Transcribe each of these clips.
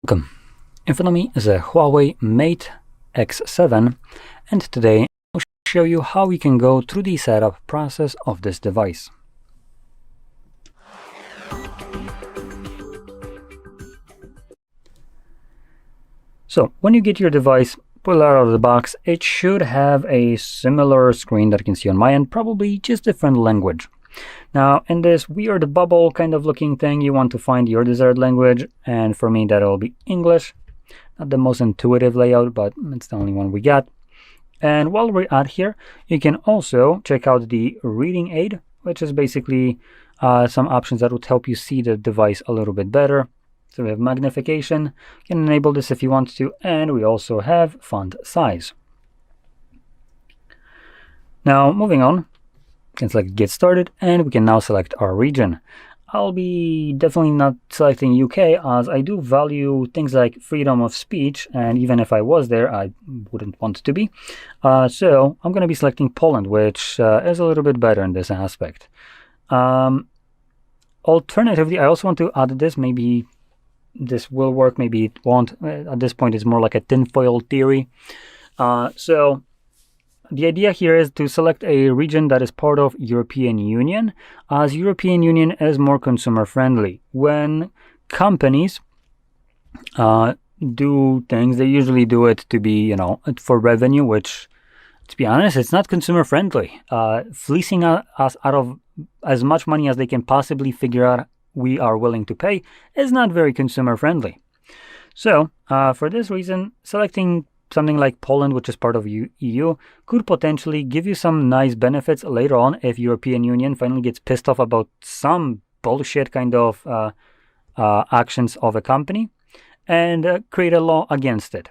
Welcome. In front of me is a Huawei Mate X7, and today I'll show you how we can go through the setup process of this device. So when you get your device, pull it out of the box, it should have a similar screen that you can see on my end, probably just different language. Now in this weird bubble kind of looking thing, you want to find your desired language, and for me that will be English. Not the most intuitive layout, but it's the only one we got. And while we're at here, you can also check out the reading aid, which is basically some options that would help you see the device a little bit better. So we have magnification, you can enable this if you want to, and we also have font size. Now moving on, we can select get started, and we can now select our region. I'll be definitely not selecting UK, as I do value things like freedom of speech, and even if I was there, I wouldn't want to be. So I'm going to be selecting Poland, which is a little bit better in this aspect. Alternatively, I also want to add this. Maybe this will work, maybe it won't. At this point, it's more like a tinfoil theory. So the idea here is to select a region that is part of European Union, as European Union is more consumer friendly. When companies do things, they usually do it to be, for revenue, which, to be honest, it's not consumer friendly. Fleecing us out of as much money as they can possibly figure out we are willing to pay is not very consumer friendly. So for this reason, selecting something like Poland, which is part of EU, could potentially give you some nice benefits later on if European Union finally gets pissed off about some bullshit kind of actions of a company and create a law against it.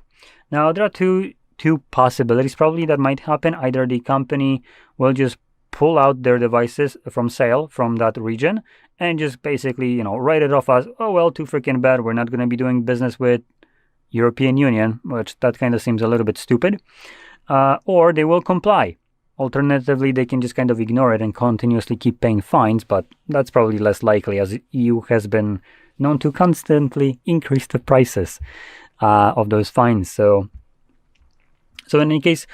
Now there are two possibilities probably that might happen. Either the company will just pull out their devices from sale from that region and just basically write it off as, oh well, too freaking bad, we're not going to be doing business with European Union, which that kind of seems a little bit stupid, or they will comply. Alternatively, they can just kind of ignore it and continuously keep paying fines, but that's probably less likely, as EU has been known to constantly increase the prices of those fines. So in any case,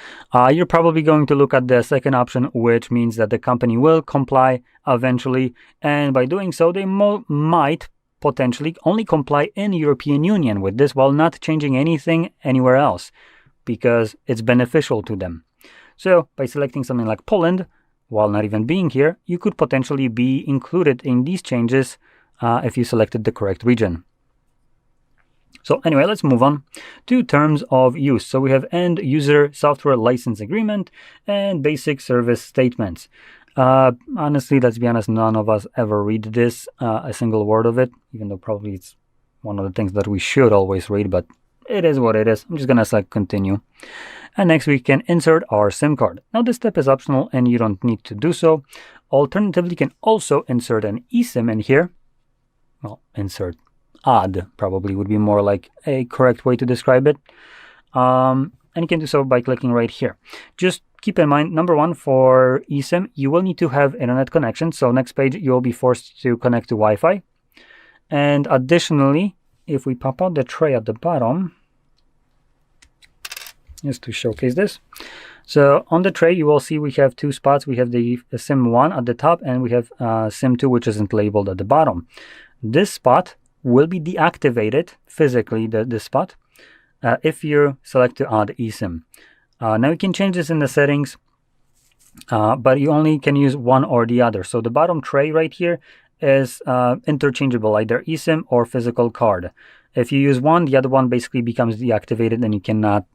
you're probably going to look at the second option, which means that the company will comply eventually, and by doing so, they might potentially only comply in European Union with this while not changing anything anywhere else, because it's beneficial to them. So by selecting something like Poland, while not even being here, you could potentially be included in these changes if you selected the correct region. So anyway, let's move on to terms of use. So we have end user software license agreement and basic service statements. Honestly, let's be honest, none of us ever read this, a single word of it, even though probably it's one of the things that we should always read, but it is what it is. I'm just gonna select continue. And next we can insert our SIM card. Now this step is optional and you don't need to do so. Alternatively, you can also insert an eSIM in here. Well, add probably would be more like a correct way to describe it. And you can do so by clicking right here. Just keep in mind, number one, for eSIM, you will need to have internet connection. So next page, you'll be forced to connect to Wi-Fi. And additionally, if we pop out the tray at the bottom, just to showcase this. So on the tray, you will see we have two spots. We have the SIM 1 at the top, and we have SIM 2, which isn't labeled at the bottom. This spot will be deactivated physically, this spot, if you select to add eSIM. Now you can change this in the settings, but you only can use one or the other. So the bottom tray right here is interchangeable, either eSIM or physical card. If you use one, the other one basically becomes deactivated and you cannot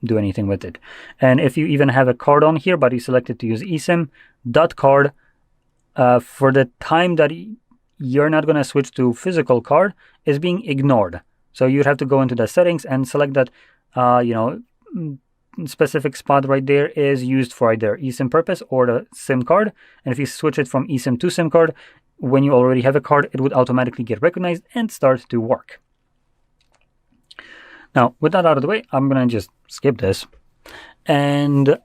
do anything with it. And if you even have a card on here, but you selected to use eSIM, that card, for the time that you're not going to switch to physical card, is being ignored. So you'd have to go into the settings and select that, specific spot right there is used for either eSIM purpose or the SIM card. And if you switch it from eSIM to SIM card, when you already have a card, it would automatically get recognized and start to work. Now, with that out of the way, I'm going to just skip this. And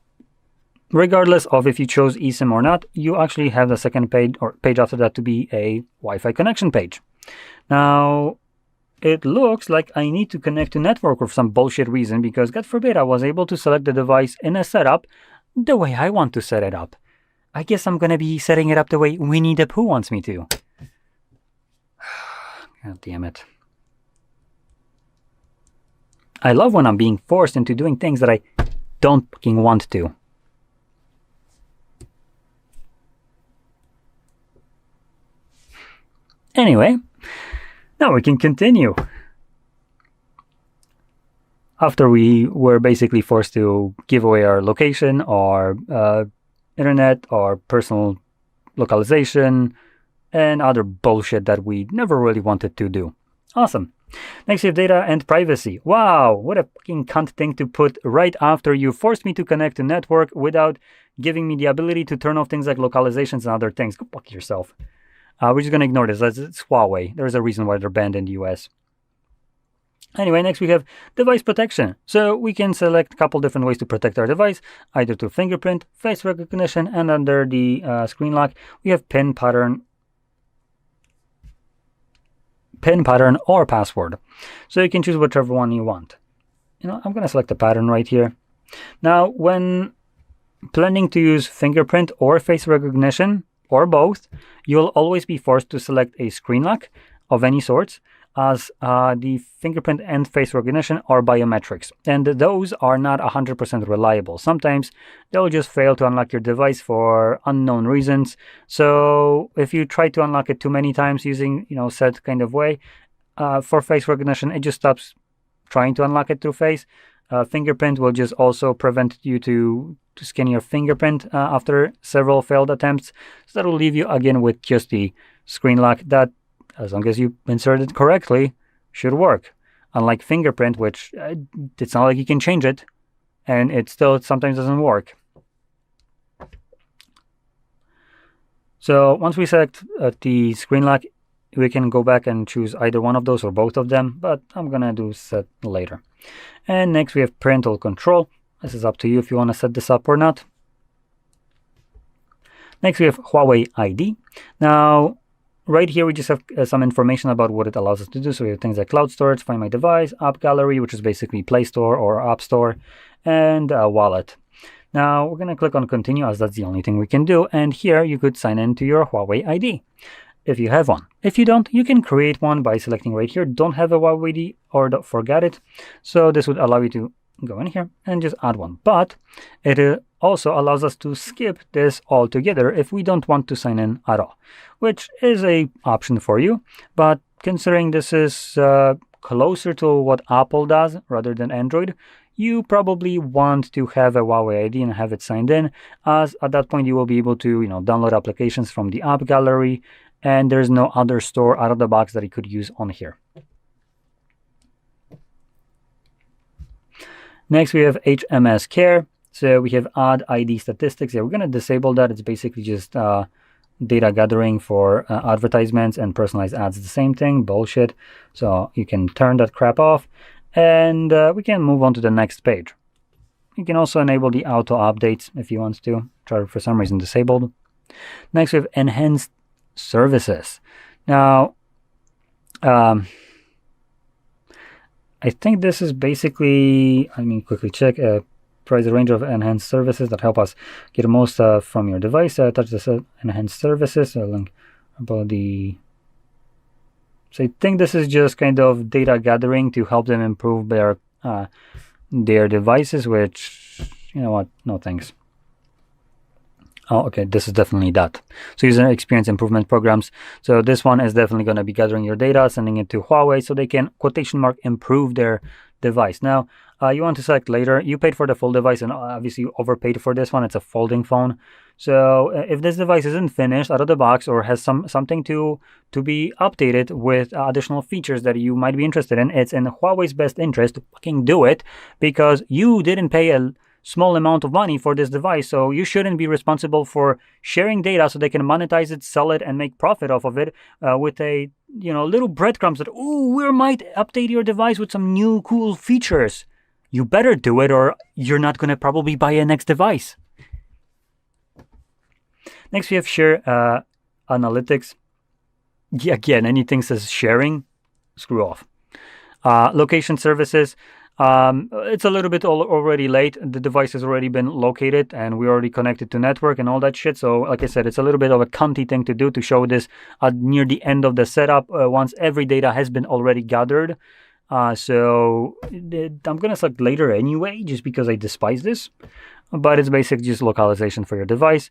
regardless of if you chose eSIM or not, you actually have the second page or page after that to be a Wi-Fi connection page. Now, it looks like I need to connect to network for some bullshit reason, because God forbid I was able to select the device in a setup the way I want to set it up. I guess I'm gonna be setting it up the way Winnie the Pooh wants me to. God damn it. I love when I'm being forced into doing things that I don't fucking want to. Anyway, now we can continue. After we were basically forced to give away our location, our internet, our personal localization, and other bullshit that we never really wanted to do. Awesome. Next, we have data and privacy. Wow, what a fucking cunt thing to put right after you forced me to connect to network without giving me the ability to turn off things like localizations and other things. Go fuck yourself. We're just going to ignore this. It's Huawei. There's a reason why they're banned in the US. Anyway, next we have device protection. So we can select a couple different ways to protect our device, either through fingerprint, face recognition, and under the screen lock, we have pin pattern, or password. So you can choose whichever one you want. I'm going to select the pattern right here. Now, when planning to use fingerprint or face recognition, or both, you'll always be forced to select a screen lock of any sorts, as the fingerprint and face recognition are biometrics, and those are not 100% reliable. Sometimes they'll just fail to unlock your device for unknown reasons. So if you try to unlock it too many times using set kind of way, for face recognition, it just stops trying to unlock it through face. Fingerprint will just also prevent you to scan your fingerprint after several failed attempts. So that will leave you again with just the screen lock that, as long as you insert it correctly, should work. Unlike fingerprint, which it's not like you can change it, and it still sometimes doesn't work. So once we select the screen lock, we can go back and choose either one of those or both of them, but I'm gonna do set later. And next we have parental control. This is up to you if you want to set this up or not. Next we have Huawei ID. Now, right here we just have some information about what it allows us to do. So we have things like cloud storage, find my device, AppGallery, which is basically Play Store or App Store, and wallet. Now we're going to click on continue, as that's the only thing we can do. And here you could sign in to your Huawei ID if you have one. If you don't, you can create one by selecting right here, don't have a Huawei ID or don't forget it. So this would allow you to go in here and just add one. But it also allows us to skip this altogether if we don't want to sign in at all, which is a option for you. But considering this is closer to what Apple does rather than Android, you probably want to have a Huawei ID and have it signed in, as at that point you will be able to download applications from the AppGallery, and there's no other store out of the box that you could use on here. Next we have HMS Care. So we have add ID statistics. Yeah, we're going to disable that. It's basically just data gathering for advertisements and personalized ads. The same thing, bullshit. So you can turn that crap off, and we can move on to the next page. You can also enable the auto updates if you want to. Try it for some reason disabled. Next we have enhanced services. Now, I think this is basically, quickly check, provides a range of enhanced services that help us get the most from your device. Touch this enhanced services. Link about the. So I think this is just kind of data gathering to help them improve their devices. Which, you know what? No thanks. Oh, okay, this is definitely that. So user experience improvement programs. So this one is definitely going to be gathering your data, sending it to Huawei so they can, quotation mark, improve their device. Now, you want to select later. You paid for the full device, and obviously you overpaid for this one. It's a folding phone. So if this device isn't finished out of the box or has something to be updated with additional features that you might be interested in, it's in Huawei's best interest to fucking do it, because you didn't pay a small amount of money for this device, so you shouldn't be responsible for sharing data so they can monetize it, sell it, and make profit off of it with a little breadcrumbs that, oh, we might update your device with some new cool features. You better do it, or you're not going to probably buy a next device. Next we have share analytics. Yeah, again, anything says sharing, screw off. Location services. It's a little bit already late. The device has already been located and we already connected to network and all that shit. So like I said, it's a little bit of a cunty thing to do, to show this near the end of the setup, once every data has been already gathered. So I'm gonna select later anyway, just because I despise this. But it's basically just localization for your device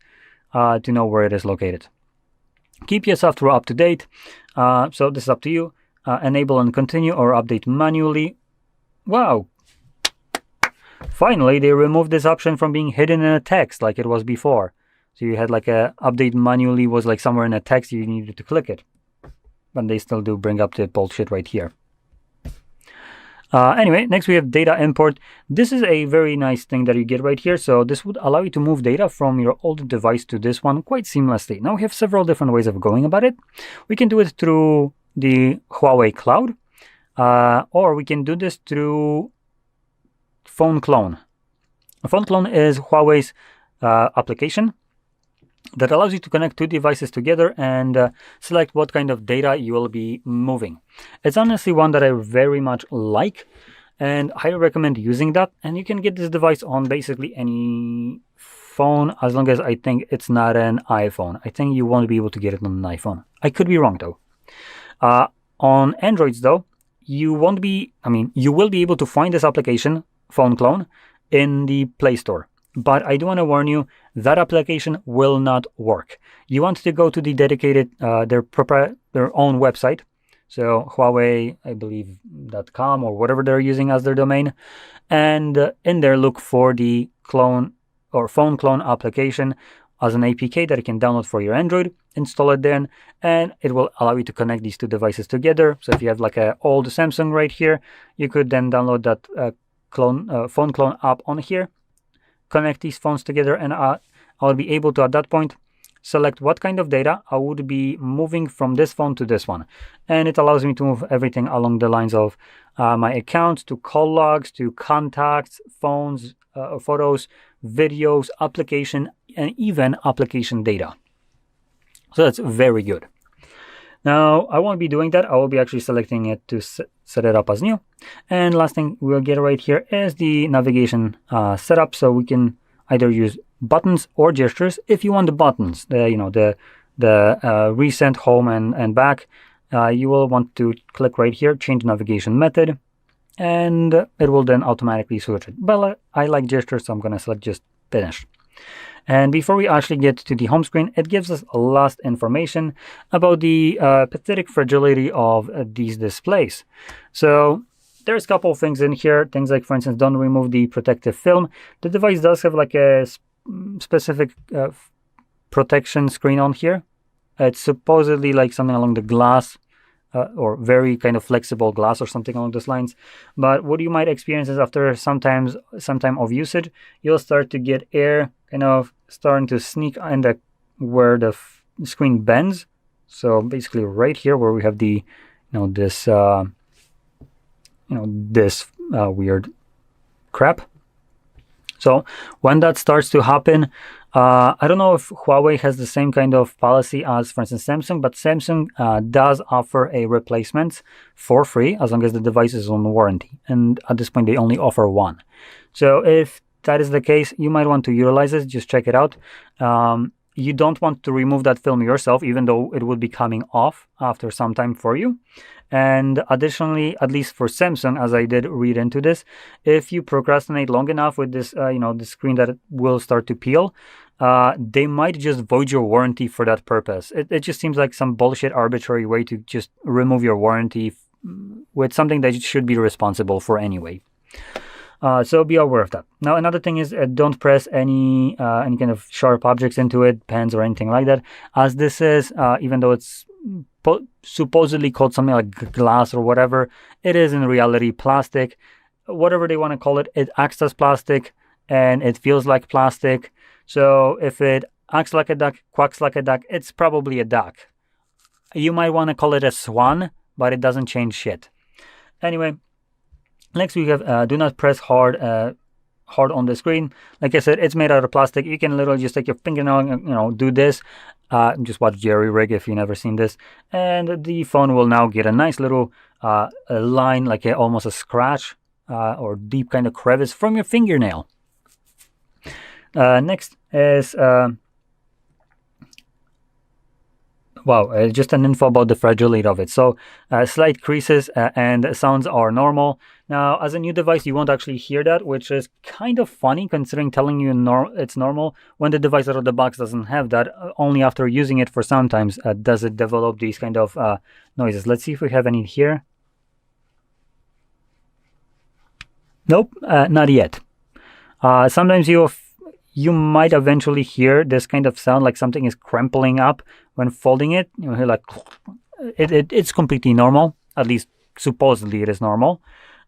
to know where it is located. Keep your software up to date. So this is up to you. Enable and continue or update manually. Wow. Finally, they removed this option from being hidden in a text like it was before. So you had like a update manually was like somewhere in a text, you needed to click it. But they still do bring up the bullshit right here. Anyway, next we have data import. This is a very nice thing that you get right here. So this would allow you to move data from your old device to this one quite seamlessly. Now we have several different ways of going about it. We can do it through the Huawei cloud, or we can do this through Phone Clone. A Phone Clone is Huawei's application that allows you to connect two devices together and select what kind of data you will be moving. It's honestly one that I very much like and highly recommend using that. And you can get this device on basically any phone, as long as I think it's not an iPhone. I think you won't be able to get it on an iPhone. I could be wrong though. On Androids though, you will be able to find this application, Phone Clone, in the Play Store. But I do want to warn you, that application will not work. You want to go to the dedicated, their own website. So Huawei, I believe, .com or whatever they're using as their domain. And in there, look for the clone or Phone Clone application as an APK that you can download for your Android, install it then, and it will allow you to connect these two devices together. So if you have like an old Samsung right here, you could then download that Phone Clone app on here, connect these phones together, and I'll be able to, at that point, select what kind of data I would be moving from this phone to this one. And it allows me to move everything along the lines of my accounts, to call logs, to contacts, phones, photos, videos, application, and even application data. So that's very good. Now, I won't be doing that. I will be actually selecting it to set it up as new. And last thing we'll get right here is the navigation setup. So we can either use buttons or gestures. If you want the buttons, the recent, home, and back, you will want to click right here, change navigation method, and it will then automatically switch it. But I like gestures, so I'm going to select just finish. And before we actually get to the home screen, it gives us last information about the pathetic fragility of these displays. So there's a couple of things in here. Things like, for instance, don't remove the protective film. The device does have like a specific protection screen on here. It's supposedly like something along the glass, or very kind of flexible glass or something along those lines. But what you might experience is after some time of usage, you'll start to get air kind of starting to sneak in where the screen bends. So basically right here where we have the, this weird crap. So when that starts to happen, I don't know if Huawei has the same kind of policy as, for instance, Samsung, but Samsung does offer a replacement for free as long as the device is on warranty. And at this point, they only offer one. So if that is the case, you might want to utilize it. Just check it out. You don't want to remove that film yourself, even though it would be coming off after some time for you. And additionally, at least for Samsung, as I did read into this, if you procrastinate long enough with this, the screen that it will start to peel, they might just void your warranty for that purpose. It just seems like some bullshit arbitrary way to just remove your warranty with something that you should be responsible for anyway. So be aware of that. Now, another thing is don't press any kind of sharp objects into it, pens or anything like that, as this is, even though it's supposedly called something like glass or whatever, it is in reality plastic. Whatever they want to call it, it acts as plastic and it feels like plastic. So if it acts like a duck, quacks like a duck, it's probably a duck. You might want to call it a swan, but it doesn't change shit. Anyway, next we have do not press hard on the screen. Like I said, it's made out of plastic. You can literally just take your fingernail and do this. Just watch Jerry Rig if you've never seen this. And the phone will now get a nice little a line, like almost a scratch or deep kind of crevice from your fingernail. Next is just an info about the fragility of it. So slight creases and sounds are normal. Now, as a new device, you won't actually hear that, which is kind of funny considering telling you it's normal when the device out of the box doesn't have that. Only after using it for sometimes does it develop these kind of noises. Let's see if we have any here. Nope, not yet. Sometimes you might eventually hear this kind of sound like something is crumpling up when folding it. You hear like it's completely normal. At least supposedly it is normal.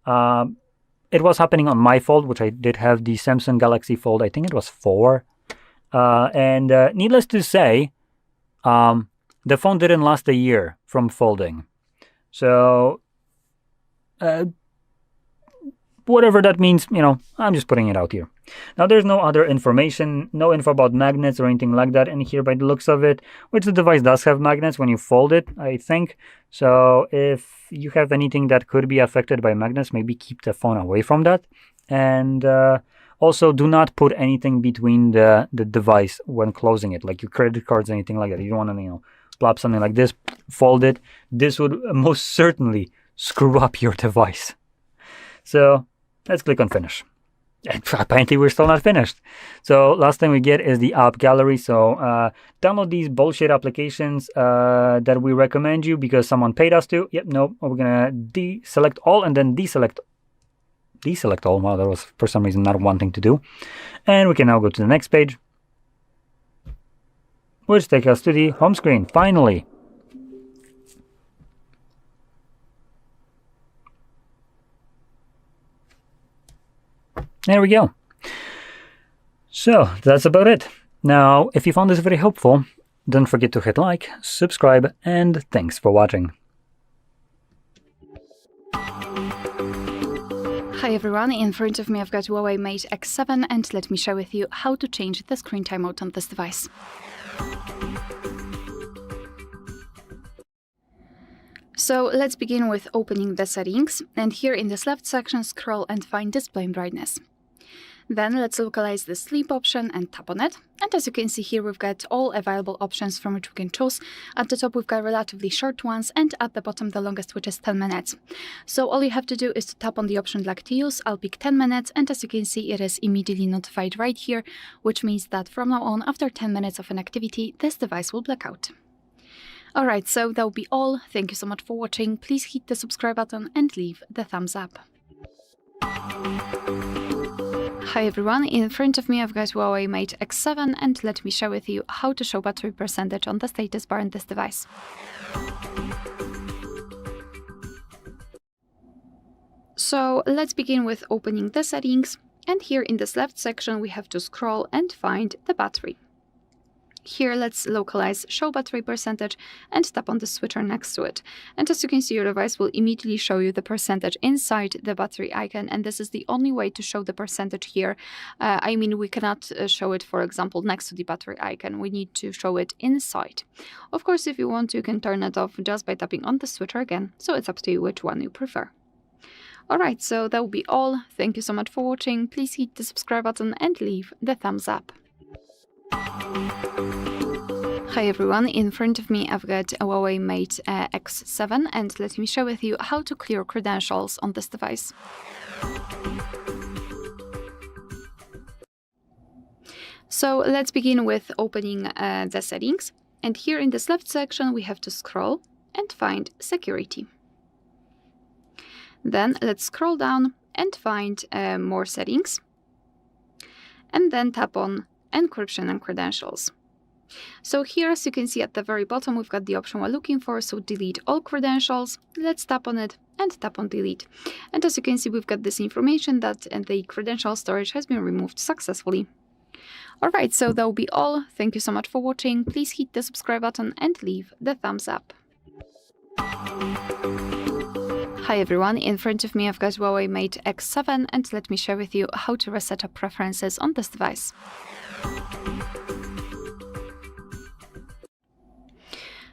It was happening on my Fold, which I did have the Samsung Galaxy Fold. I think it was 4. And needless to say, the phone didn't last a year from folding. So whatever that means, I'm just putting it out here. Now, there's no other information, no info about magnets or anything like that in here by the looks of it, which the device does have magnets when you fold it, I think. So if you have anything that could be affected by magnets, maybe keep the phone away from that. And also, do not put anything between the device when closing it, like your credit cards, anything like that. You don't want to, plop something like this, fold it. This would most certainly screw up your device. So let's click on finish. And apparently we're still not finished. So last thing we get is the AppGallery. So download these bullshit applications that we recommend you because someone paid us to. Yep, no, we're gonna deselect all and then deselect all. Wow, that was for some reason not one thing to do. And we can now go to the next page, which takes us to the home screen, finally. There we go. So that's about it. Now, if you found this very helpful, don't forget to hit like, subscribe, and thanks for watching. Hi everyone, in front of me I've got Huawei Mate X7 and let me share with you how to change the screen timeout on this device. So let's begin with opening the settings, and here in this left section scroll and find display brightness. Then let's localize the sleep option and tap on it. And as you can see here, we've got all available options from which we can choose. At the top, we've got relatively short ones, and at the bottom, the longest, which is 10 minutes. So all you have to do is to tap on the option like to use. I'll pick 10 minutes, and as you can see, it is immediately notified right here, which means that from now on, after 10 minutes of an activity, this device will black out. Alright, so that will be all. Thank you so much for watching. Please hit the subscribe button and leave the thumbs up. Hi everyone, in front of me I've got Huawei Mate X7 and let me share with you how to show battery percentage on the status bar in this device. So let's begin with opening the settings, and here in this left section we have to scroll and find the battery. Here let's localize show battery percentage and tap on the switcher next to it. And as you can see, your device will immediately show you the percentage inside the battery icon, and this is the only way to show the percentage here. I mean, we cannot show it, for example, next to the battery icon. We need to show it inside. Of course, if you want, you can turn it off just by tapping on the switcher again, so it's up to you which one you prefer. Alright, so that will be all. Thank you so much for watching. Please hit the subscribe button and leave the thumbs up. Hi everyone, in front of me I've got a Huawei Mate X7 and let me share with you how to clear credentials on this device. So let's begin with opening the settings, and here in this left section we have to scroll and find security. Then let's scroll down and find more settings, and then tap on encryption and credentials. So here, as you can see at the very bottom, we've got the option we're looking for, so delete all credentials. Let's tap on it and tap on delete. And as you can see, we've got this information that the credential storage has been removed successfully. Alright, so that will be all. Thank you so much for watching. Please hit the subscribe button and leave the thumbs up. Hi everyone, in front of me I've got Huawei Mate X7 and let me share with you how to reset up preferences on this device.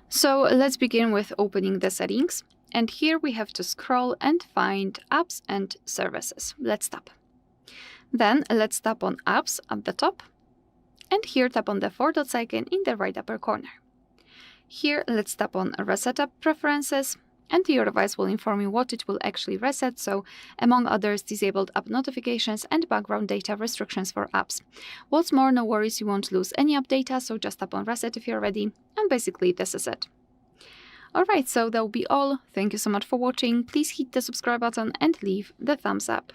So let's begin with opening the settings. And here we have to scroll and find Apps and Services. Let's tap. Then let's tap on Apps at the top. And here tap on the 4 dots icon in the right upper corner. Here let's tap on Reset App Preferences. And your device will inform you what it will actually reset, so among others, disabled app notifications and background data restrictions for apps. What's more, no worries, you won't lose any app data, so just tap on reset if you're ready, and basically this is it. Alright, so that will be all. Thank you so much for watching. Please hit the subscribe button and leave the thumbs up.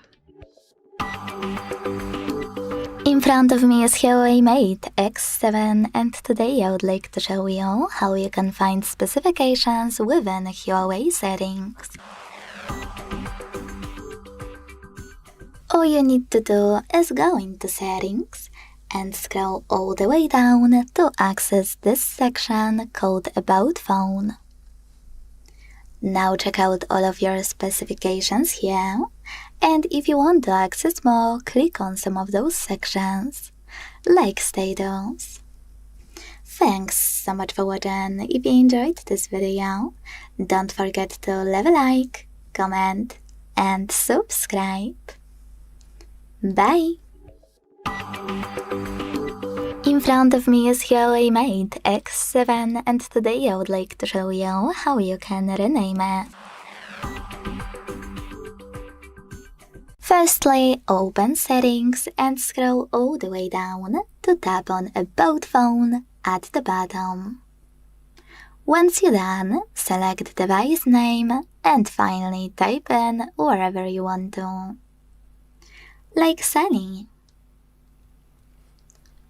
In front of me is Huawei Mate X7, and today I would like to show you how you can find specifications within Huawei settings. All you need to do is go into Settings and scroll all the way down to access this section called About Phone. Now check out all of your specifications here, and if you want to access more, click on some of those sections, like status. Thanks so much for watching. If you enjoyed this video, don't forget to leave a like, comment, and subscribe. Bye! In front of me is Huawei Mate X7, and today I would like to show you how you can rename it. Firstly, open Settings and scroll all the way down to tap on About Phone at the bottom. Once you're done, select device name and finally type in wherever you want to, like Celia.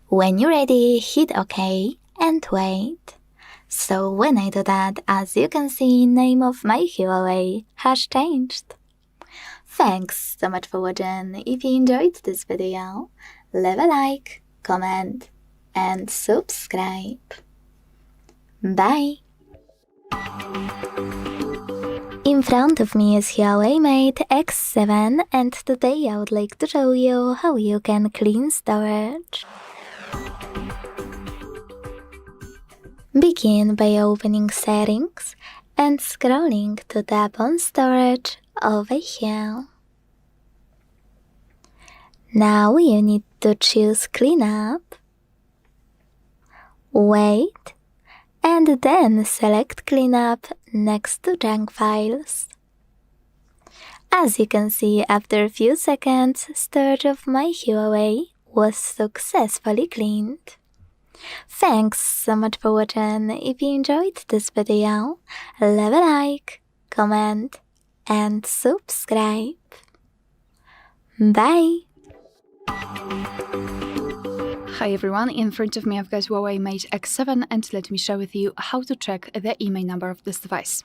When you're ready, hit OK and wait. So when I do that, as you can see, name of my Huawei has changed. Thanks so much for watching. If you enjoyed this video, leave a like, comment, and subscribe. Bye! In front of me is Huawei Mate X7, and today I would like to show you how you can clean storage. Begin by opening Settings and scrolling to tap on Storage over here. Now you need to choose Cleanup, wait, and then select Cleanup next to Junk Files. As you can see, after a few seconds, storage of my Huawei was successfully cleaned. Thanks so much for watching. If you enjoyed this video, leave a like, comment, and subscribe. Bye! Hi everyone, in front of me I've got Huawei Mate X7, and let me share with you how to check the IMEI number of this device.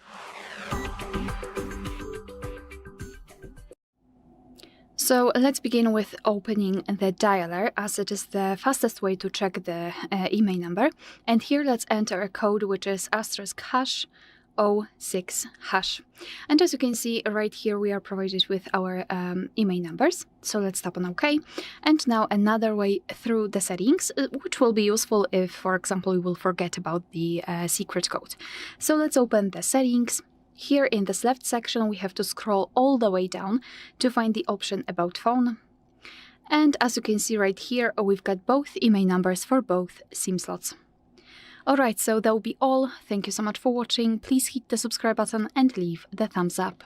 So let's begin with opening the dialer, as it is the fastest way to check the IMEI number. And here let's enter a code which is *#06#. And as you can see right here, we are provided with our IMEI numbers. So let's tap on OK. And now another way through the settings, which will be useful if, for example, we will forget about the secret code. So let's open the settings. Here in this left section, we have to scroll all the way down to find the option About Phone. And as you can see right here, we've got both IMEI numbers for both SIM slots. Alright, so that will be all. Thank you so much for watching. Please hit the subscribe button and leave the thumbs up.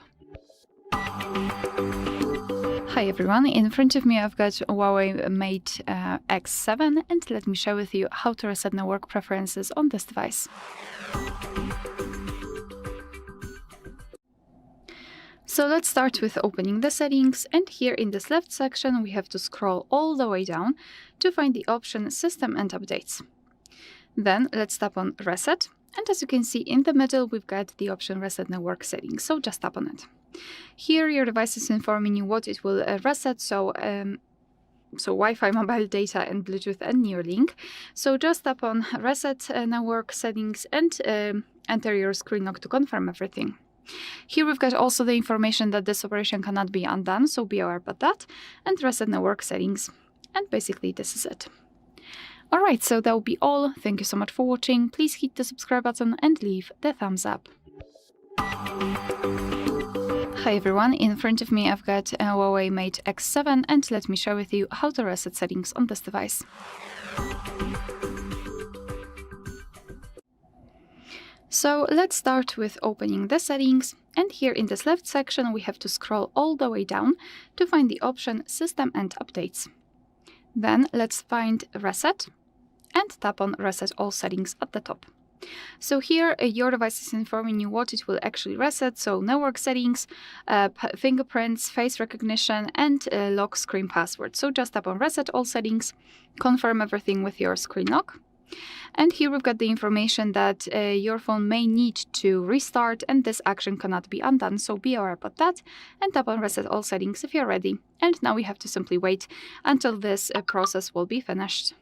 Hi everyone, in front of me I've got Huawei Mate X7, and let me share with you how to reset network preferences on this device. So let's start with opening the settings, and here in this left section we have to scroll all the way down to find the option System and Updates. Then let's tap on Reset, and as you can see in the middle we've got the option Reset Network Settings, so just tap on it. Here your device is informing you what it will reset, so Wi-Fi, mobile data, and Bluetooth and Neuralink. So just tap on Reset Network Settings and enter your screen lock to confirm everything. Here we've got also the information that this operation cannot be undone, so be aware about that, and Reset Network Settings, and basically this is it. Alright, so that will be all. Thank you so much for watching. Please hit the subscribe button and leave the thumbs up. Hi everyone, in front of me I've got a Huawei Mate X7 and let me share with you how to reset settings on this device. So let's start with opening the settings, and here in this left section we have to scroll all the way down to find the option System and Updates. Then let's find Reset and tap on Reset All Settings at the top. So here your device is informing you what it will actually reset, so network settings, fingerprints, face recognition, and lock screen password. So just tap on Reset All Settings, confirm everything with your screen lock. And here we've got the information that your phone may need to restart and this action cannot be undone, so be aware about that and tap on Reset All Settings if you're ready. And now we have to simply wait until this process will be finished.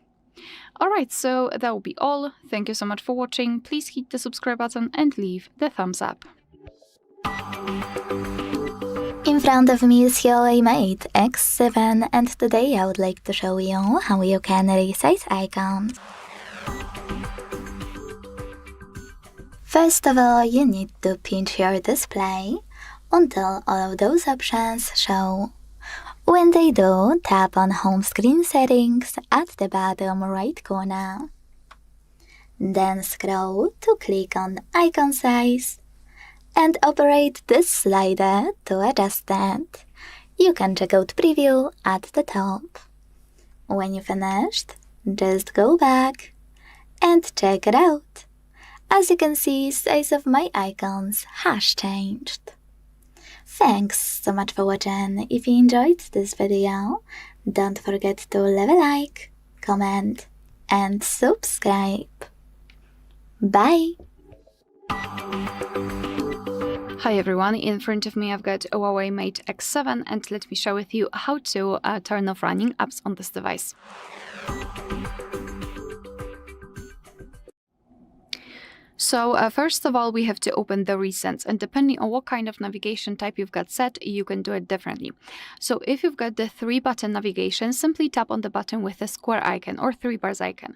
Alright, so that will be all. Thank you so much for watching. Please hit the subscribe button and leave the thumbs up. In front of me is Huawei Mate X7 and today I would like to show you how you can resize icons. First of all, you need to pinch your display until all of those options show. When they do, tap on Home Screen Settings at the bottom right corner. Then scroll to click on Icon Size and operate this slider to adjust it. You can check out Preview at the top. When you finished, just go back and check it out. As you can see, size of my icons has changed. Thanks so much for watching. If you enjoyed this video, don't forget to leave a like, comment, and subscribe. Bye! Hi everyone, in front of me I've got a Huawei Mate X7 and let me share with you how to turn off running apps on this device. So first of all, we have to open the recents, and depending on what kind of navigation type you've got set, you can do it differently. So if you've got the 3-button navigation, simply tap on the button with the square icon or 3 bars icon.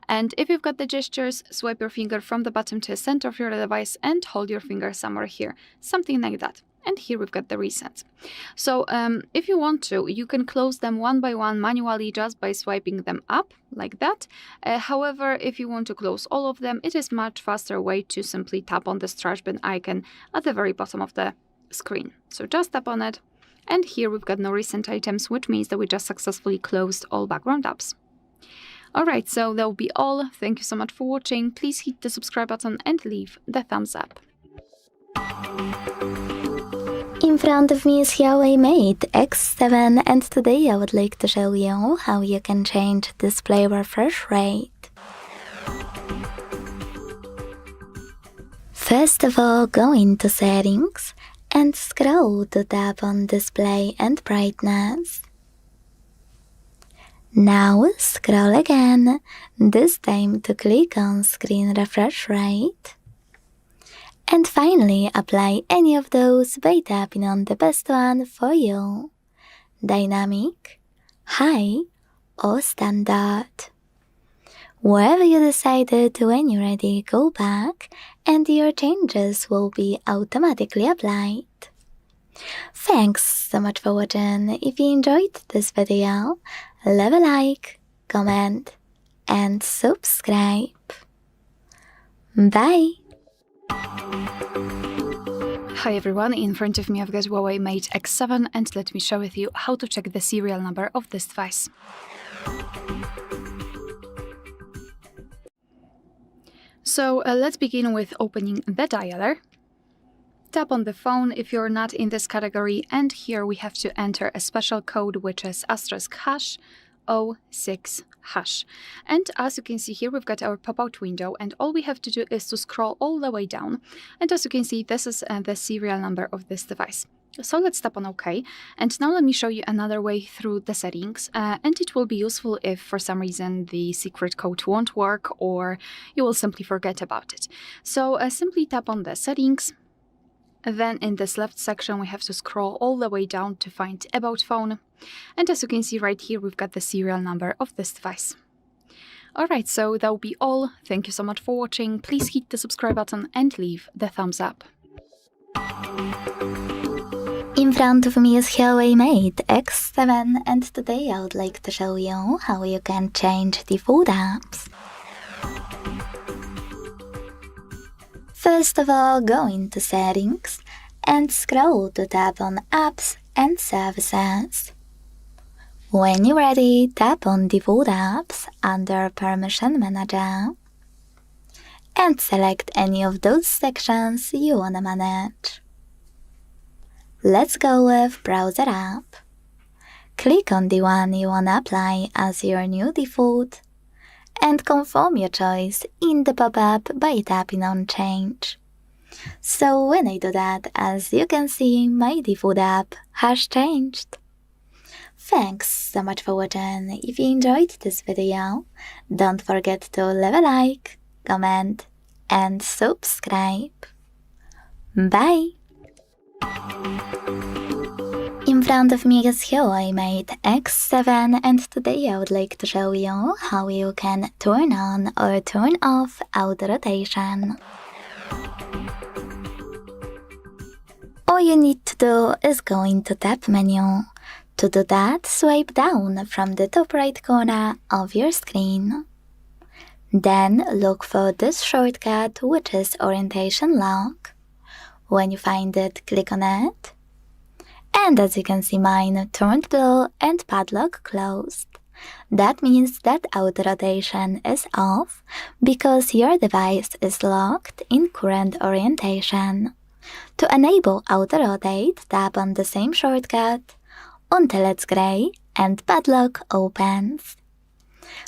And if you've got the gestures, swipe your finger from the bottom to the center of your device and hold your finger somewhere here, something like that. And here we've got the recents. So if you want to, you can close them one by one manually just by swiping them up like that. However, if you want to close all of them, it is much faster way to simply tap on the trash bin icon at the very bottom of the screen. So just tap on it. And here we've got no recent items, which means that we just successfully closed all background apps. Alright, so that will be all. Thank you so much for watching. Please hit the subscribe button and leave the thumbs up. In front of me is Huawei Mate X7 and today I would like to show you how you can change display refresh rate. First of all, go into Settings and scroll to tap on Display and Brightness. Now scroll again, this time to click on Screen Refresh Rate. And finally, apply any of those by tapping on the best one for you. Dynamic, High, or Standard. Wherever you decided, when you're ready, go back and your changes will be automatically applied. Thanks so much for watching. If you enjoyed this video, leave a like, comment, and subscribe. Bye! Hi everyone, in front of me I've got Huawei Mate X7 and let me share with you how to check the serial number of this device. So let's begin with opening the dialer. Tap on the phone if you're not in this category, and here we have to enter a special code which is *#06#. And as you can see here, we've got our pop-out window, and all we have to do is to scroll all the way down. And as you can see, this is the serial number of this device. So let's tap on OK. And now let me show you another way through the settings. And it will be useful if for some reason the secret code won't work or you will simply forget about it. So simply tap on the settings. Then in this left section, we have to scroll all the way down to find About Phone. And as you can see right here, we've got the serial number of this device. Alright, so that will be all. Thank you so much for watching. Please hit the subscribe button and leave the thumbs up. In front of me is Huawei Mate X7, and today I would like to show you how you can change default apps. First of all, go into Settings and scroll to tap on Apps and Services. When you're ready, tap on Default Apps under Permission Manager and select any of those sections you want to manage. Let's go with Browser app. Click on the one you want to apply as your new default and confirm your choice in the pop-up by tapping on Change. So when I do that, as you can see, my default app has changed. Thanks so much for watching. If you enjoyed this video, don't forget to leave a like, comment, and subscribe. Bye! In front of me is Huawei Mate X7, and today I would like to show you how you can turn on or turn off auto rotation. All you need to do is go into Tap menu. To do that, swipe down from the top right corner of your screen. Then look for this shortcut, which is Orientation Lock. When you find it, click on it. And as you can see, mine turned blue and padlock closed. That means that auto rotation is off because your device is locked in current orientation. To enable auto rotate, tap on the same shortcut until it's gray and padlock opens.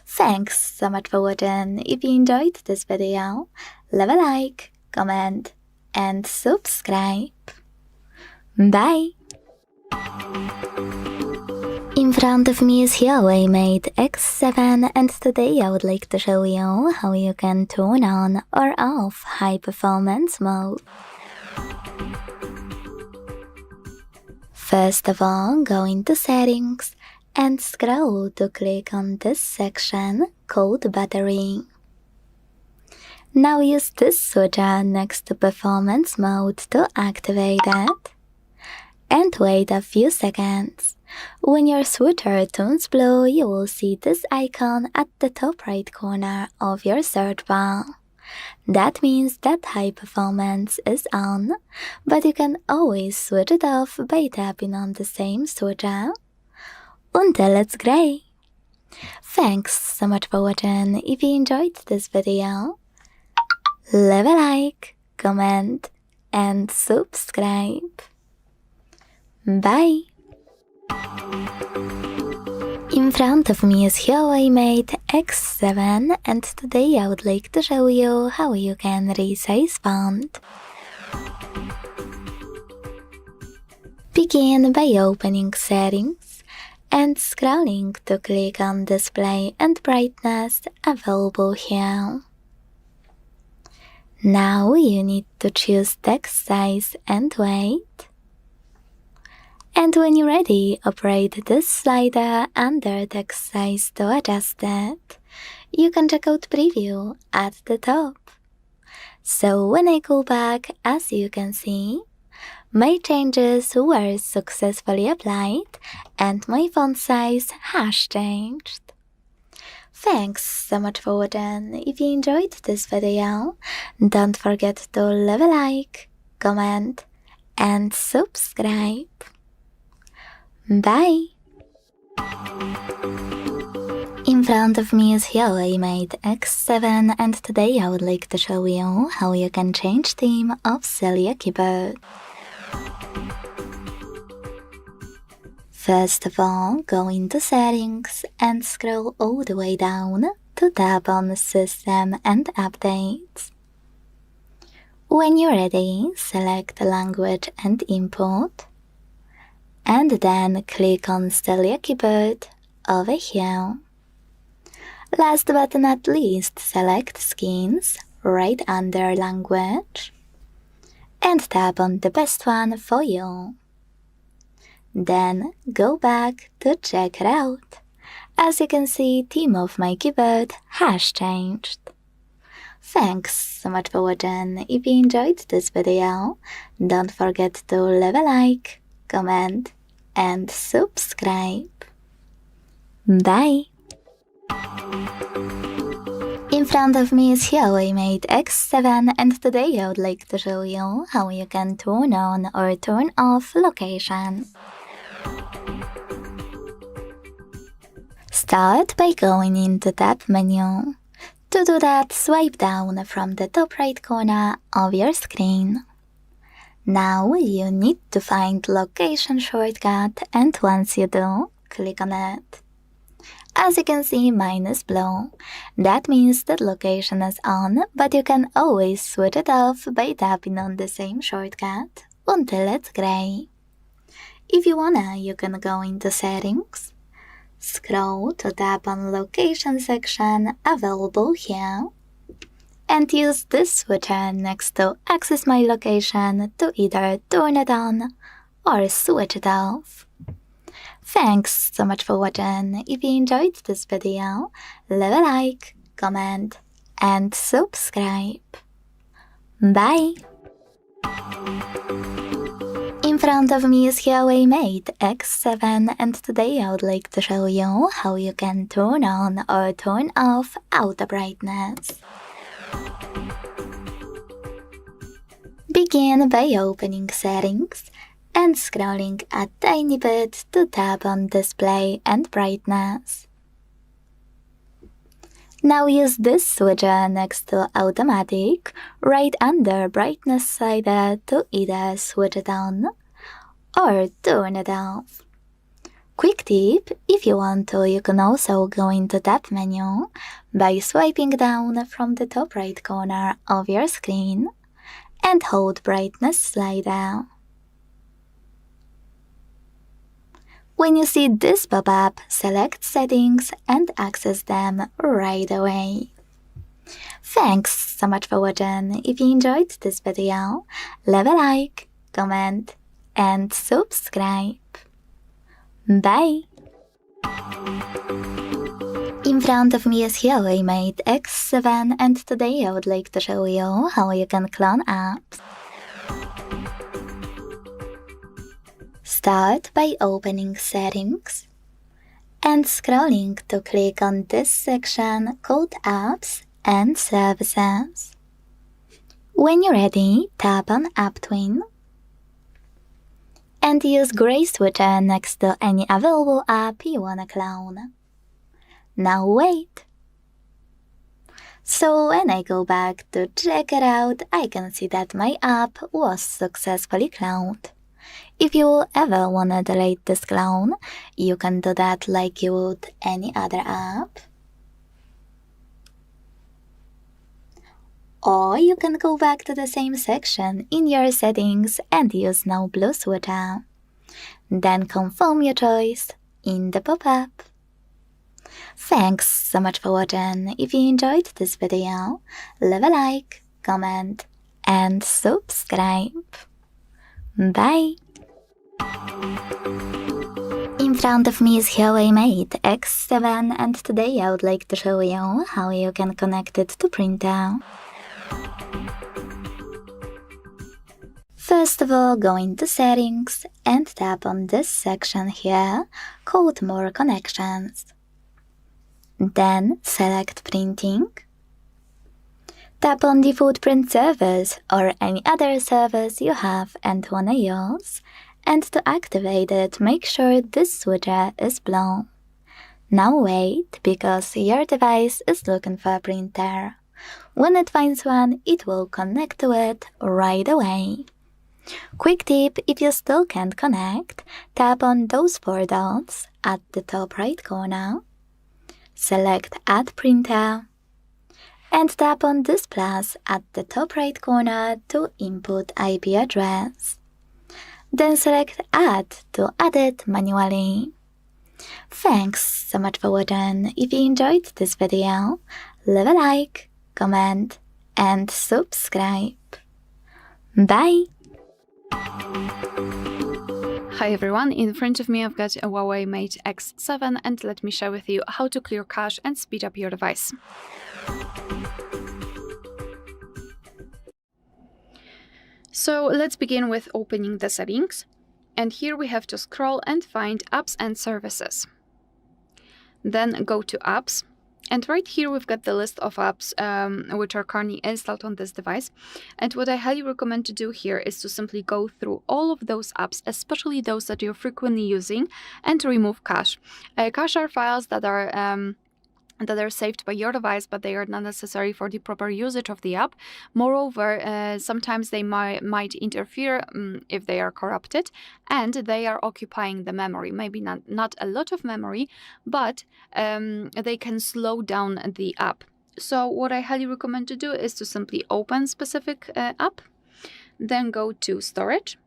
Thanks so much for watching. If you enjoyed this video, leave a like, comment, and subscribe. Bye! In front of me is Huawei Mate X7, and today I would like to show you how you can turn on or off high performance mode. First of all, go into Settings and scroll to click on this section called Battery. Now use this switcher next to Performance mode to activate it. And wait a few seconds. When your switcher turns blue, you will see this icon at the top right corner of your search bar. That means that high performance is on, but you can always switch it off by tapping on the same switcher until it's gray. Thanks so much for watching. If you enjoyed this video, leave a like, comment, and subscribe. Bye! In front of me is Huawei Mate X7, and today I would like to show you how you can resize font. Begin by opening Settings and scrolling to click on Display and Brightness available here. Now you need to choose text size and weight. And when you're ready, operate this slider under text size to adjust it. You can check out Preview at the top. So when I go back, as you can see, my changes were successfully applied and my font size has changed. Thanks so much for watching. If you enjoyed this video, don't forget to leave a like, comment, and subscribe. Bye! In front of me is Huawei Mate X7, and today I would like to show you how you can change theme of Celia keyboard. First of all, go into Settings and scroll all the way down to tap on System and Updates. When you're ready, select Language and Input, and then click on Celia keyboard over here. Last but not least, select Skins right under Language and tap on the best one for you. Then go back to check it out. As you can see, theme of my keyboard has changed. Thanks so much for watching. If you enjoyed this video, don't forget to leave a like, comment, and subscribe. Bye! In front of me is Huawei Mate X7, and today I would like to show you how you can turn on or turn off location. Start by going into Tab menu. To do that, swipe down from the top right corner of your screen. Now you need to find location shortcut, and once you do, click on it. As you can see, mine is blue. That means that location is on, but you can always switch it off by tapping on the same shortcut until it's gray. If you wanna, you can go into Settings, scroll to tap on Location section available here, and use this switcher next to Access My Location to either turn it on or switch it off. Thanks so much for watching. If you enjoyed this video, leave a like, comment, and subscribe. Bye! In front of me is Huawei Mate X7, and today I would like to show you how you can turn on or turn off auto brightness. Begin by opening Settings and scrolling a tiny bit to tap on Display and Brightness. Now use this switcher next to Automatic right under Brightness slider to either switch it on or turn it off. Quick tip, if you want to, you can also go into Tab menu by swiping down from the top right corner of your screen and hold Brightness slider. When you see this pop-up, select Settings and access them right away. Thanks so much for watching. If you enjoyed this video, leave a like, comment, and subscribe. Bye! In front of me is Huawei Mate X7, and today I would like to show you how you can clone apps. Start by opening Settings and scrolling to click on this section called Apps and Services. When you're ready, tap on App Twin and use gray switcher next to any available app you wanna clone. Now wait. So when I go back to check it out, I can see that my app was successfully cloned. If you ever wanna delete this clone, you can do that like you would any other app. Or you can go back to the same section in your settings and use Now Blue switcher. Then confirm your choice in the pop-up. Thanks so much for watching. If you enjoyed this video, leave a like, comment, and subscribe. Bye! In front of me is Huawei Mate X7, and today I would like to show you how you can connect it to printer. First of all, go into Settings and tap on this section here called More Connections. Then select Printing. Tap on the Footprint service or any other service you have and wanna use, and to activate it, make sure this switcher is blue. Now wait, because your device is looking for a printer. When it finds one, it will connect to it right away. Quick tip, if you still can't connect, tap on those 4 dots at the top right corner, select Add Printer, and tap on this plus at the top right corner to input IP address. Then select Add to add it manually. Thanks so much for watching. If you enjoyed this video, leave a like, comment, and subscribe. Bye! Hi everyone, in front of me I've got a Huawei Mate X7 and let me share with you how to clear cache and speed up your device. So let's begin with opening the settings, and here we have to scroll and find apps and services. Then go to apps, and right here we've got the list of apps which are currently installed on this device. And what I highly recommend to do here is to simply go through all of those apps, especially those that you're frequently using, and remove cache. Cache are files that are saved by your device, but they are not necessary for the proper usage of the app. Moreover, sometimes they might interfere if they are corrupted, and they are occupying the memory. Maybe not a lot of memory, but they can slow down the app. So what I highly recommend to do is to simply open specific app, then go to storage.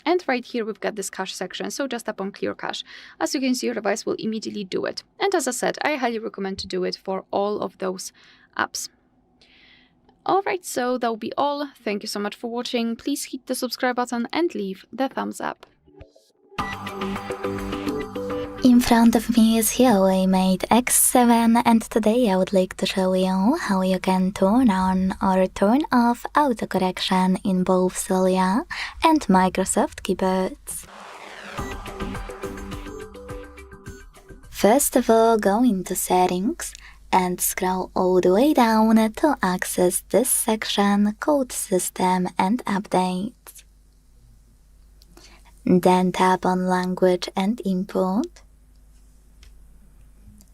And right here we've got this cache section, so just tap on clear cache. As you can see, your device will immediately do it. And as I said, I highly recommend to do it for all of those apps. Alright, so that will be all. Thank you so much for watching. Please hit the subscribe button and leave the thumbs up. In front of me is Huawei Mate X7, and today I would like to show you how you can turn on or turn off autocorrection in both Celia and Microsoft keyboards. First of all, go into Settings and scroll all the way down to access this section called System and Updates. Then tap on Language and Input.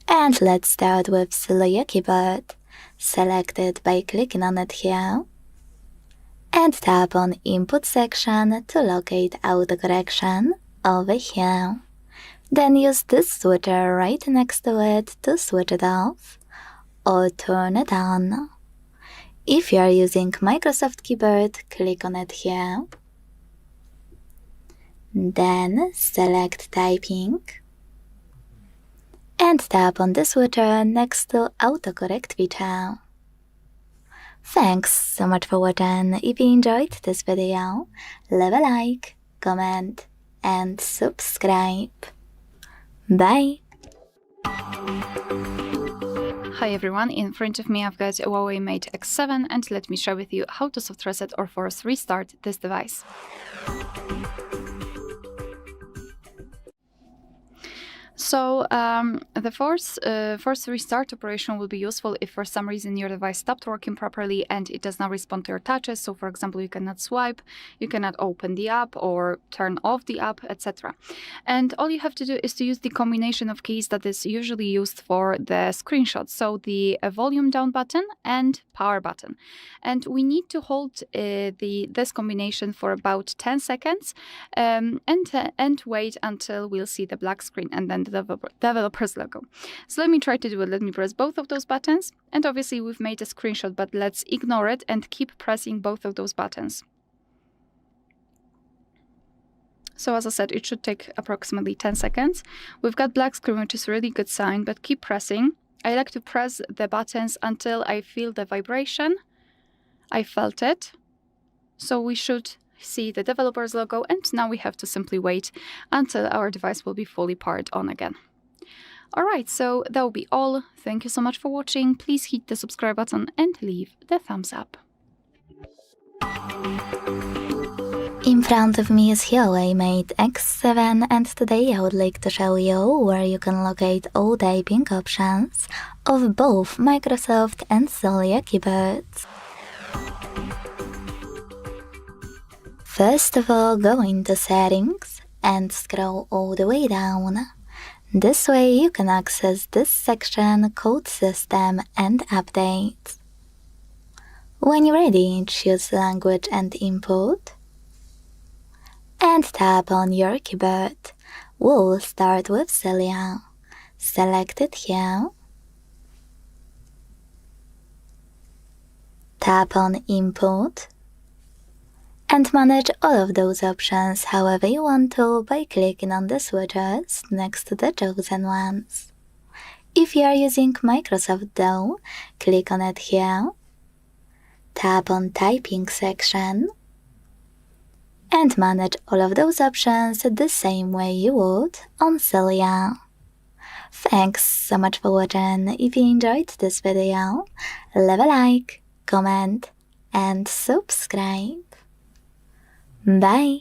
And let's start with Celia keyboard. Select it by clicking on it here. And tap on Input section to locate autocorrection over here. Then use this switcher right next to it to switch it off or turn it on. If you are using Microsoft keyboard, click on it here. Then select Typing. And tap on the switcher next to autocorrect feature. Thanks so much for watching. If you enjoyed this video, leave a like, comment, and subscribe. Bye! Hi everyone, in front of me I've got a Huawei Mate X7 and let me share with you how to soft reset or force restart this device. So the force restart operation will be useful if for some reason your device stopped working properly and it does not respond to your touches. So for example, you cannot swipe, you cannot open the app or turn off the app, etc. And all you have to do is to use the combination of keys that is usually used for the screenshot. So the volume down button and power button. And we need to hold this combination for about 10 seconds and wait until we'll see the black screen and then the developer's logo. So let me try to do it. Let me press both of those buttons, and obviously we've made a screenshot, but let's ignore it and keep pressing both of those buttons. So as I said, it should take approximately 10 seconds. We've got black screen, which is a really good sign, but keep pressing. I like to press the buttons until I feel the vibration. I felt it. So we should see the developer's logo, and now we have to simply wait until our device will be fully powered on again. Alright, so that will be all. Thank you so much for watching. Please hit the subscribe button and leave the thumbs up. In front of me is Huawei Mate X7, and today I would like to show you where you can locate all typing options of both Microsoft and Celia keyboards. First of all, go into Settings and scroll all the way down. This way you can access this section called System and Updates. When you're ready, choose Language and Input and tap on your keyboard. We'll start with Celia. Select it here. Tap on Input and manage all of those options however you want to by clicking on the switches next to the chosen ones. If you are using Microsoft though, click on it here, tap on Typing section, and manage all of those options the same way you would on Celia. Thanks so much for watching. If you enjoyed this video, leave a like, comment, and subscribe. Bye!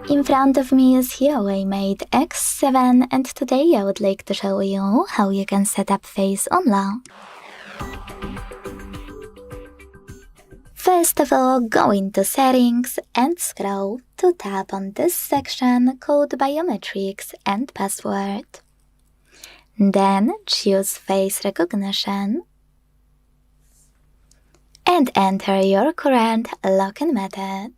In front of me is Huawei Mate X7, and today I would like to show you how you can set up Face Unlock. First of all, go into Settings and scroll to tap on this section called Biometrics and Password. Then choose Face Recognition and enter your current login method.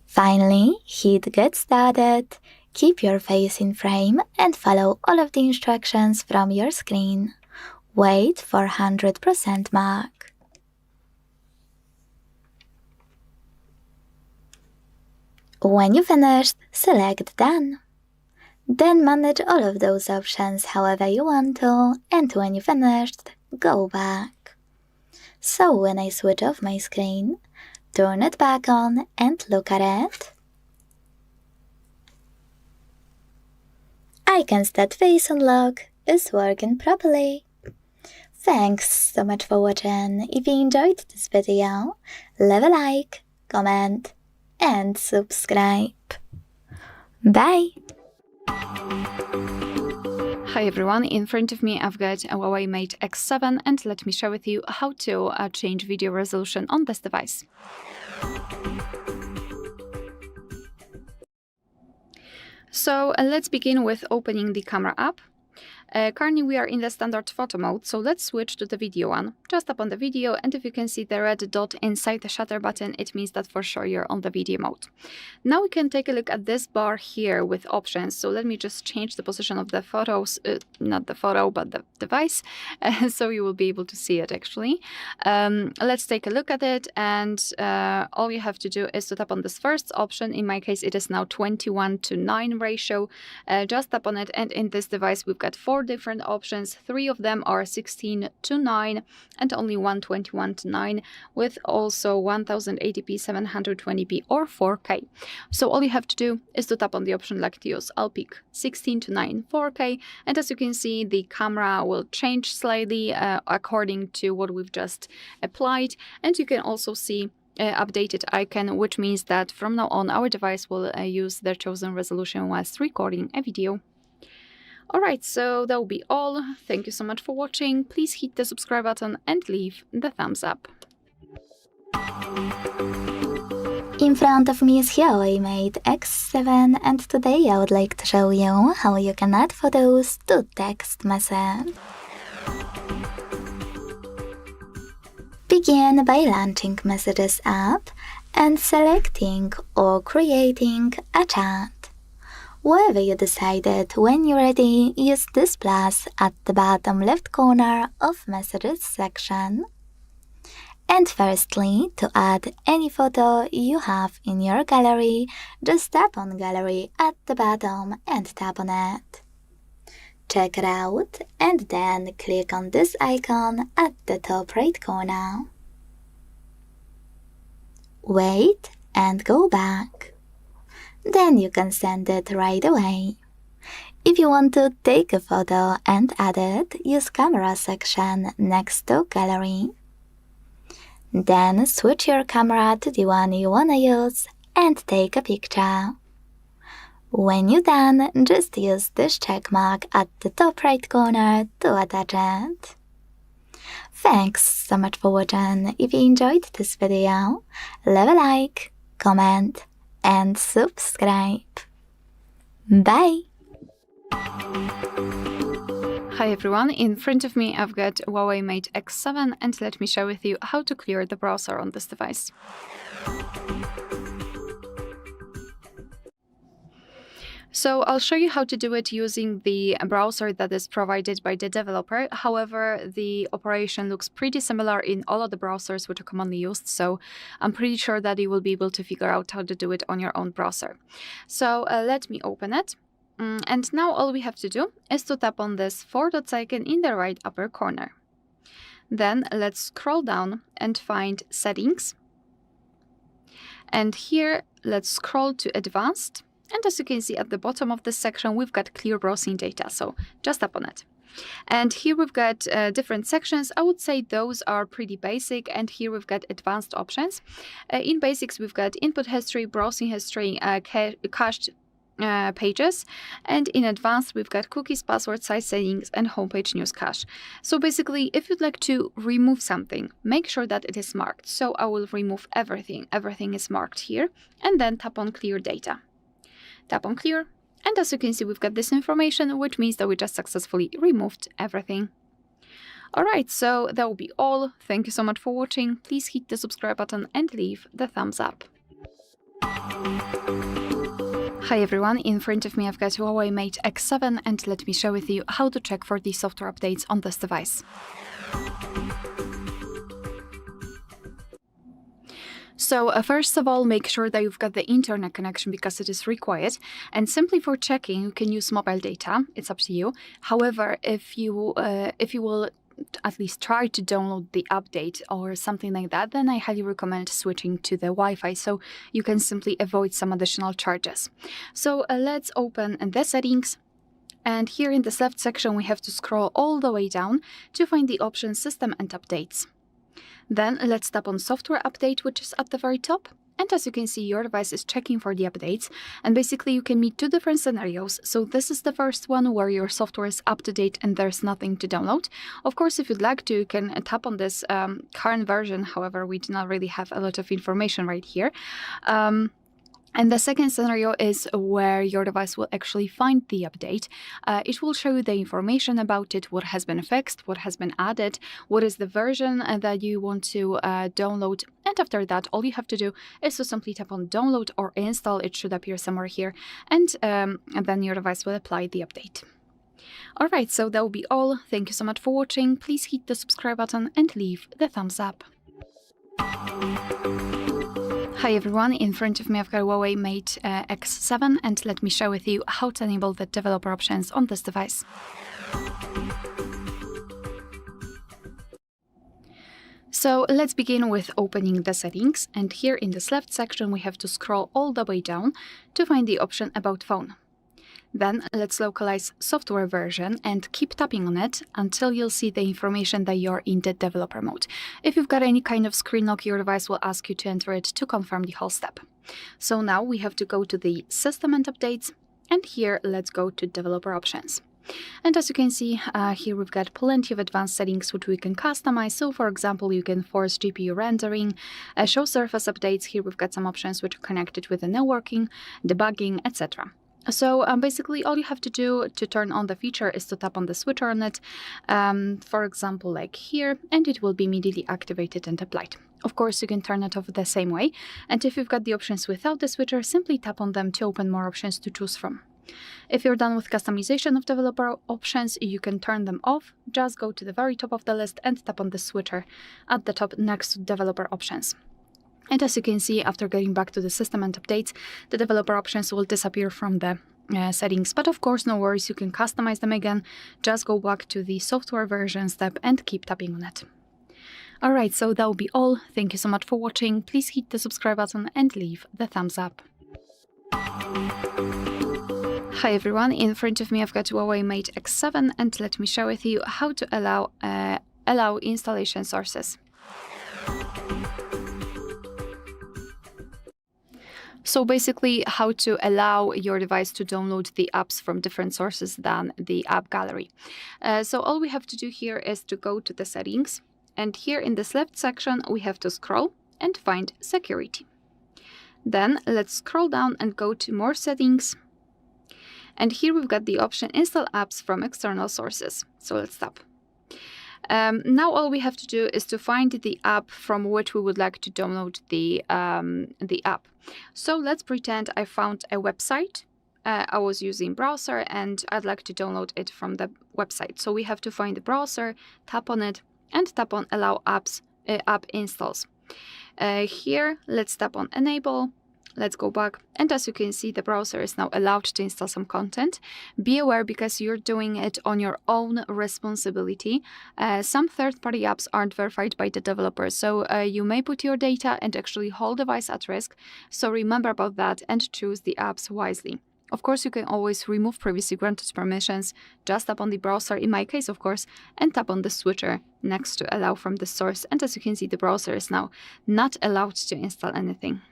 Finally, hit Get Started, keep your face in frame and follow all of the instructions from your screen. Wait for 100% mark. When you finished, select Done. Then manage all of those options however you want to, and when you finished, go back. So when I switch off my screen, turn it back on and look at it, I can see that Face Unlock is working properly. Thanks so much for watching. If you enjoyed this video, leave a like, comment, and subscribe. Bye! Hi everyone, in front of me I've got a Huawei Mate X7 and let me share with you how to change video resolution on this device. So let's begin with opening the camera app. Currently we are in the standard photo mode, so let's switch to the video one. Just tap on the video, and if you can see the red dot inside the shutter button, it means that for sure you're on the video mode. Now we can take a look at this bar here with options. So let me just change the position of the photos, not the photo, but the device, so you will be able to see it actually. Let's take a look at it, and all you have to do is to tap on this first option. In my case, it is now 21:9 ratio. Just tap on it, and in this device we've got 4 different options. 3 of them are 16:9 and only one 21:9, with also 1080p, 720p or 4K. So all you have to do is to tap on the option like to use. I'll pick 16:9 4K, and as you can see the camera will change slightly according to what we've just applied, and you can also see updated icon, which means that from now on our device will use their chosen resolution whilst recording a video. Alright, so that will be all. Thank you so much for watching. Please hit the subscribe button and leave the thumbs up. In front of me is Huawei Mate X7, and today I would like to show you how you can add photos to text message. Begin by launching Messages app and selecting or creating a chat. Wherever you decided, when you're ready, use this plus at the bottom left corner of Messages section. And firstly, to add any photo you have in your gallery, just tap on Gallery at the bottom and tap on it. Check it out and then click on this icon at the top right corner. Wait and go back. Then you can send it right away. If you want to take a photo and add it, use Camera section next to Gallery. Then switch your camera to the one you wanna use and take a picture. When you're done, just use this check mark at the top right corner to attach it. Thanks so much for watching. If you enjoyed this video, leave a like, comment, and subscribe. Bye! Hi everyone, in front of me I've got Huawei Mate X7 and let me share with you how to clear the browser on this device. So I'll show you how to do it using the browser that is provided by the developer. However, the operation looks pretty similar in all of the browsers which are commonly used, so I'm pretty sure that you will be able to figure out how to do it on your own browser. So let me open it. And now all we have to do is to tap on this 4 dots icon in the right upper corner. Then let's scroll down and find Settings. And here, let's scroll to Advanced. And as you can see at the bottom of this section, we've got Clear Browsing Data, so just tap on it. And here we've got different sections. I would say those are pretty basic, and here we've got advanced options. In basics, we've got input history, browsing history, cached pages, and in advanced we've got cookies, password size settings, and homepage news cache. So basically, if you'd like to remove something, make sure that it is marked. So I will remove everything. Everything is marked here, and then tap on Clear Data. Tap on Clear, and as you can see, we've got this information, which means that we just successfully removed everything. Alright, so that will be all. Thank you so much for watching. Please hit the subscribe button and leave the thumbs up. Hi everyone, in front of me I've got Huawei Mate X7, and let me share with you how to check for the software updates on this device. So first of all, make sure that you've got the internet connection because it is required. And simply for checking, you can use mobile data. It's up to you. However, if you will at least try to download the update or something like that, then I highly recommend switching to the Wi-Fi so you can simply avoid some additional charges. So let's open the settings. And here in this left section, we have to scroll all the way down to find the option System and Updates. Then let's tap on Software Update, which is at the very top. And as you can see, your device is checking for the updates. And basically, you can meet two different scenarios. So this is the first one where your software is up to date and there's nothing to download. Of course, if you'd like to, you can tap on this current version. However, we do not really have a lot of information right here. And the second scenario is where your device will actually find the update. It will show you the information about it, what has been fixed, what has been added, what is the version that you want to download. And after that, all you have to do is to simply tap on Download or Install. It should appear somewhere here. And then your device will apply the update. Alright, so that will be all. Thank you so much for watching. Please hit the subscribe button and leave the thumbs up. Hi everyone, in front of me I've got Huawei Mate X7, and let me share with you how to enable the developer options on this device. So let's begin with opening the settings, and here in this left section we have to scroll all the way down to find the option About Phone. Then let's localize software version and keep tapping on it until you'll see the information that you're in the developer mode. If you've got any kind of screen lock, your device will ask you to enter it to confirm the whole step. So now we have to go to the System and Updates, and here let's go to Developer Options. And as you can see, here we've got plenty of advanced settings which we can customize. So for example, you can force GPU rendering, show surface updates. Here we've got some options which are connected with the networking, debugging, etc. So basically all you have to do to turn on the feature is to tap on the switcher on it, for example like here, and it will be immediately activated and applied. Of course, you can turn it off the same way, and if you've got the options without the switcher, simply tap on them to open more options to choose from. If you're done with customization of developer options, you can turn them off. Just go to the very top of the list and tap on the switcher at the top next to developer options. And as you can see, after getting back to the System and Updates, the developer options will disappear from the settings. But of course, no worries, you can customize them again. Just go back to the software versions tab and keep tapping on it. Alright, so that will be all. Thank you so much for watching. Please hit the subscribe button and leave the thumbs up. Hi everyone, in front of me I've got Huawei Mate X7, and let me share with you how to allow installation sources. So basically how to allow your device to download the apps from different sources than the AppGallery. So all we have to do here is to go to the settings, and here in this left section we have to scroll and find Security. Then let's scroll down and go to More Settings, and here we've got the option Install Apps from External Sources. So let's tap. Now all we have to do is to find the app from which we would like to download the app. So let's pretend I found a website. I was using browser and I'd like to download it from the website. So we have to find the browser, tap on it, and tap on Allow Apps app installs. Here, let's tap on Enable, Let's go back, and as you can see, the browser is now allowed to install some content. Be aware, because you're doing it on your own responsibility. Some third-party apps aren't verified by the developer, so you may put your data and actually whole device at risk. So remember about that and choose the apps wisely. Of course, you can always remove previously granted permissions. Just tap on the browser, in my case, of course, and tap on the switcher next to allow from the source. And as you can see, the browser is now not allowed to install anything.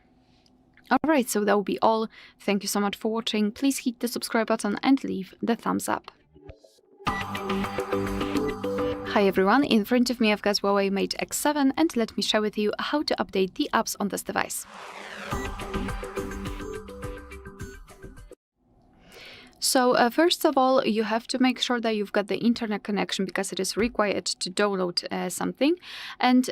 Alright, so that will be all. Thank you so much for watching. Please hit the subscribe button and leave the thumbs up. Hi everyone, in front of me I've got Huawei Mate X7, and let me share with you how to update the apps on this device. So first of all, you have to make sure that you've got the internet connection, because it is required to download something. And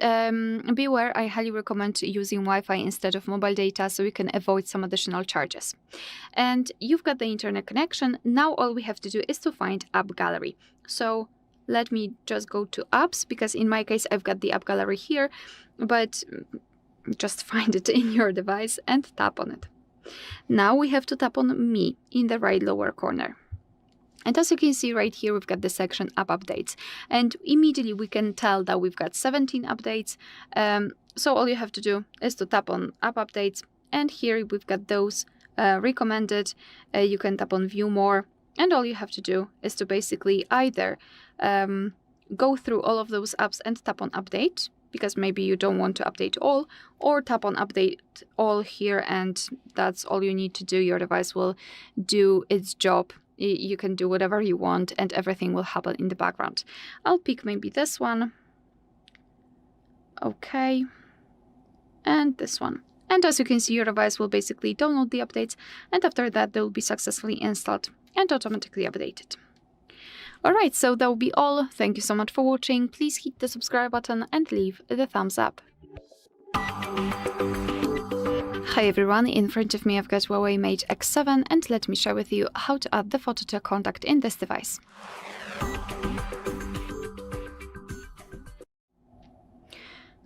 beware, I highly recommend using Wi-Fi instead of mobile data, so you can avoid some additional charges. And you've got the internet connection. Now all we have to do is to find AppGallery. So let me just go to apps, because in my case I've got the AppGallery here, but just find it in your device and tap on it. Now we have to tap on Me in the right lower corner. And as you can see right here, we've got the section App Updates. And immediately we can tell that we've got 17 updates. So all you have to do is to tap on App Updates. And here we've got those recommended. You can tap on View More. And all you have to do is to basically either go through all of those apps and tap on Update, because maybe you don't want to update all, or tap on Update All here, and that's all you need to do. Your device will do its job. You can do whatever you want and everything will happen in the background. I'll pick maybe this one. Okay. And this one. And as you can see, your device will basically download the updates, and after that they will be successfully installed and automatically updated. Alright, so that will be all. Thank you so much for watching. Please hit the subscribe button and leave the thumbs up. Hi everyone, in front of me I've got Huawei Mate X7, and let me share with you how to add the photo to a contact in this device.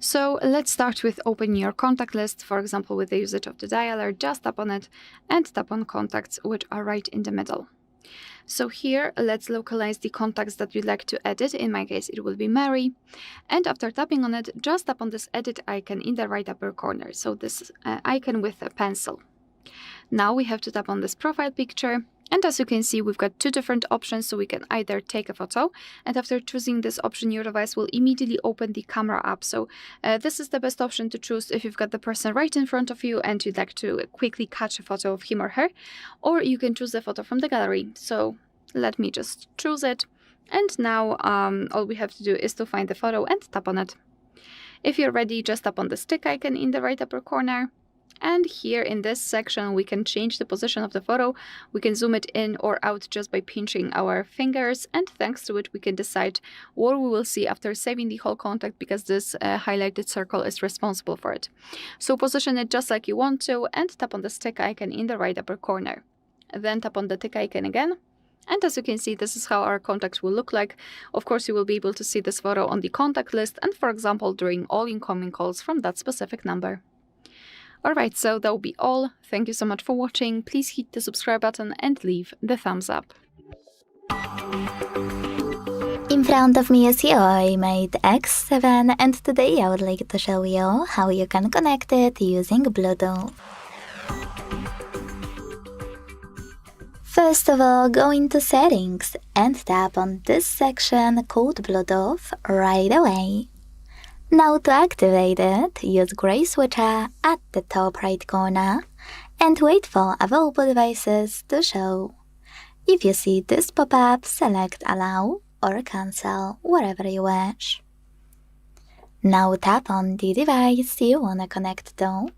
So let's start with opening your contact list, for example with the usage of the dialer. Just tap on it and tap on contacts, which are right in the middle. So here, let's localize the contacts that you'd like to edit. In my case, it will be Mary. And after tapping on it, just tap on this edit icon in the right upper corner. So this icon with a pencil. Now we have to tap on this profile picture. And as you can see, we've got two different options. So we can either take a photo, and after choosing this option, your device will immediately open the camera app. So this is the best option to choose if you've got the person right in front of you and you'd like to quickly catch a photo of him or her, or you can choose the photo from the gallery. So let me just choose it. And now all we have to do is to find the photo and tap on it. If you're ready, just tap on the stick icon in the right upper corner. And here in this section, we can change the position of the photo. We can zoom it in or out just by pinching our fingers. And thanks to it, we can decide what we will see after saving the whole contact, because this highlighted circle is responsible for it. So position it just like you want to and tap on the stick icon in the right upper corner. Then tap on the tick icon again. And as you can see, this is how our contact will look like. Of course, you will be able to see this photo on the contact list and, for example, during all incoming calls from that specific number. Alright, so that will be all. Thank you so much for watching. Please hit the subscribe button and leave the thumbs up. In front of me is Huawei Mate X7, and today I would like to show you how you can connect it using Bluetooth. First of all, go into Settings and tap on this section called Bluetooth right away. Now to activate it, use gray switcher at the top right corner and wait for available devices to show. If you see this pop-up, select Allow or Cancel, wherever you wish. Now tap on the device you wanna connect to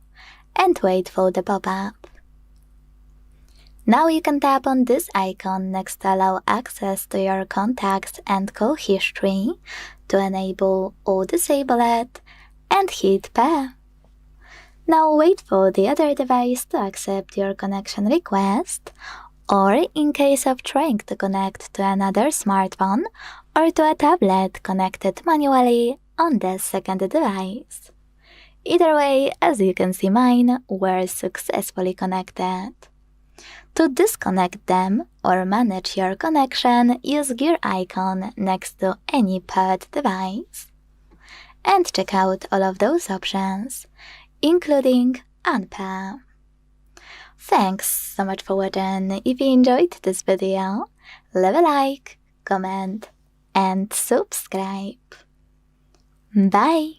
and wait for the pop-up. Now you can tap on this icon next to allow access to your contacts and call history to enable or disable it, and hit Pair. Now wait for the other device to accept your connection request, or in case of trying to connect to another smartphone or to a tablet connected manually on the second device. Either way, as you can see, mine were successfully connected. To disconnect them or manage your connection, use gear icon next to any paired device. And check out all of those options, including unpair. Thanks so much for watching. If you enjoyed this video, leave a like, comment, and subscribe. Bye!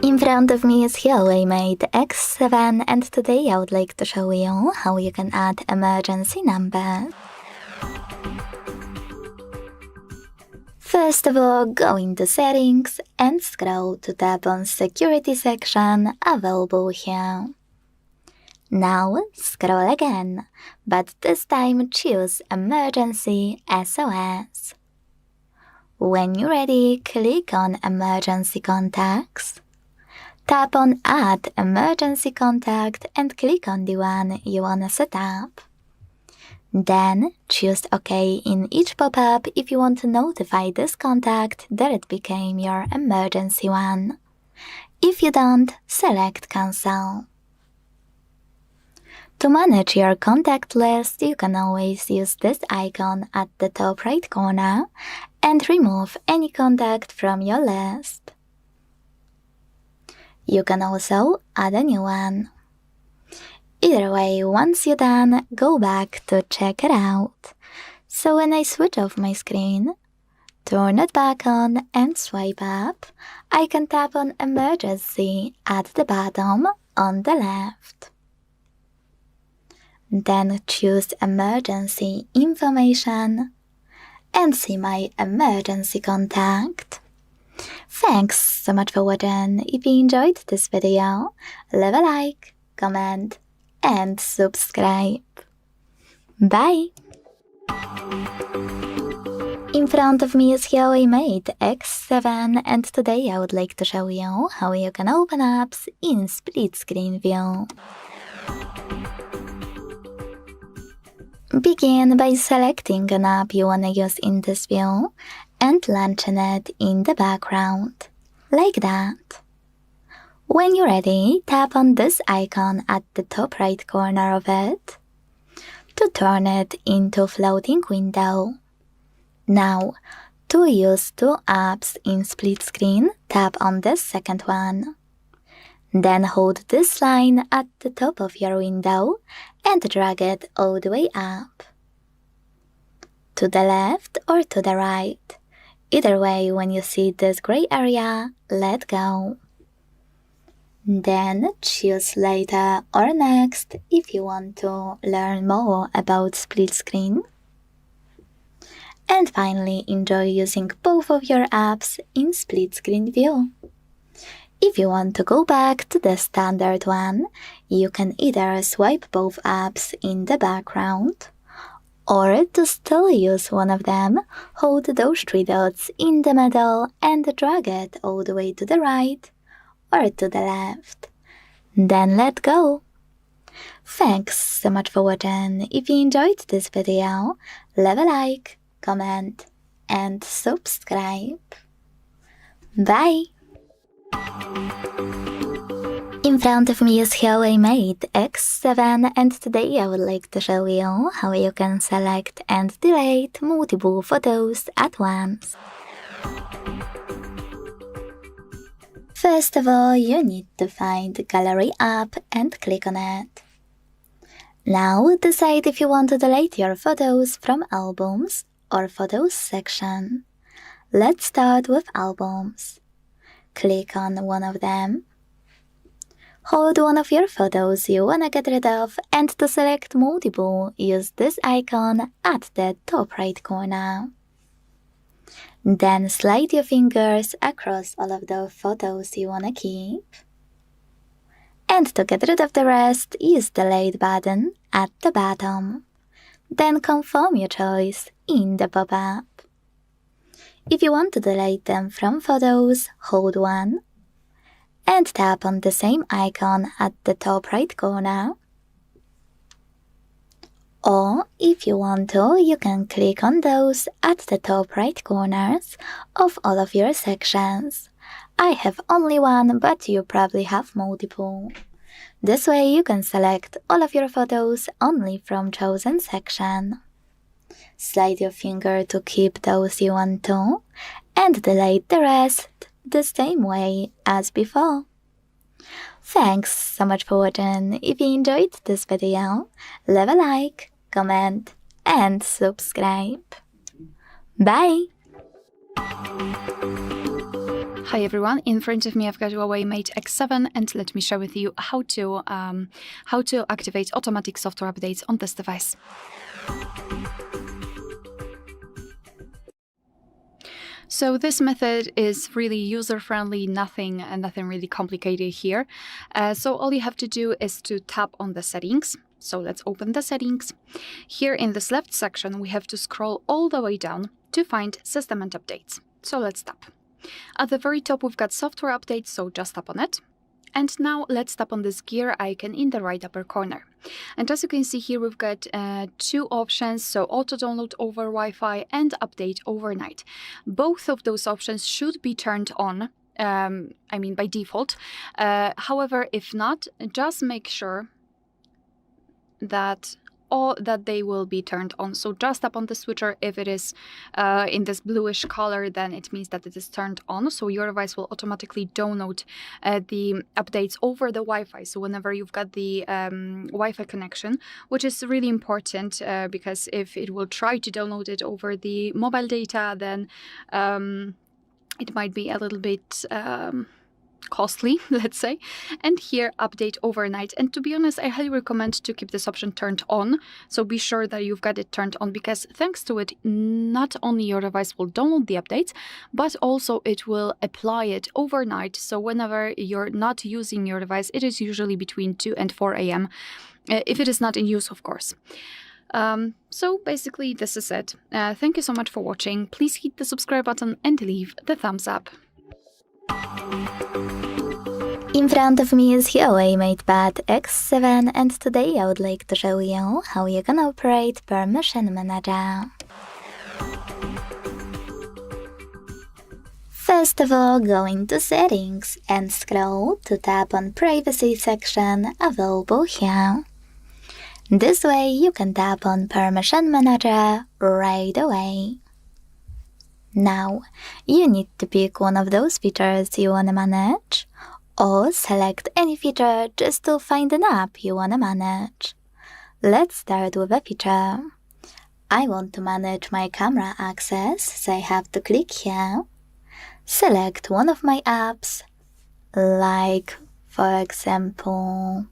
In front of me is Huawei Mate X7, and today I would like to show you how you can add emergency numbers. First of all, go into Settings and scroll to tap on Security section available here. Now scroll again, but this time choose Emergency SOS. When you're ready, click on Emergency Contacts. Tap on Add Emergency Contact and click on the one you wanna set up. Then choose OK in each pop-up if you want to notify this contact that it became your emergency one. If you don't, select Cancel. To manage your contact list, you can always use this icon at the top right corner and remove any contact from your list. You can also add a new one. Either way, once you're done, go back to check it out. So when I switch off my screen, turn it back on and swipe up, I can tap on Emergency at the bottom on the left. Then choose Emergency Information and see my emergency contact. Thanks so much for watching. If you enjoyed this video, leave a like, comment, and subscribe. Bye! In front of me is Huawei Mate X7, and today I would like to show you how you can open apps in split screen view. Begin by selecting an app you wanna use in this view and launching it in the background, like that. When you're ready, tap on this icon at the top right corner of it to turn it into a floating window. Now, to use two apps in split screen, tap on the second one. Then hold this line at the top of your window and drag it all the way up. To the left or to the right. Either way, when you see this gray area, let go. Then choose Later or Next if you want to learn more about split screen. And finally, enjoy using both of your apps in split screen view. If you want to go back to the standard one, you can either swipe both apps in the background, or to still use one of them, hold those three dots in the middle and drag it all the way to the right or to the left. Then let go. Thanks so much for watching. If you enjoyed this video, leave a like, comment, and subscribe. Bye! In front of me is Huawei Mate X7, and today I would like to show you how you can select and delete multiple photos at once. First of all, you need to find the Gallery app and click on it. Now decide if you want to delete your photos from Albums or Photos section. Let's start with Albums. Click on one of them. Hold one of your photos you wanna get rid of, and to select multiple, use this icon at the top right corner. Then slide your fingers across all of the photos you wanna keep. And to get rid of the rest, use the Delete button at the bottom. Then confirm your choice in the pop-up. If you want to delete them from Photos, hold one and tap on the same icon at the top right corner. Or if you want to, you can click on those at the top right corners of all of your sections. I have only one, but you probably have multiple. This way you can select all of your photos only from chosen section. Slide your finger to keep those you want to, and delete the rest the same way as before. Thanks so much for watching. If you enjoyed this video, leave a like, comment, and subscribe. Bye! Hi everyone, in front of me I've got Huawei Mate X7 and let me share with you how to activate automatic software updates on this device. So this method is really user-friendly, nothing really complicated here. So all you have to do is to tap on the settings. So let's open the settings. Here in this left section we have to scroll all the way down to find System and Updates. So let's tap. At the very top we've got Software Updates, so just tap on it. And now let's tap on this gear icon in the right upper corner. And as you can see here, we've got two options, so auto download over Wi-Fi and update overnight. Both of those options should be turned on, by default. However, if not, just make sure that they will be turned on. So just tap on the switcher. If it is in this bluish color, then it means that it is turned on. So your device will automatically download the updates over the Wi-Fi. So whenever you've got the Wi-Fi connection, which is really important because if it will try to download it over the mobile data, then it might be a little bit costly, let's say. And here, update overnight. And to be honest, I highly recommend to keep this option turned on. So be sure that you've got it turned on, because thanks to it, not only your device will download the updates, but also it will apply it overnight. So whenever you're not using your device, it is usually between 2 and 4 a.m. If it is not in use, of course. So basically, this is it. Thank you so much for watching. Please hit the subscribe button and leave the thumbs up. In front of me is Huawei Mate X7, and today I would like to show you how you can operate Permission Manager. First of all, go into Settings and scroll to tap on Privacy section available here. This way you can tap on Permission Manager right away. Now, you need to pick one of those features you want to manage, or select any feature just to find an app you want to manage. Let's start with a feature. I want to manage my camera access, so I have to click here. Select one of my apps, like, for example,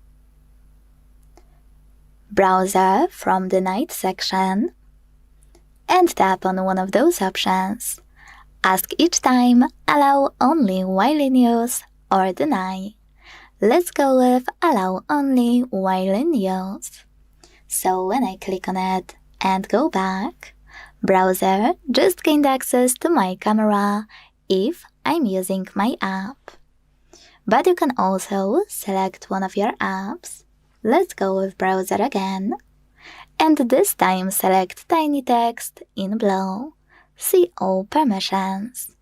Browser from the Night section, and tap on one of those options. Ask each time, allow only while in use or deny. Let's go with allow only while in use. So when I click on it and go back, browser just gained access to my camera if I'm using my app. But you can also select one of your apps. Let's go with browser again. And this time select tiny text in blue. See all permissions.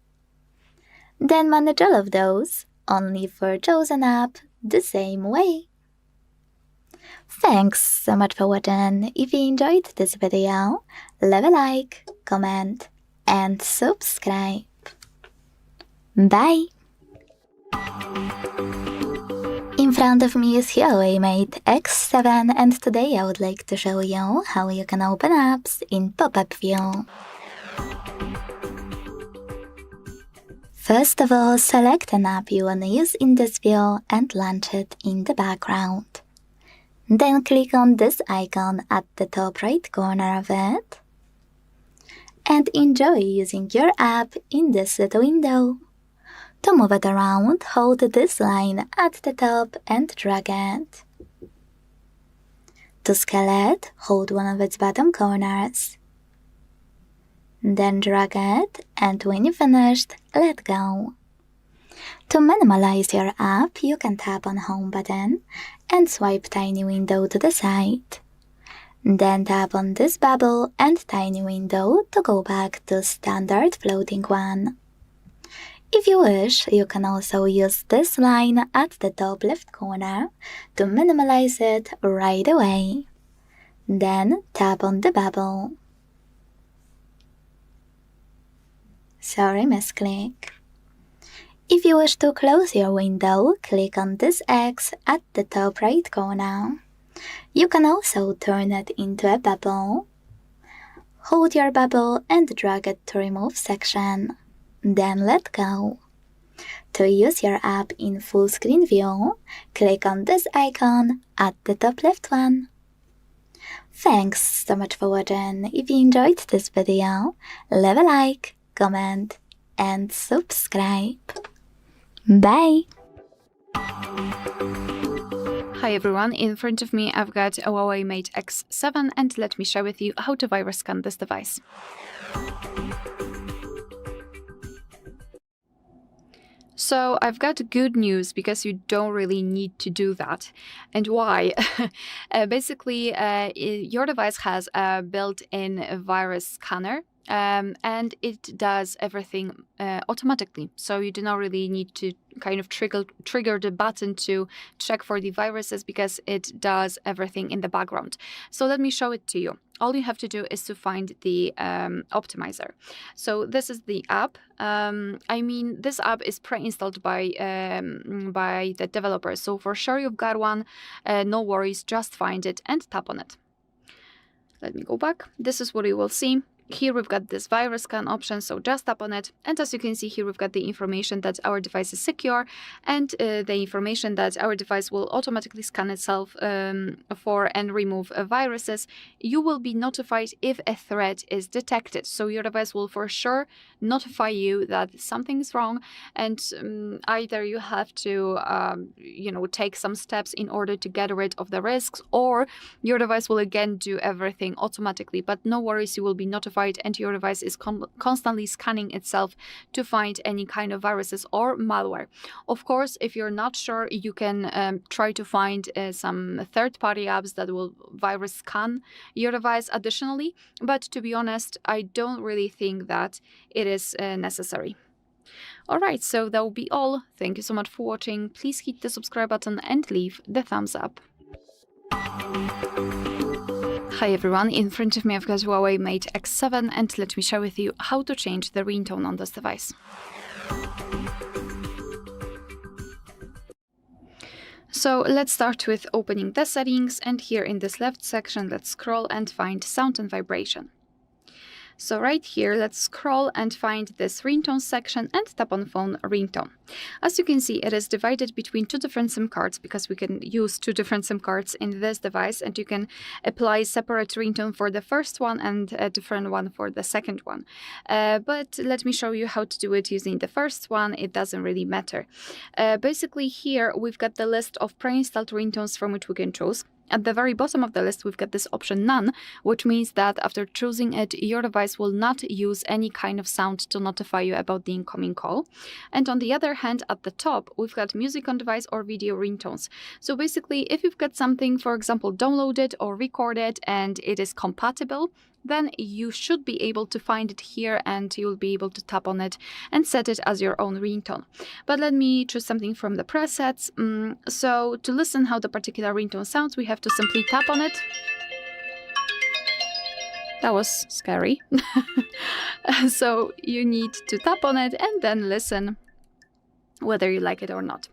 Then manage all of those, only for chosen app, the same way. Thanks so much for watching. If you enjoyed this video, leave a like, comment, and subscribe. Bye! In front of me is Huawei Mate X7, and today I would like to show you how you can open apps in pop-up view. First of all, select an app you want to use in this view and launch it in the background. Then click on this icon at the top right corner of it. And enjoy using your app in this little window. To move it around, hold this line at the top and drag it. To scale it, hold one of its bottom corners. Then drag it, and when you're finished, let go. To minimize your app, you can tap on Home button and swipe tiny window to the side. Then tap on this bubble and tiny window to go back to standard floating one. If you wish, you can also use this line at the top left corner to minimize it right away. Then tap on the bubble. Sorry, misclick. If you wish to close your window, click on this X at the top right corner. You can also turn it into a bubble. Hold your bubble and drag it to remove section. Then let go. To use your app in full screen view, click on this icon at the top left one. Thanks so much for watching. If you enjoyed this video, leave a like, comment, and subscribe. Bye! Hi everyone, in front of me I've got a Huawei Mate X7 and let me share with you how to virus scan this device. So I've got good news because you don't really need to do that. And why? Basically, your device has a built-in virus scanner. And it does everything automatically. So you do not really need to kind of trigger the button to check for the viruses because it does everything in the background. So let me show it to you. All you have to do is to find the optimizer. So this is the app. This app is pre-installed by the developer. So for sure you've got one. No worries, just find it and tap on it. Let me go back. This is what you will see. Here we've got this virus scan option, so just tap on it. And as you can see here, we've got the information that our device is secure and the information that our device will automatically scan itself for and remove viruses. You will be notified if a threat is detected. So your device will for sure notify you that something is wrong, and either you have to take some steps in order to get rid of the risks, or your device will again do everything automatically. But no worries, you will be notified and your device is constantly scanning itself to find any kind of viruses or malware. Of course, if you're not sure, you can try to find some third-party apps that will virus scan your device additionally, but to be honest, I don't really think that it is necessary. Alright, so that will be all. Thank you so much for watching. Please hit the subscribe button and leave the thumbs up. Hi everyone, in front of me I've got Huawei Mate X7 and let me share with you how to change the ringtone on this device. So let's start with opening the settings, and here in this left section let's scroll and find sound and vibration. So right here, let's scroll and find this ringtone section and tap on phone ringtone. As you can see, it is divided between two different SIM cards because we can use two different SIM cards in this device, and you can apply separate ringtone for the first one and a different one for the second one. But let me show you how to do it using the first one. It doesn't really matter. Basically here, we've got the list of pre-installed ringtones from which we can choose. At the very bottom of the list, we've got this option None, which means that after choosing it, your device will not use any kind of sound to notify you about the incoming call. And on the other hand, at the top, we've got music on device or video ringtones. So basically, if you've got something, for example, downloaded or recorded and it is compatible, then you should be able to find it here and you'll be able to tap on it and set it as your own ringtone. But let me choose something from the presets. So to listen how the particular ringtone sounds, we have to simply tap on it. That was scary. So you need to tap on it and then listen whether you like it or not.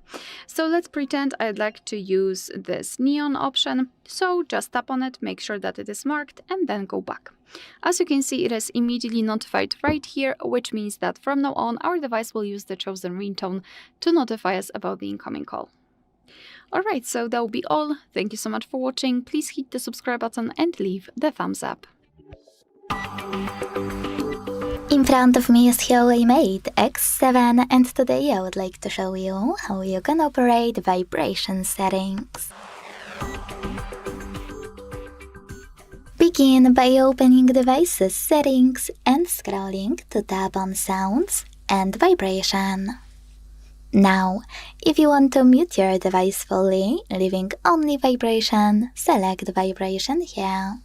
So let's pretend I'd like to use this neon option. So just tap on it, make sure that it is marked, and then go back. As you can see, it is immediately notified right here, which means that from now on, our device will use the chosen ringtone to notify us about the incoming call. Alright, so that will be all. Thank you so much for watching. Please hit the subscribe button and leave the thumbs up. In front of me is Huawei Mate X7, and today I would like to show you how you can operate vibration settings. Begin by opening Devices Settings and scrolling to tap on Sounds and Vibration. Now, if you want to mute your device fully, leaving only vibration, select Vibration here.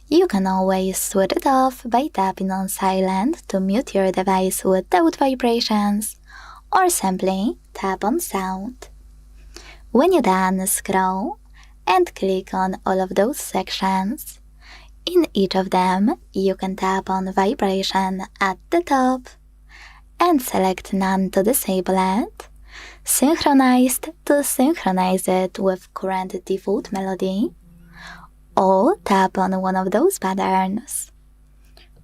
You can always switch it off by tapping on silent to mute your device without vibrations, or simply tap on sound. When you're done, scroll and click on all of those sections. In each of them, you can tap on vibration at the top and select none to disable it, synchronized to synchronize it with current default melody, or tap on one of those patterns.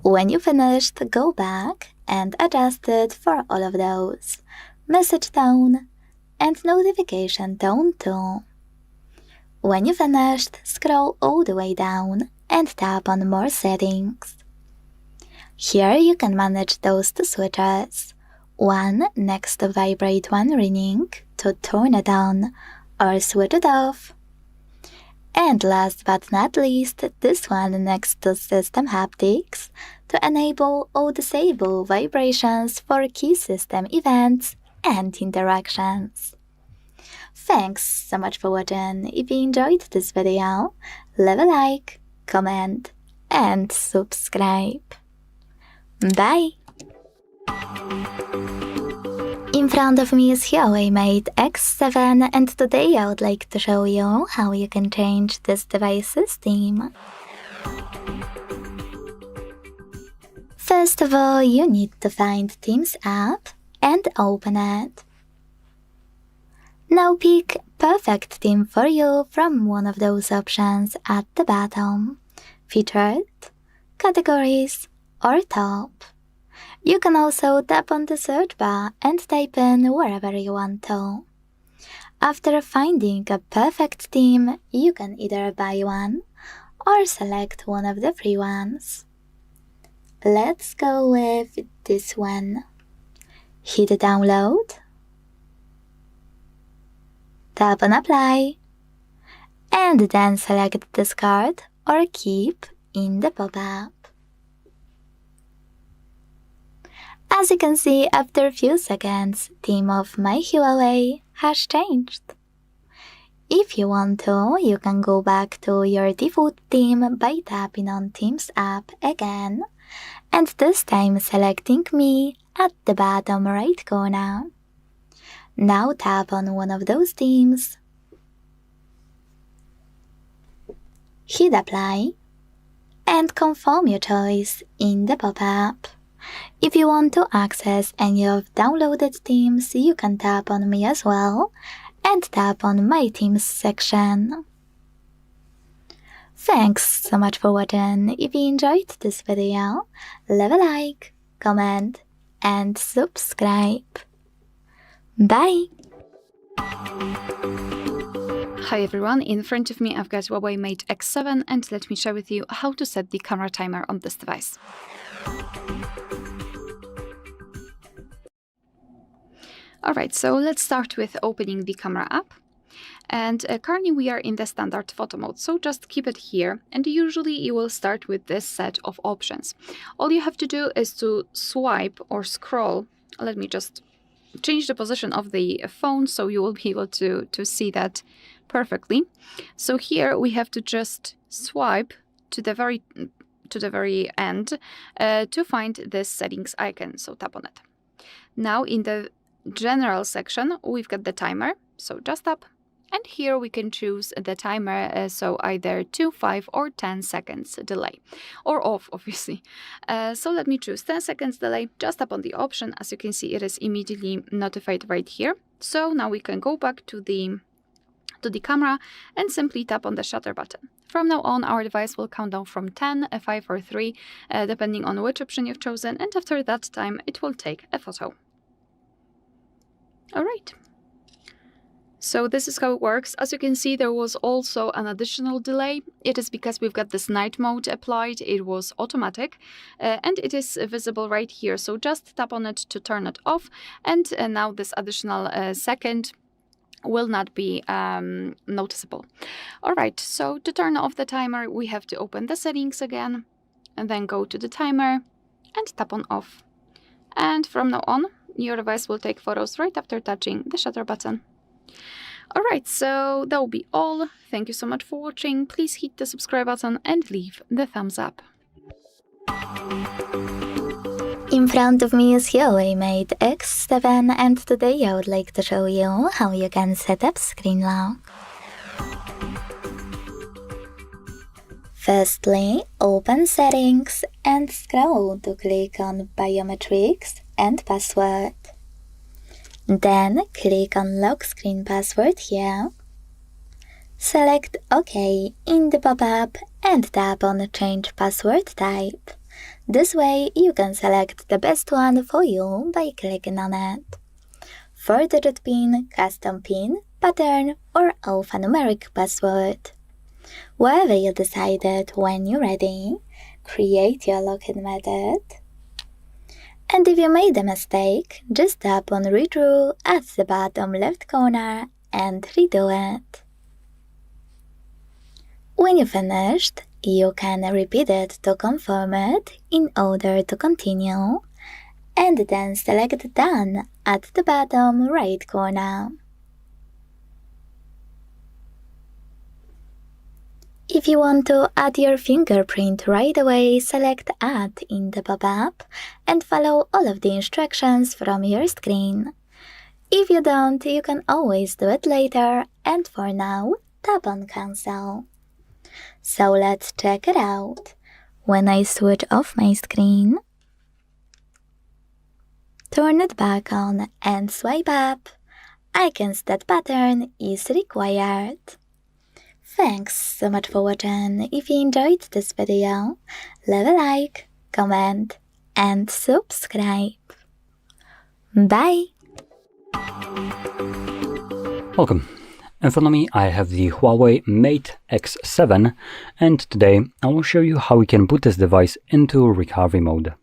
When you finished, go back and adjust it for all of those, message tone and notification tone too. When you finished, scroll all the way down and tap on more settings. Here you can manage those two switches, one next to vibrate when ringing to turn it on or switch it off. And last but not least, this one next to system haptics to enable or disable vibrations for key system events and interactions. Thanks so much for watching. If you enjoyed this video, leave a like, comment, and subscribe. Bye! In front of me is Huawei Mate X7, and today I would like to show you how you can change this device's theme. First of all, you need to find Themes app and open it. Now pick perfect theme for you from one of those options at the bottom, Featured, Categories, or Top. You can also tap on the search bar and type in wherever you want to. After finding a perfect theme, you can either buy one or select one of the free ones. Let's go with this one. Hit download, tap on apply, and then select discard or keep in the pop-up. As you can see, after a few seconds, theme of my Huawei has changed. If you want to, you can go back to your default theme by tapping on Themes app again, and this time selecting Me at the bottom right corner. Now tap on one of those themes, hit apply, and confirm your choice in the pop-up. If you want to access any of downloaded themes, you can tap on Me as well and tap on My Themes section. Thanks so much for watching. If you enjoyed this video, leave a like, comment, and subscribe. Bye! Hi everyone, in front of me I've got Huawei Mate X7, and let me share with you how to set the camera timer on this device. Alright, so let's start with opening the camera app. And currently we are in the standard photo mode, so just keep it here, and usually you will start with this set of options. All you have to do is to swipe or scroll. Let me just change the position of the phone so you will be able to see that perfectly. So here we have to just swipe to the very end to find this settings icon, so tap on it. Now in the general section we've got the timer, so just tap, and here we can choose the timer, so either 2, 5 or 10 seconds delay, or off obviously. So let me choose 10 seconds delay, just tap on the option. As you can see, it is immediately notified right here. So now we can go back to the camera and simply tap on the shutter button. From now on, our device will count down from 10, 5 or 3, depending on which option you've chosen, and after that time it will take a photo. Alright, so this is how it works. As you can see, there was also an additional delay. It is because we've got this night mode applied. It was automatic, and it is visible right here. So just tap on it to turn it off, and now this additional second will not be noticeable. Alright, so to turn off the timer, we have to open the settings again, and then go to the timer and tap on off. And from now on, your device will take photos right after touching the shutter button. Alright, so that will be all. Thank you so much for watching. Please hit the subscribe button and leave the thumbs up. In front of me is Huawei Mate X7 and today I would like to show you how you can set up screen lock. Firstly, open Settings and scroll to click on Biometrics and Password. Then click on Lock Screen Password here. Select OK in the pop-up and tap on Change Password Type. This way you can select the best one for you by clicking on it. 4-digit PIN, custom PIN, pattern or alphanumeric password. Wherever you decided when you're ready, create your login method. And if you made a mistake, just tap on Redraw at the bottom left corner and redo it. When you finished, you can repeat it to confirm it in order to continue, and then select Done at the bottom right corner. If you want to add your fingerprint right away, select Add in the pop-up and follow all of the instructions from your screen. If you don't, you can always do it later, and for now, tap on Cancel. So let's check it out. When I switch off my screen, turn it back on and swipe up, icons that pattern is required. Thanks so much for watching. If you enjoyed this video, leave a like, comment, and subscribe. Bye! Welcome. In front of me I have the Huawei Mate X7, and today I will show you how we can put this device into recovery mode.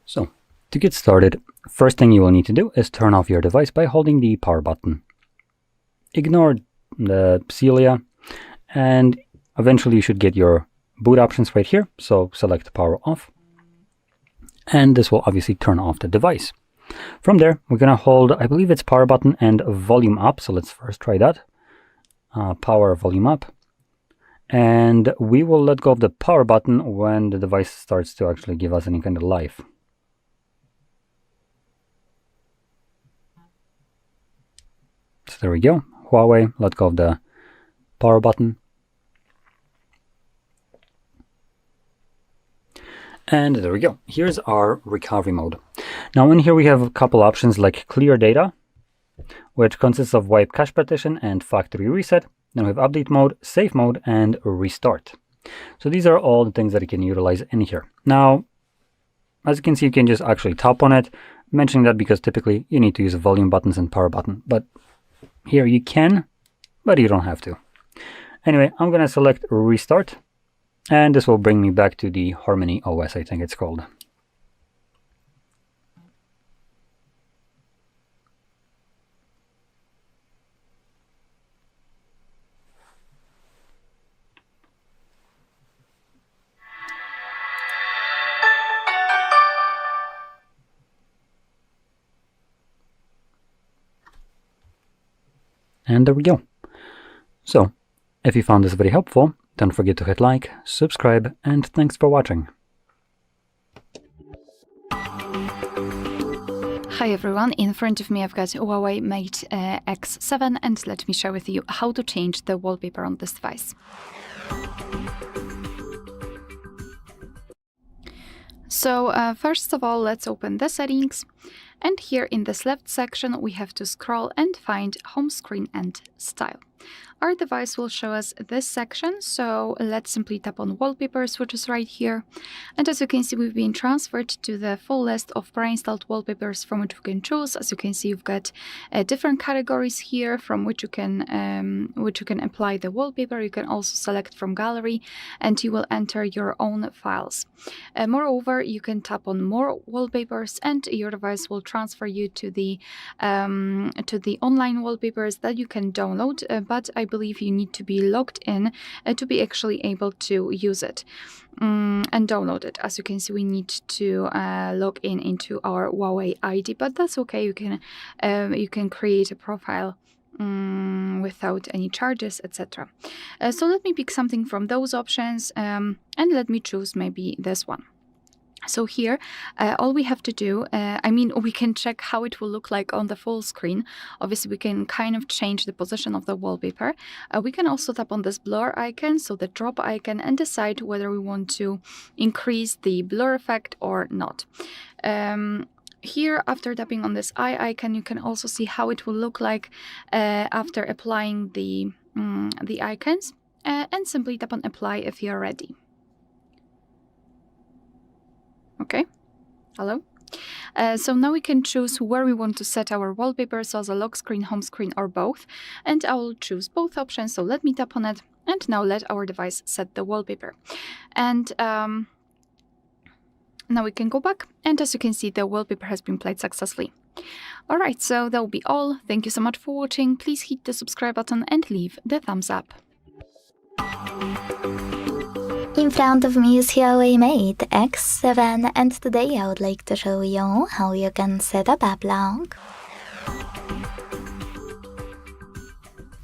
So, to get started, first thing you will need to do is turn off your device by holding the power button. Ignore the Celia, and eventually you should get your boot options right here, so select power off. And this will obviously turn off the device. From there, we're going to hold, I believe it's power button and volume up. So let's first try that. Power, volume up. And we will let go of the power button when the device starts to actually give us any kind of life. So there we go. Huawei, let go of the power button. And there we go. Here's our recovery mode. Now in here we have a couple options like clear data, which consists of wipe cache partition and factory reset. Then we have update mode, safe mode, and restart. So these are all the things that you can utilize in here. Now, as you can see, you can just actually tap on it. I'm mentioning that because typically you need to use volume buttons and power button, but here you can, but you don't have to. Anyway, I'm going to select restart. And this will bring me back to the HarmonyOS, I think it's called. And there we go. So, if you found this very helpful, don't forget to hit like, subscribe, and thanks for watching. Hi everyone, in front of me I've got Huawei Mate X7, and let me share with you how to change the wallpaper on this device. So first of all, let's open the settings, and here in this left section we have to scroll and find home screen and style. Our device will show us this section, so let's simply tap on wallpapers, which is right here. And as you can see, we've been transferred to the full list of pre-installed wallpapers from which we can choose. As you can see, you've got different categories here from which you can apply the wallpaper. You can also select from gallery, and you will enter your own files. Moreover, you can tap on more wallpapers, and your device will transfer you to the online wallpapers that you can download. But I believe you need to be logged in to be actually able to use it and download it. As you can see, we need to log in into our Huawei ID, but that's okay. You can create a profile without any charges, etc. So let me pick something from those options and let me choose maybe this one. So here, all we have to do, we can check how it will look like on the full screen. Obviously, we can kind of change the position of the wallpaper. We can also tap on this blur icon, so the drop icon, and decide whether we want to increase the blur effect or not. Here, after tapping on this eye icon, you can also see how it will look like after applying the icons, and simply tap on apply if you're ready. Okay, hello. So now we can choose where we want to set our wallpaper, so as a lock screen, home screen, or both. And I will choose both options, so let me tap on it, and now let our device set the wallpaper. And now we can go back, and as you can see, the wallpaper has been played successfully. Alright, so that will be all. Thank you so much for watching. Please hit the subscribe button and leave the thumbs up. In front of me is Huawei Mate X7, and today I would like to show you how you can set up AppLock.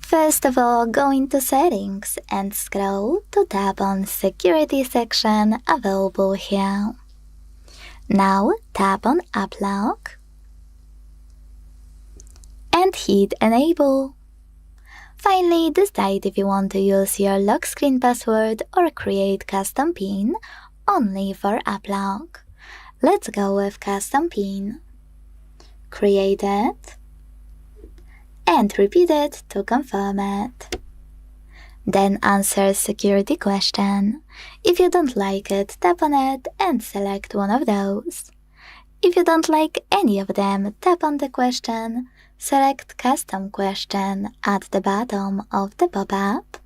First of all, go into Settings and scroll to tap on Security section available here. Now tap on AppLock and hit Enable. Finally, decide if you want to use your lock screen password or create custom PIN only for AppLock. Let's go with custom PIN. Create it and repeat it to confirm it. Then answer security question. If you don't like it, tap on it and select one of those. If you don't like any of them, tap on the question. Select Custom Question at the bottom of the pop-up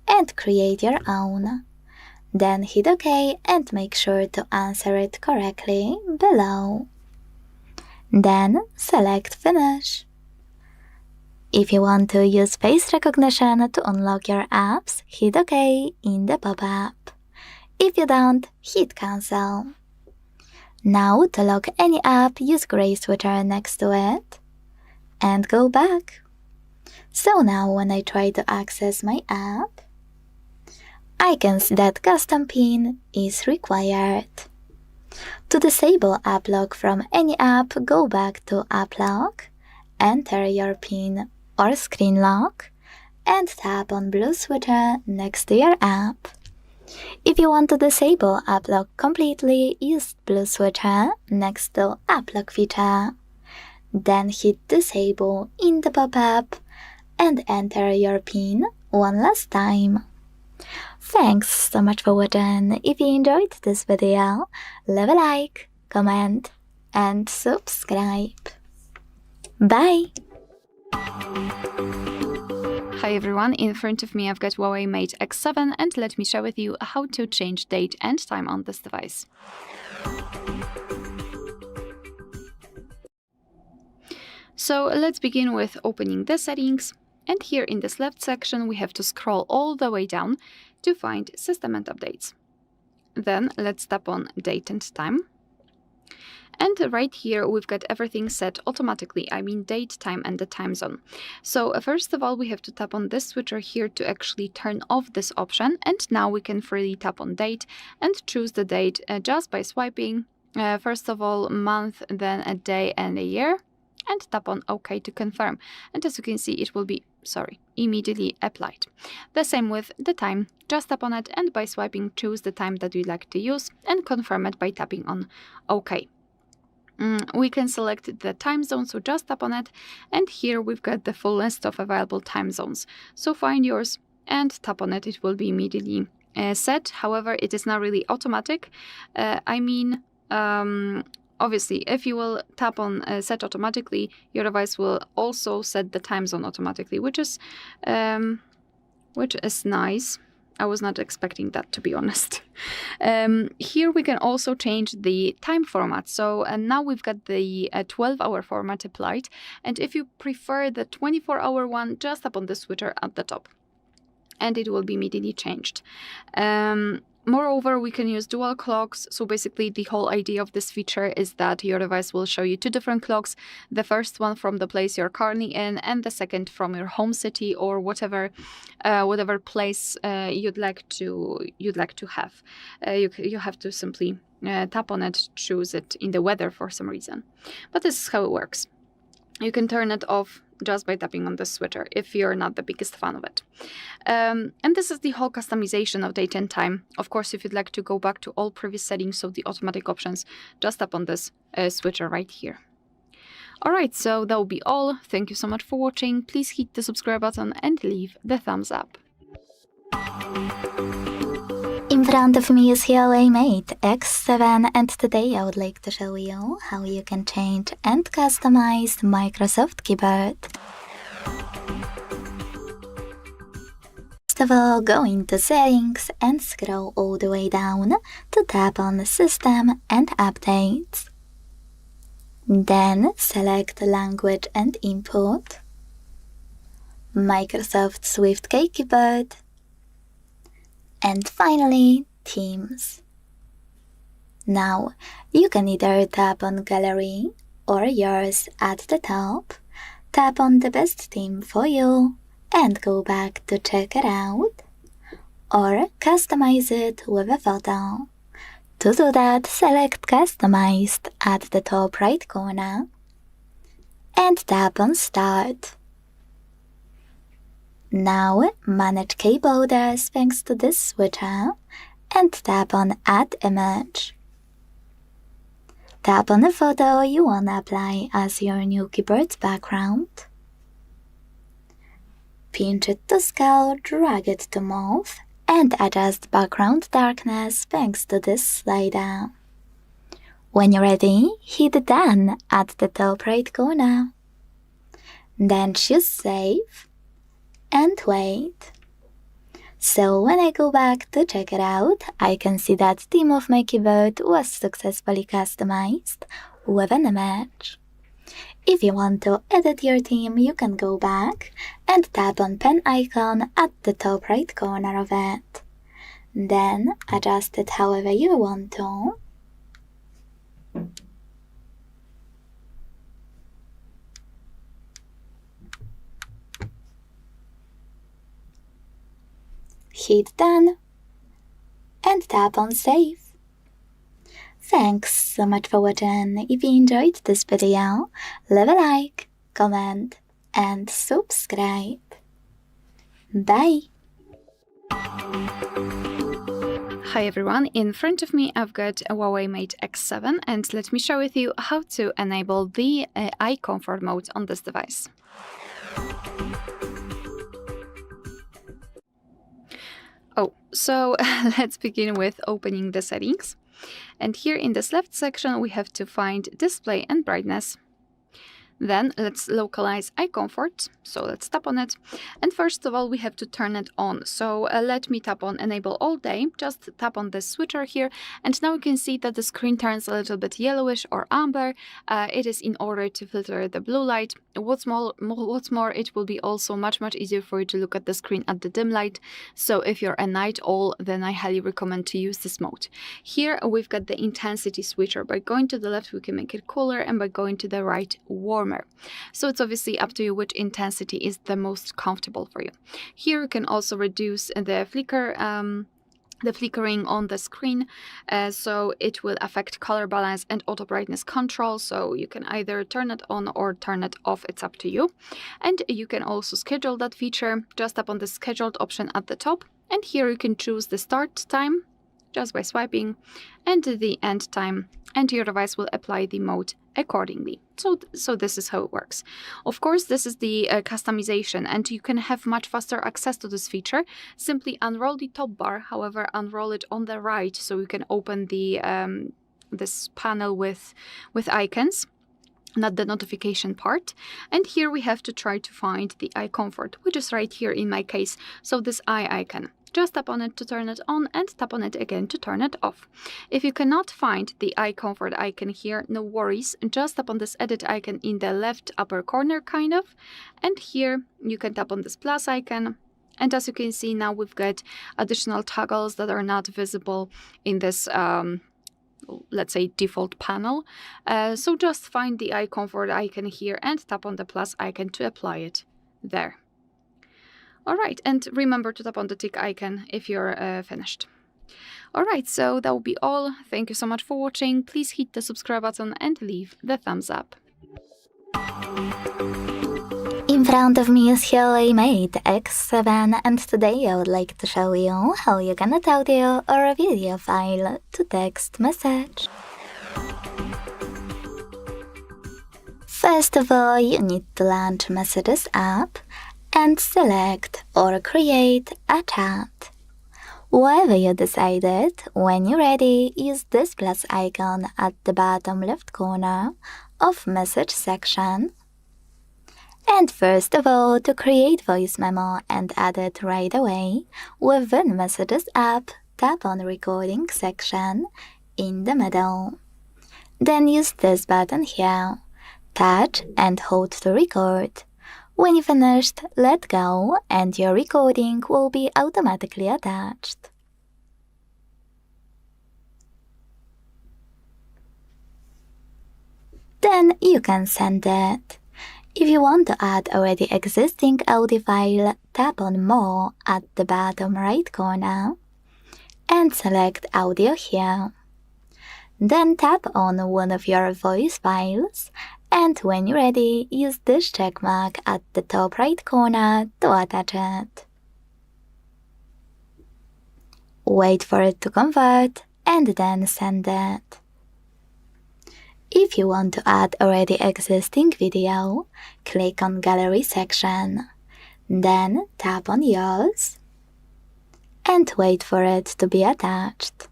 and create your own. Then hit OK and make sure to answer it correctly below. Then select Finish. If you want to use face recognition to unlock your apps, hit OK in the pop-up. If you don't, hit Cancel. Now to lock any app, use gray switcher next to it and go back. So now when I try to access my app, I can see that custom PIN is required. To disable app lock from any app, go back to app lock, enter your PIN or screen lock, and tap on blue switcher next to your app. If you want to disable app lock completely, use blue switcher next to app lock feature. Then hit disable in the pop-up and enter your PIN one last time. Thanks so much for watching. If you enjoyed this video, leave a like, comment, and subscribe. Bye! Hi everyone, in front of me I've got Huawei Mate X7, and let me share with you how to change date and time on this device. So let's begin with opening the settings, and here in this left section we have to scroll all the way down to find System and Updates. Then let's tap on Date and Time. And right here we've got everything set automatically, I mean date, time, and the time zone. So first of all we have to tap on this switcher here to actually turn off this option, and now we can freely tap on date and choose the date just by swiping. First of all month, then a day and a year, and tap on OK to confirm. And as you can see, it will be, immediately applied. The same with the time. Just tap on it and by swiping choose the time that you'd like to use and confirm it by tapping on OK. We can select the time zone, so just tap on it, and here we've got the full list of available time zones. So find yours and tap on it, it will be immediately set. However, it is not really automatic. Obviously, if you will tap on set automatically, your device will also set the time zone automatically, which is nice. I was not expecting that, to be honest. Here we can also change the time format. So now we've got the 12-hour format applied. And if you prefer the 24-hour one, just tap on the switcher at the top. and it will be immediately changed. Moreover, we can use dual clocks. So basically the whole idea of this feature is that your device will show you 2 different clocks. The first one from the place you're currently in, and the second from your home city or whatever place you'd like to have. You have to simply tap on it, choose it in the weather for some reason. But this is how it works. You can turn it off just by tapping on the switcher if you're not the biggest fan of it. And this is the whole customization of date and time. Of course, if you'd like to go back to all previous settings, so the automatic options, just tap on this switcher right here. Alright, so that will be all. Thank you so much for watching. Please hit the subscribe button and leave the thumbs up. In front of me is Huawei Mate X7, and today I would like to show you how you can change and customize the Microsoft keyboard. First of all, go into Settings and scroll all the way down to tap on System and Updates. Then select Language and Input, Microsoft SwiftKey keyboard, and finally, Themes. Now, you can either tap on Gallery or yours at the top, tap on the best theme for you, and go back to check it out, or customize it with a photo. To do that, select Customized at the top right corner, and tap on Start. Now, manage key borders thanks to this switcher, and tap on Add Image. Tap on the photo you want to apply as your new keyboard's background. Pinch it to scale, drag it to move, and adjust background darkness thanks to this slider. When you're ready, hit Done at the top right corner. Then choose Save and wait. So when I go back to check it out, I can see that theme of my keyboard was successfully customized with an image. If you want to edit your theme, you can go back and tap on pen icon at the top right corner of it. Then adjust it however you want to. Hit Done and tap on Save. Thanks so much for watching. If you enjoyed this video, leave a like, comment, and subscribe. Bye! Hi everyone, in front of me I've got a Huawei Mate X7, and let me share with you how to enable the eye comfort mode on this device. So let's begin with opening the settings. And here in this left section, we have to find display and brightness. Then let's localize eye comfort. So let's tap on it. And first of all, we have to turn it on. So let me tap on enable all day. Just tap on this switcher here. And now you can see that the screen turns a little bit yellowish or amber. It is in order to filter the blue light. What's more, it will be also much easier for you to look at the screen at the dim light. So if you're a night owl, then I highly recommend to use this mode. Here we've got the intensity switcher. By going to the left, we can make it cooler, and by going to the right, warmer. So it's obviously up to you which intensity is the most comfortable for you. Here you can also reduce the flickering on the screen, so it will affect color balance and auto brightness control. So you can either turn it on or turn it off, it's up to you. And you can also schedule that feature. Just tap on the scheduled option at the top, and here you can choose the start time just by swiping and the end time, and your device will apply the mode accordingly. So this is how it works. Of course, this is the customization, and you can have much faster access to this feature. Simply unroll the top bar, however, unroll it on the right so you can open the this panel with icons, not the notification part. And here we have to try to find the eye comfort, which is right here in my case. So this eye icon. Just tap on it to turn it on, and tap on it again to turn it off. If you cannot find the eye comfort icon here, no worries. Just tap on this edit icon in the left upper corner, kind of. And here you can tap on this plus icon And as you can see, now we've got additional toggles that are not visible in this, let's say, default panel. So just find the icon for the icon here and tap on the plus icon to apply it there. All right, and remember to tap on the tick icon if you're finished. All right, so that will be all. Thank you so much for watching. Please hit the subscribe button and leave the thumbs up. In front of me is Huawei Mate X7, and today I would like to show you how you can add audio or a video file to text message. First of all, you need to launch Messages app and select or create a chat. Whatever you decided, when you're ready, use this plus icon at the bottom left corner of Message section. And first of all, to create voice memo and add it right away, within Messages app, tap on Recording section in the middle. Then use this button here, touch and hold to record. When you finished, let go and your recording will be automatically attached. Then you can send it. If you want to add already existing audio file, tap on More at the bottom right corner and select Audio here. Then tap on one of your voice files, and when you're ready, use this checkmark at the top right corner to attach it. Wait for it to convert and then send it. If you want to add already existing video, click on Gallery section, then tap on Yours and wait for it to be attached.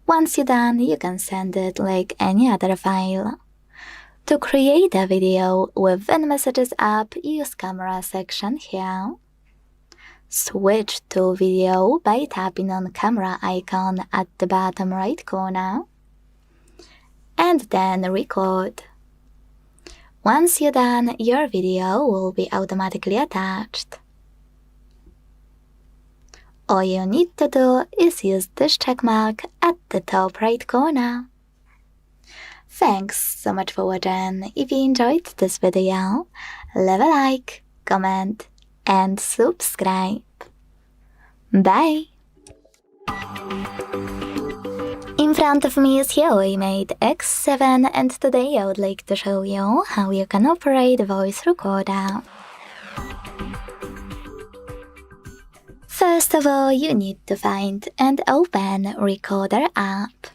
Once you're done, you can send it like any other file. To create a video within Messages app, use Camera section here. Switch to video by tapping on Camera icon at the bottom right corner. And then record. Once you're done, your video will be automatically attached. All you need to do is use this checkmark at the top right corner. Thanks so much for watching. If you enjoyed this video, leave a like, comment, and subscribe. Bye! In front of me is Huawei Mate X7, and today I would like to show you how you can operate a voice recorder. First of all, you need to find and open Recorder app.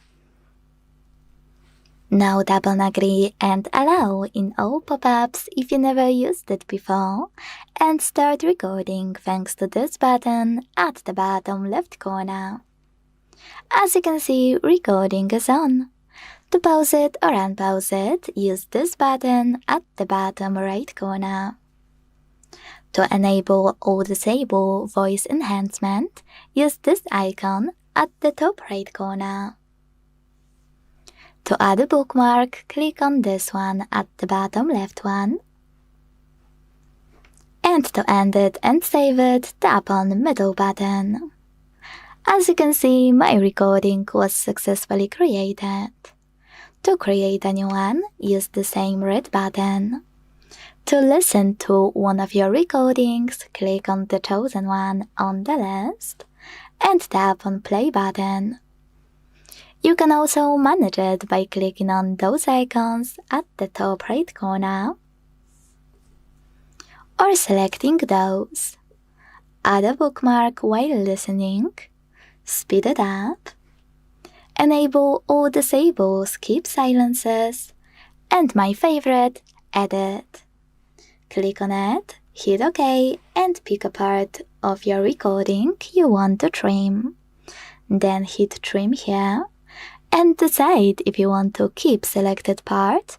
Now tap on Agree and Allow in all pop-ups if you never used it before, and start recording thanks to this button at the bottom left corner. As you can see, recording is on. To pause it or unpause it, use this button at the bottom right corner. To enable or disable voice enhancement, use this icon at the top right corner. To add a bookmark, click on this one at the bottom left one. And to end it and save it, tap on the middle button. As you can see, my recording was successfully created. To create a new one, use the same red button. To listen to one of your recordings, click on the chosen one on the list and tap on play button. You can also manage it by clicking on those icons at the top right corner or selecting those. Add a bookmark while listening, speed it up, enable or disable skip silences, and my favorite, edit. Click on it, hit OK, and pick a part of your recording you want to trim. Then hit Trim here, and decide if you want to keep selected part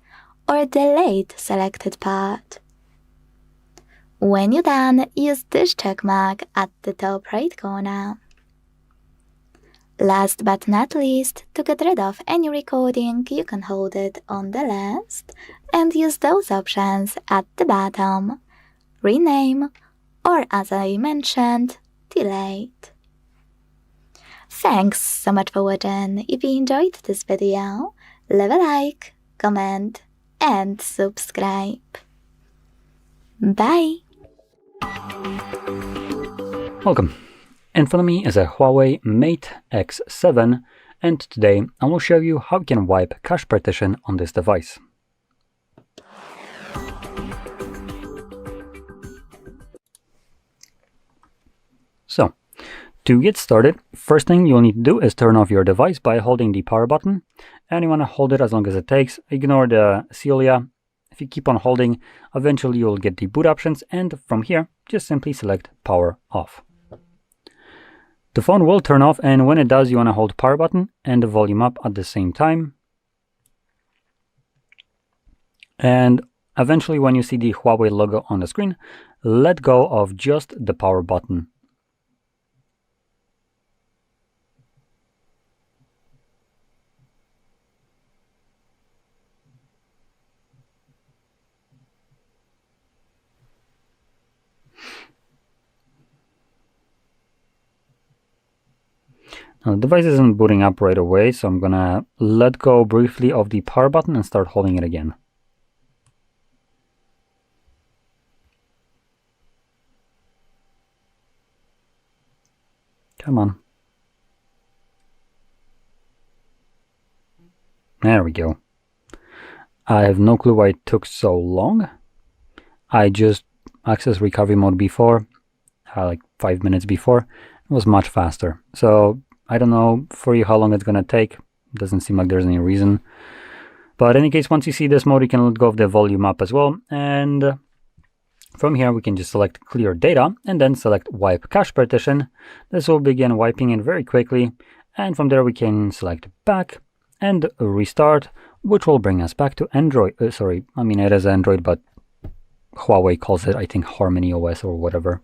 or delete selected part. When you're done, use this checkmark at the top right corner. Last but not least, to get rid of any recording, you can hold it on the list and use those options at the bottom. Rename, or as I mentioned, delayed. Thanks so much for watching. If you enjoyed this video, leave a like, comment, and subscribe. Bye! Welcome. In front of me is a Huawei Mate X7, and today I will show you how you can wipe cache partition on this device. So, to get started, first thing you'll need to do is turn off your device by holding the power button, and you want to hold it as long as it takes. Ignore the Celia. If you keep on holding, eventually you'll get the boot options, and from here, just simply select power off. The phone will turn off, and when it does, you want to hold power button and the volume up at the same time. And eventually, when you see the Huawei logo on the screen, let go of just the power button. Now, the device isn't booting up right away, so I'm gonna let go briefly of the power button and start holding it again. Come on. There we go. I have no clue why it took so long. I just accessed recovery mode before, like 5 minutes before. It was much faster. So I don't know for you how long it's gonna take. Doesn't seem like there's any reason. But in any case, once you see this mode, you can let go of the volume up as well. And from here, we can just select clear data and then select wipe cache partition. This will begin wiping it very quickly. And from there, we can select back and restart, which will bring us back to Android. Sorry, I mean, it is Android, but Huawei calls it, I think, HarmonyOS or whatever.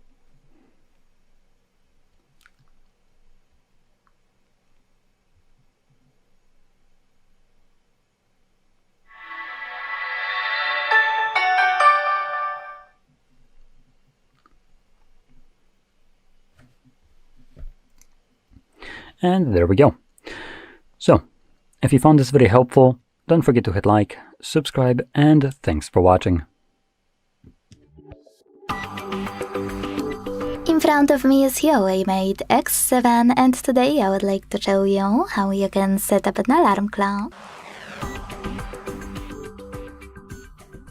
And there we go. So, if you found this video helpful, don't forget to hit like, subscribe, and thanks for watching. In front of me is Huawei Mate X7, and today I would like to show you how you can set up an alarm clock.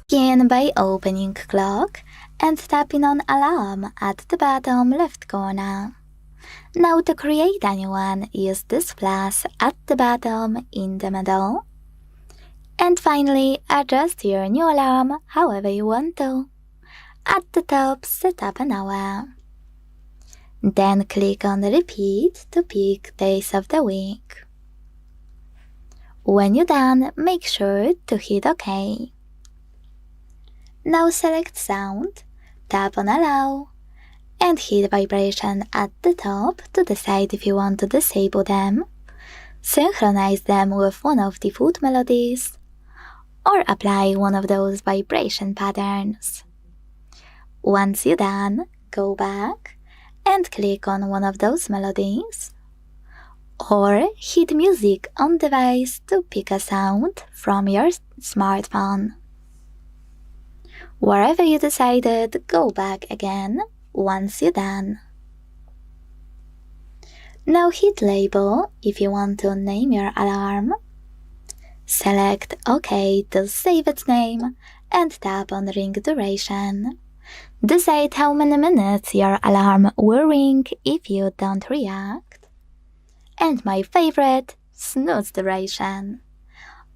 Begin by opening clock and tapping on alarm at the bottom left corner. Now to create a new one, use this plus at the bottom in the middle. And finally, adjust your new alarm however you want to. At the top, set up an hour. Then click on repeat to pick days of the week. When you're done, make sure to hit OK. Now select sound, tap on allow, and hit vibration at the top to decide if you want to disable them, synchronize them with one of the food melodies, or apply one of those vibration patterns. Once you're done, go back and click on one of those melodies, or hit music on device to pick a sound from your smartphone. Wherever you decided, go back again once you're done. Now hit label if you want to name your alarm. Select OK to save its name and tap on ring duration. Decide how many minutes your alarm will ring if you don't react. And my favorite, snooze duration.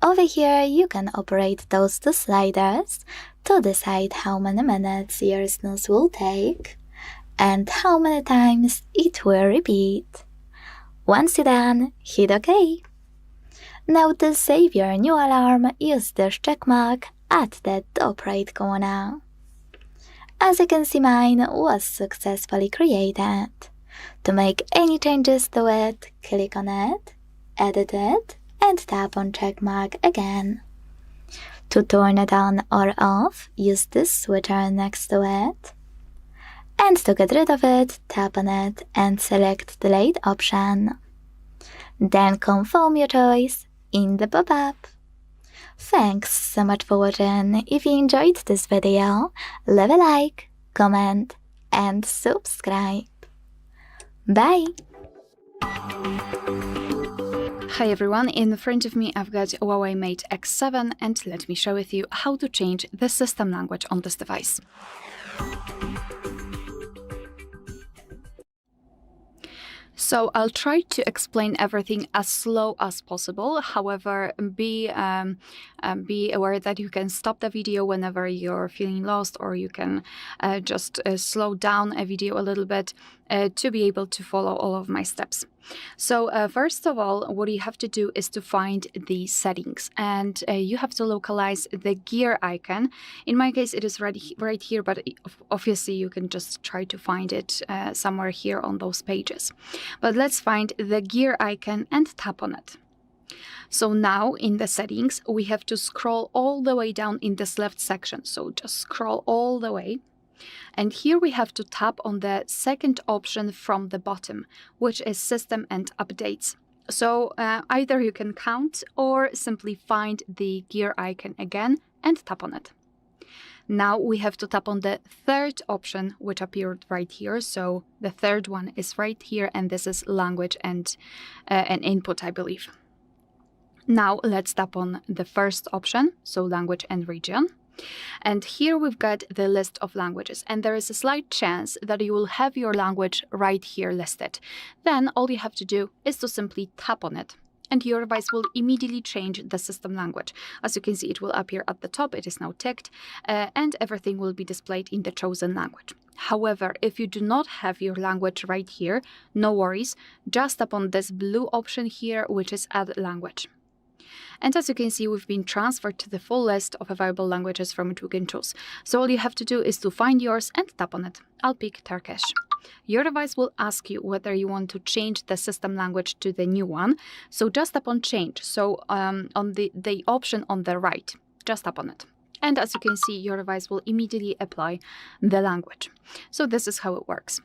Over here you can operate those two sliders to decide how many minutes your snooze will take and how many times it will repeat. Once you're done, hit OK. Now to save your new alarm, use the check mark at the top right corner. As you can see, mine was successfully created. To make any changes to it, click on it, edit it, and tap on check mark again. To turn it on or off, use this switcher next to it. And to get rid of it, tap on it and select Delete option. Then confirm your choice in the pop-up. Thanks so much for watching. If you enjoyed this video, leave a like, comment, and subscribe. Bye! Hi everyone, in front of me I've got Huawei Mate X7 and let me share with you how to change the system language on this device. So I'll try to explain everything as slow as possible. However, be aware that you can stop the video whenever you're feeling lost, or you can just slow down a video a little bit to be able to follow all of my steps. So first of all, what you have to do is to find the settings, and you have to localize the gear icon. In my case, it is right here, but obviously you can just try to find it somewhere here on those pages. But let's find the gear icon and tap on it. So now in the settings, we have to scroll all the way down in this left section. So just scroll all the way. And here we have to tap on the second option from the bottom, which is System and Updates. So either you can count or simply find the gear icon again and tap on it. Now we have to tap on the third option, which appeared right here. So the third one is right here, and this is language and an input, I believe. Now let's tap on the first option, so language and region. And here we've got the list of languages, and there is a slight chance that you will have your language right here listed. Then all you have to do is to simply tap on it, and your device will immediately change the system language. As you can see, it will appear at the top. It is now ticked, and everything will be displayed in the chosen language. However, if you do not have your language right here, no worries. Just tap on this blue option here, which is Add Language. And as you can see, we've been transferred to the full list of available languages from which we can choose. So all you have to do is to find yours and tap on it. I'll pick Turkish. Your device will ask you whether you want to change the system language to the new one. So just tap on Change. So on the option on the right, just tap on it. And as you can see, your device will immediately apply the language. So this is how it works.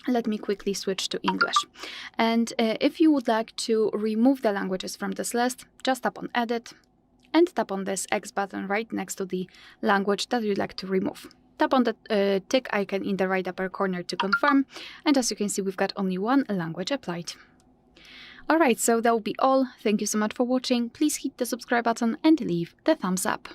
Let me quickly switch to English. And if you would like to remove the languages from this list, just tap on Edit and tap on this X button right next to the language that you'd like to remove. Tap on the tick icon in the right upper corner to confirm. And as you can see, we've got only one language applied. Alright, so that will be all. Thank you so much for watching. Please hit the subscribe button and leave the thumbs up.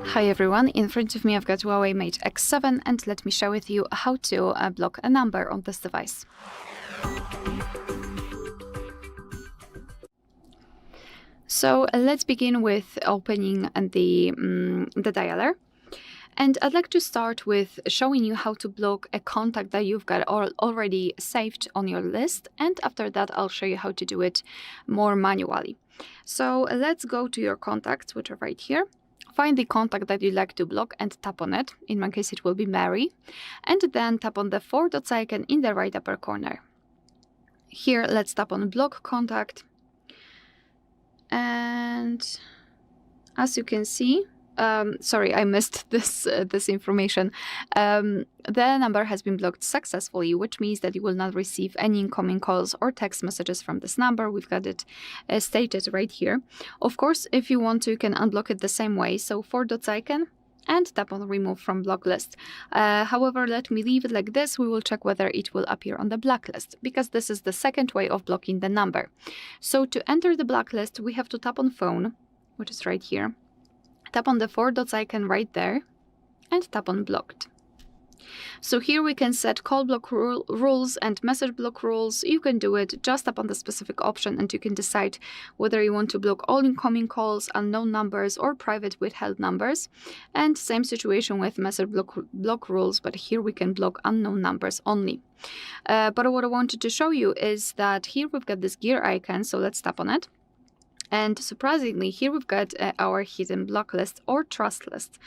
Hi everyone, in front of me I've got Huawei Mate X7 and let me share with you how to block a number on this device. So let's begin with opening the dialer. And I'd like to start with showing you how to block a contact that you've got already saved on your list, and after that I'll show you how to do it more manually. So let's go to your contacts, which are right here. Find the contact that you'd like to block and tap on it. In my case, it will be Mary. And then tap on the 4 dots icon in the right upper corner. Here, let's tap on Block Contact. And as you can see, sorry, I missed this information. The number has been blocked successfully, which means that you will not receive any incoming calls or text messages from this number. We've got it stated right here. Of course, if you want to, you can unblock it the same way. So 4 dots icon and tap on Remove from Block List. However, let me leave it like this. We will check whether it will appear on the blacklist, because this is the second way of blocking the number. So to enter the blacklist, we have to tap on Phone, which is right here. Tap on the 4 dots icon right there and tap on Blocked. So here we can set call block rules and message block rules. You can do it, just tap on the specific option and you can decide whether you want to block all incoming calls, unknown numbers, or private withheld numbers. And same situation with message block rules, but here we can block unknown numbers only. But what I wanted to show you is that here we've got this gear icon, so let's tap on it. And surprisingly, here we've got our hidden block list or trust list.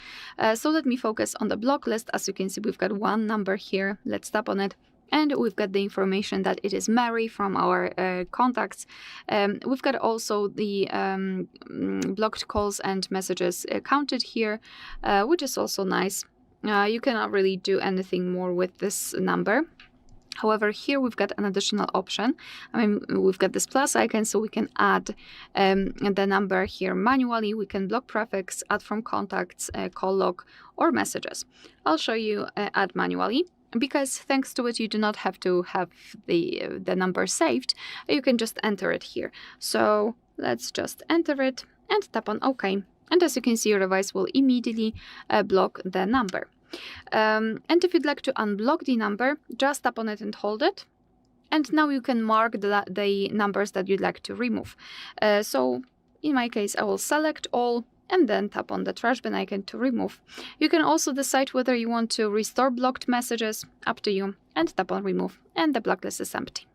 So let me focus on the block list. As you can see, we've got one number here. Let's tap on it. And we've got the information that it is Mary from our contacts. We've got also the blocked calls and messages counted here, which is also nice. You cannot really do anything more with this number. However, here we've got an additional option. I mean, we've got this plus icon, so we can add the number here manually. We can block prefix, add from contacts, call log, or messages. I'll show you add manually, because thanks to it, you do not have to have the number saved. You can just enter it here. So let's just enter it and tap on OK. And as you can see, your device will immediately block the number. And if you'd like to unblock the number, just tap on it and hold it. And now you can mark the numbers that you'd like to remove. So in my case, I will select all and then tap on the trash bin icon to remove. You can also decide whether you want to restore blocked messages, up to you, and tap on remove, and the blacklist is empty.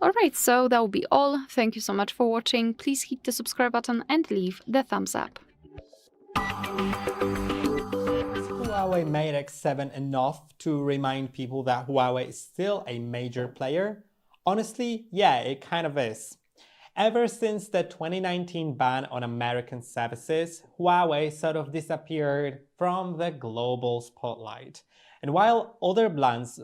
Alright, so that will be all. Thank you so much for watching. Please hit the subscribe button and leave the thumbs up. Huawei Mate X7 enough to remind people that Huawei is still a major player? Honestly, yeah, it kind of is. Ever since the 2019 ban on American services, Huawei sort of disappeared from the global spotlight. And while other brands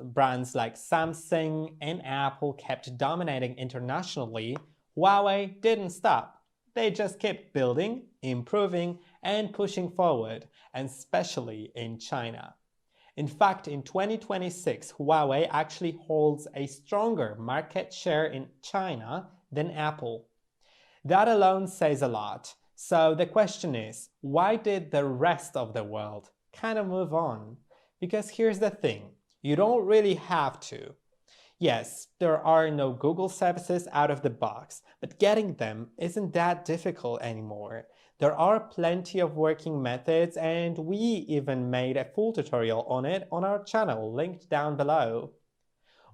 like Samsung and Apple kept dominating internationally, Huawei didn't stop. They just kept building, improving, and pushing forward, and especially in China. In fact, in 2026, Huawei actually holds a stronger market share in China than Apple. That alone says a lot. So the question is, why did the rest of the world kind of move on? Because here's the thing, you don't really have to. Yes, there are no Google services out of the box, but getting them isn't that difficult anymore. There are plenty of working methods, and we even made a full tutorial on it on our channel, linked down below.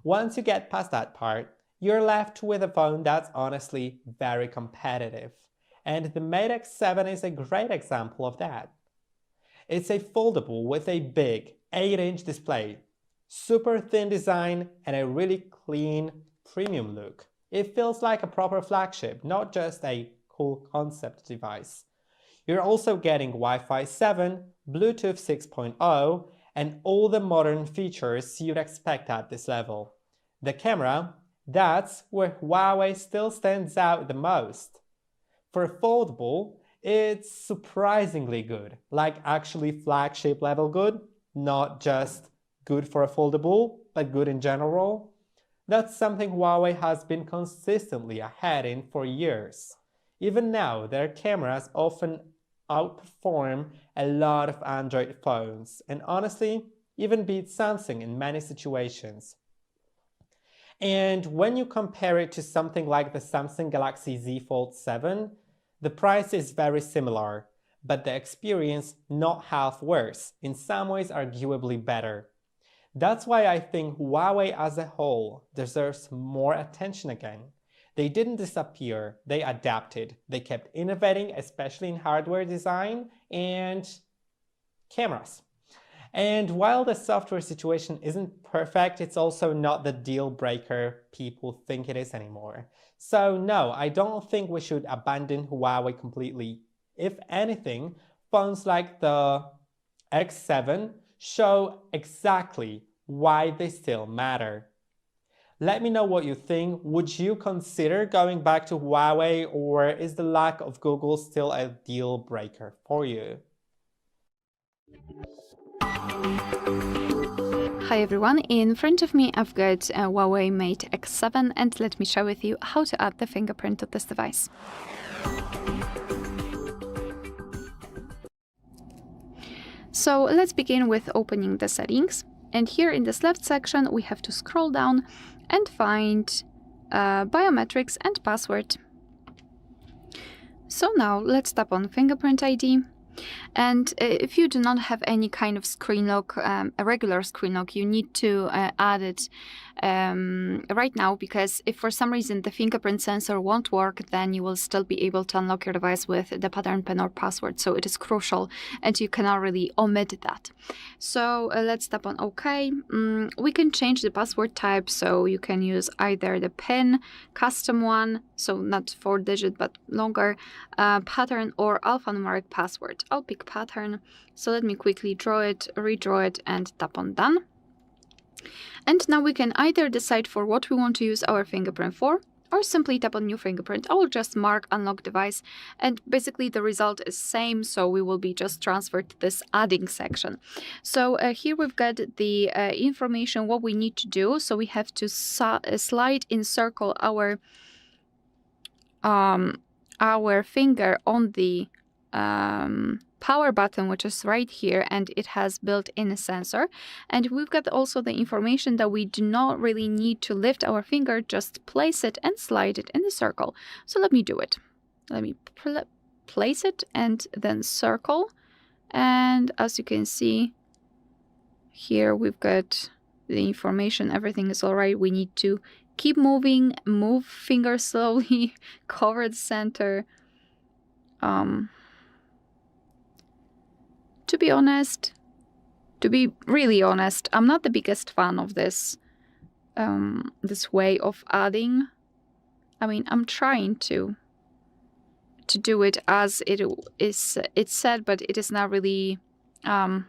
Once you get past that part, you're left with a phone that's honestly very competitive. And the Mate X7 is a great example of that. It's a foldable with a big 8-inch display, super thin design, and a really clean, premium look. It feels like a proper flagship, not just a cool concept device. You're also getting Wi-Fi 7, Bluetooth 6.0, and all the modern features you'd expect at this level. The camera, that's where Huawei still stands out the most. For a foldable, it's surprisingly good, like actually flagship level good, not just good for a foldable, but good in general. That's something Huawei has been consistently ahead in for years. Even now, their cameras often outperform a lot of Android phones, and honestly, even beat Samsung in many situations. And when you compare it to something like the Samsung Galaxy Z Fold 7, the price is very similar, but the experience not half worse, in some ways arguably better. That's why I think Huawei as a whole deserves more attention again. They didn't disappear, they adapted. They kept innovating, especially in hardware design and cameras. And while the software situation isn't perfect, it's also not the deal breaker people think it is anymore. So no, I don't think we should abandon Huawei completely. If anything, phones like the X7 show exactly why they still matter. Let me know what you think. Would you consider going back to Huawei, or is the lack of Google still a deal breaker for you? Hi everyone, in front of me I've got a Huawei Mate X7, and let me share with you how to add the fingerprint to this device. So let's begin with opening the settings, and here in this left section we have to scroll down and find biometrics and password. So now let's tap on Fingerprint ID. And if you do not have any kind of screen lock, a regular screen lock, you need to add it right now, because if for some reason the fingerprint sensor won't work, then you will still be able to unlock your device with the pattern pin or password. So it is crucial, and you cannot really omit that. So let's tap on OK. We can change the password type, so you can use either the pin, custom one, so not 4-digit but longer, pattern, or alphanumeric password. left. I'll pick pattern. So let me quickly draw it, redraw it, and tap on done. And now we can either decide for what we want to use our fingerprint for, or simply tap on new fingerprint. I will just mark unlock device, and basically the result is same, so we will be just transferred to this adding section. So here we've got the information what we need to do. So we have to slide in circle our finger on the power button, which is right here, and it has built-in a sensor. And we've got also the information that we do not really need to lift our finger, just place it and slide it in the circle. So let me do it. Let me place it and then circle. And as you can see here, we've got the information, everything is all right. We need to keep moving, move finger slowly, cover the center. To be really honest, I'm not the biggest fan of this this way of adding. I mean, I'm trying to do it as it's said, but it is not really I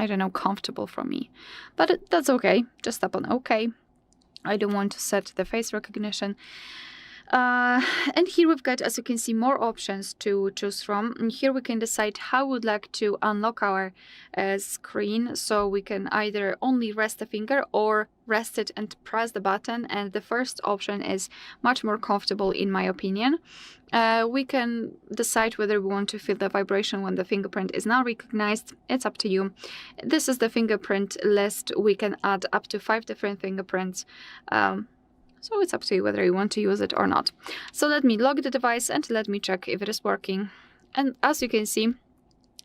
don't know, comfortable for me. But that's okay. Just tap on OK. I don't want to set the face recognition. And here we've got, as you can see, more options to choose from. And here we can decide how we'd like to unlock our screen. So we can either only rest the finger or rest it and press the button. And the first option is much more comfortable in my opinion. We can decide whether we want to feel the vibration when the fingerprint is now recognized. It's up to you. This is the fingerprint list. We can add up to 5 different fingerprints. So it's up to you whether you want to use it or not. So let me lock the device and let me check if it is working. And as you can see,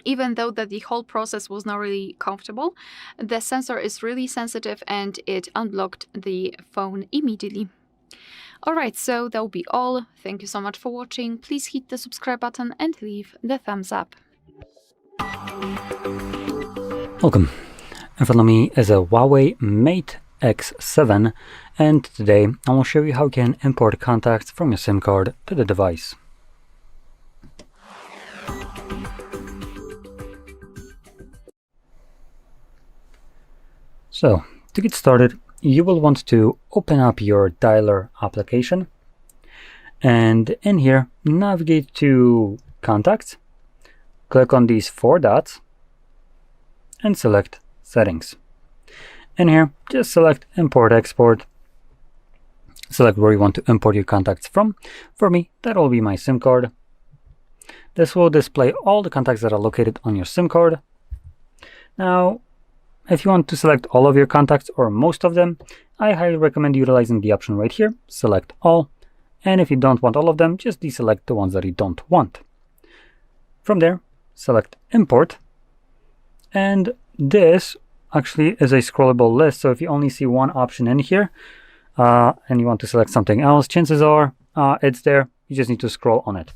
even though that the whole process was not really comfortable, the sensor is really sensitive and it unblocked the phone immediately. Alright, so that will be all. Thank you so much for watching. Please hit the subscribe button and leave the thumbs up. Welcome. In front of me is a Huawei Mate X7, and today I will show you how you can import contacts from your SIM card to the device. So, to get started, you will want to open up your dialer application, and in here navigate to Contacts, click on these 4 dots and select Settings. In here, just select Import Export. Select where you want to import your contacts from. For me, that will be my SIM card. This will display all the contacts that are located on your SIM card. Now, if you want to select all of your contacts or most of them, I highly recommend utilizing the option right here, Select All. And if you don't want all of them, just deselect the ones that you don't want. From there, select Import. And this actually is a scrollable list, so if you only see one option in here and you want to select something else, chances are it's there. You just need to scroll on it.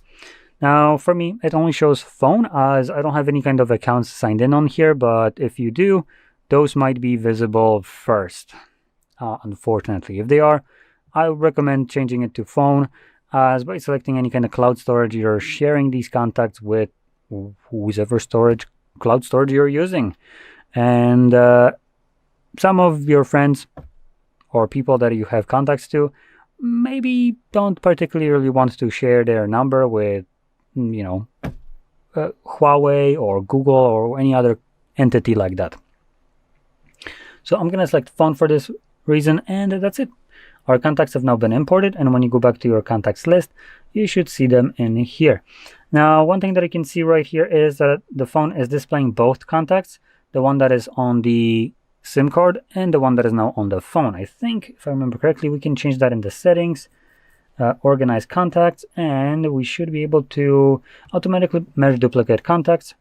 Now for me, it only shows phone as I don't have any kind of accounts signed in on here, but if you do, those might be visible first. Unfortunately, if they are, I would recommend changing it to phone, as by selecting any kind of cloud storage, you're sharing these contacts with whoever cloud storage you're using. And some of your friends or people that you have contacts to maybe don't particularly want to share their number with, Huawei or Google or any other entity like that. So I'm going to select phone for this reason, and that's it. Our contacts have now been imported, and when you go back to your contacts list, you should see them in here. Now, one thing that you can see right here is that the phone is displaying both contacts, the one that is on the SIM card and the one that is now on the phone. I think, if I remember correctly, we can change that in the settings, organize contacts, and we should be able to automatically merge duplicate contacts.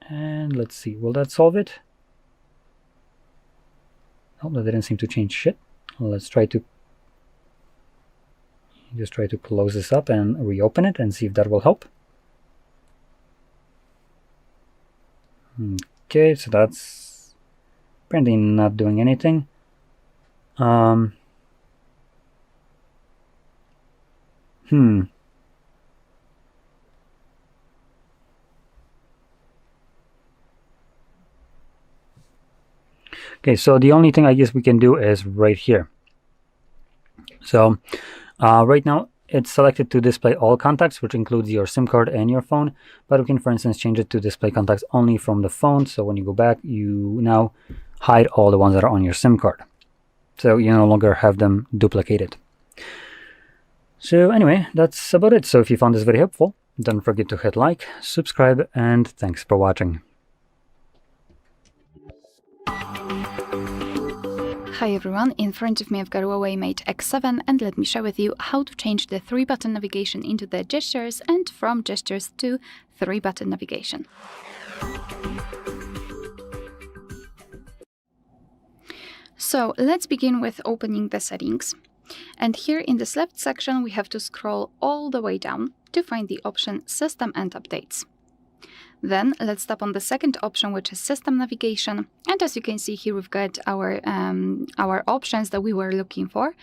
And let's see, will that solve it? Oh, that didn't seem to change shit. Let's try to close this up and reopen it and see if that will help. Okay, so that's apparently not doing anything. Okay, so the only thing I guess we can do is right here. So right now it's selected to display all contacts, which includes your SIM card and your phone, but we can, for instance, change it to display contacts only from the phone. So when you go back, you now hide all the ones that are on your SIM card. So you no longer have them duplicated. So anyway, that's about it. So if you found this very helpful, don't forget to hit like, subscribe, and thanks for watching. Hi everyone, in front of me I've got Huawei Mate X7 and let me share with you how to change the 3-button navigation into the gestures and from gestures to 3-button navigation. So let's begin with opening the settings. And here in this left section we have to scroll all the way down to find the option System and Updates. Then let's tap on the second option, which is System Navigation. And as you can see here, we've got our options that we were looking for.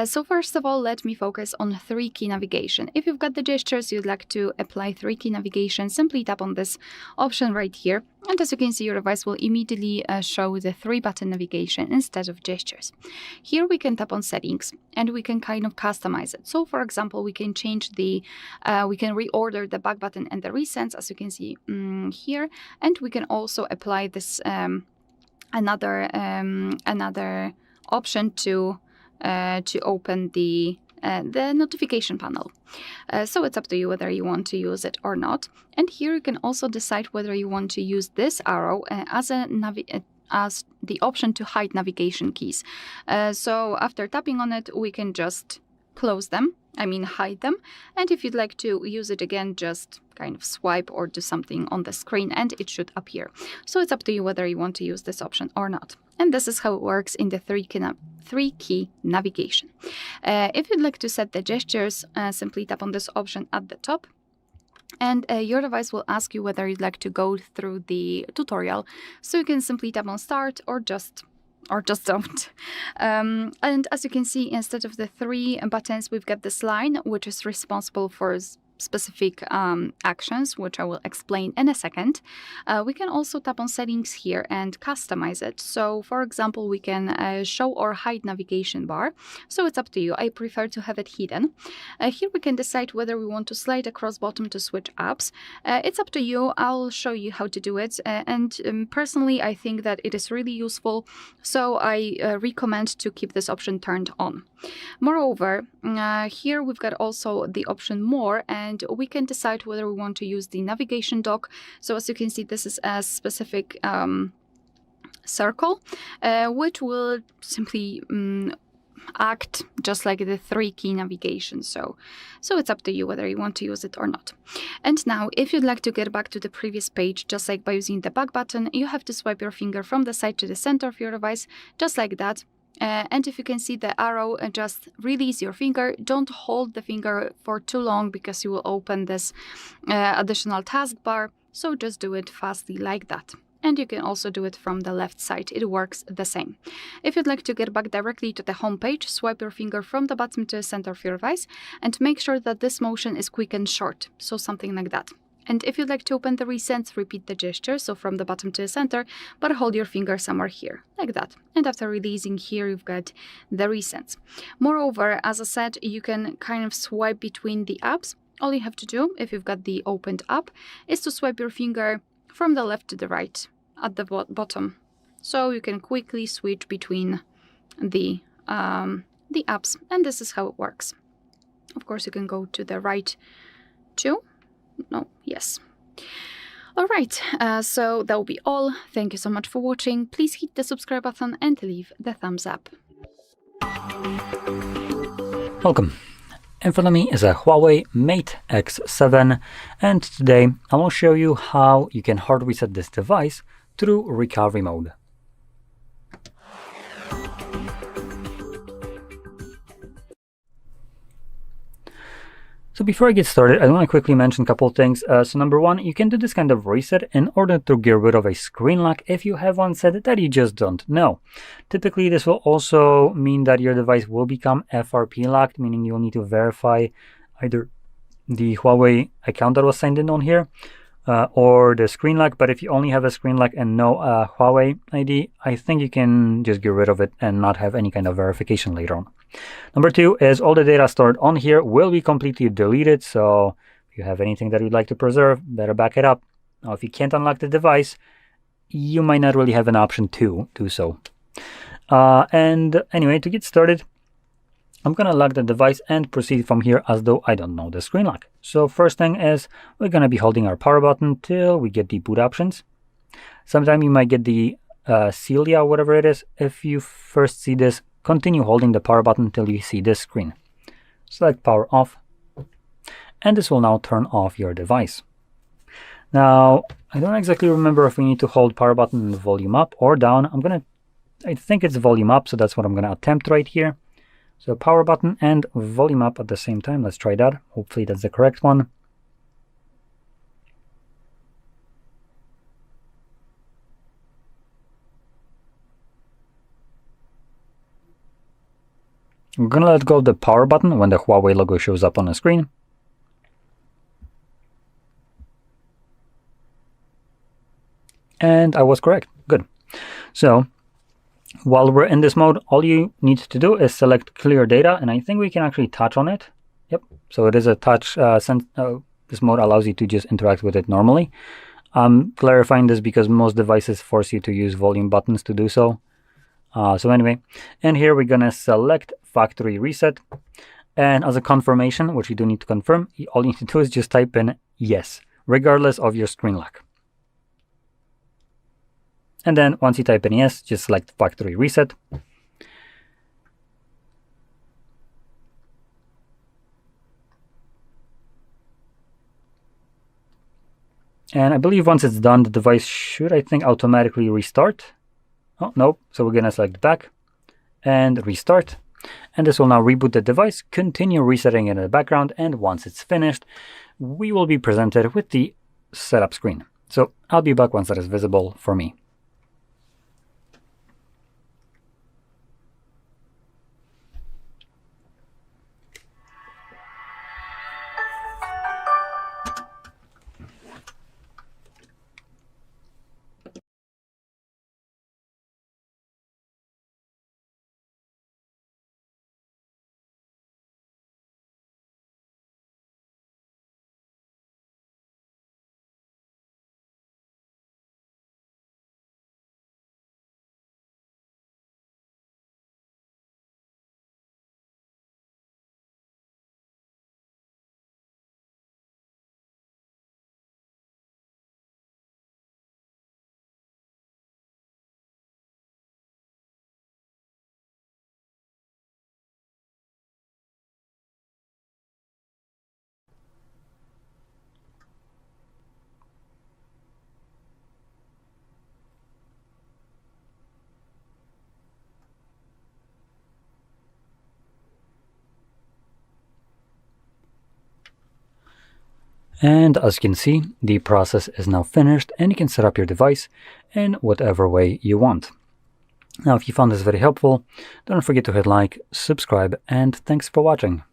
So first of all, let me focus on 3-key navigation. If you've got the gestures, you'd like to apply 3-key navigation, simply tap on this option right here. And as you can see, your device will immediately show the 3-button navigation instead of gestures. Here we can tap on Settings and we can kind of customize it. So for example, we can change we can reorder the back button and the recents, as you can see here, and we can also apply this another option to open the notification panel. So it's up to you whether you want to use it or not. And here you can also decide whether you want to use this arrow as the option to hide navigation keys. So after tapping on it, we can just close them, hide them. And if you'd like to use it again, just kind of swipe or do something on the screen and it should appear. So it's up to you whether you want to use this option or not. And this is how it works in the 3-key navigation. If you'd like to set the gestures, simply tap on this option at the top. And your device will ask you whether you'd like to go through the tutorial. So you can simply tap on Start or just don't. And as you can see, instead of the 3 buttons, we've got this line, which is responsible for specific actions, which I will explain in a second. We can also tap on Settings here and customize it. So for example, we can show or hide navigation bar. So it's up to you. I prefer to have it hidden. Here we can decide whether we want to slide across bottom to switch apps. It's up to you. I'll show you how to do it. And personally, I think that it is really useful. So I recommend to keep this option turned on. Moreover, here we've got also the option More, and we can decide whether we want to use the navigation dock. So as you can see, this is a specific circle, which will simply act just like the 3-key navigation. So it's up to you whether you want to use it or not. And now, if you'd like to get back to the previous page, just like by using the back button, you have to swipe your finger from the side to the center of your device, just like that. And if you can see the arrow, just release your finger. Don't hold the finger for too long because you will open this additional taskbar. So just do it fastly like that. And you can also do it from the left side. It works the same. If you'd like to get back directly to the home page, swipe your finger from the bottom to the center of your device and make sure that this motion is quick and short. So something like that. And if you'd like to open the recents, repeat the gesture, so from the bottom to the center, but hold your finger somewhere here, like that. And after releasing here, you've got the recents. Moreover, as I said, you can kind of swipe between the apps. All you have to do, if you've got the opened app, is to swipe your finger from the left to the right at the bottom. So you can quickly switch between the apps, and this is how it works. Of course, you can go to the right too. No, yes. All right, so that will be all. Thank you so much for watching. Please hit the subscribe button and leave the thumbs up. Welcome. In front of me is a Huawei Mate X7, and today I will show you how you can hard reset this device through recovery mode. So before I get started, I want to quickly mention a couple of things. So number one, you can do this kind of reset in order to get rid of a screen lock if you have one set that you just don't know. Typically, this will also mean that your device will become FRP locked, meaning you'll need to verify either the Huawei account that was signed in on here, or the screen lock. But if you only have a screen lock and no Huawei ID, I think you can just get rid of it and not have any kind of verification later on. Number 2 is all the data stored on here will be completely deleted. So if you have anything that you'd like to preserve, better back it up. Now, if you can't unlock the device, you might not really have an option to do so. And anyway, to get started, I'm going to lock the device and proceed from here as though I don't know the screen lock. So first thing is we're going to be holding our power button till we get the boot options. Sometime you might get the Celia, whatever it is. If you first see this, continue holding the power button till you see this screen. Select power off, and this will now turn off your device. Now, I don't exactly remember if we need to hold power button and volume up or down. I think it's volume up, so that's what I'm going to attempt right here. So power button and volume up at the same time. Let's try that. Hopefully that's the correct one. I'm going to let go of the power button when the Huawei logo shows up on the screen. And I was correct. Good. So while we're in this mode, all you need to do is select clear data, and I think we can actually touch on it. Yep. So it is a touch. This mode allows you to just interact with it normally. I'm clarifying this because most devices force you to use volume buttons to do so. So anyway, and here we're going to select factory reset. And as a confirmation, which you do need to confirm, all you need to do is just type in yes, regardless of your screen lock. And then once you type in yes, just select factory reset. And I believe once it's done, the device should, I think, automatically restart. Oh, no. So we're going to select back and restart. And this will now reboot the device, continue resetting it in the background. And once it's finished, we will be presented with the setup screen. So I'll be back once that is visible for me. And as you can see, the process is now finished and you can set up your device in whatever way you want. Now, if you found this very helpful, don't forget to hit like, subscribe, and thanks for watching.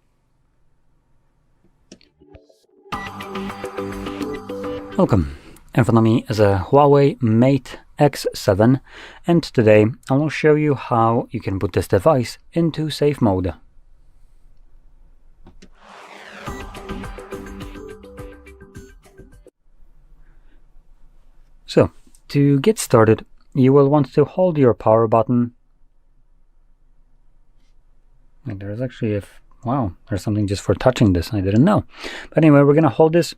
Welcome. In front of me is a Huawei Mate X7, and today I will show you how you can put this device into safe mode. So, to get started, you will want to hold your power button. And there's actually wow, there's something just for touching this, I didn't know. But anyway, we're going to hold this,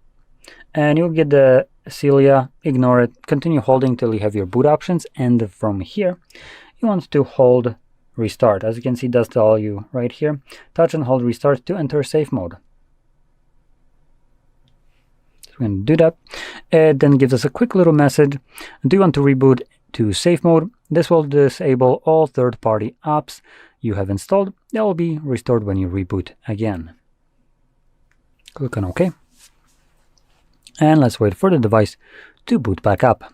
and you'll get the Celia, ignore it, continue holding till you have your boot options, and from here, you want to hold restart. As you can see, it does tell you right here, touch and hold restart to enter safe mode. We're going to do that. It then gives us a quick little message. Do you want to reboot to safe mode? This will disable all third-party apps you have installed. They will be restored when you reboot again. Click on OK. And let's wait for the device to boot back up.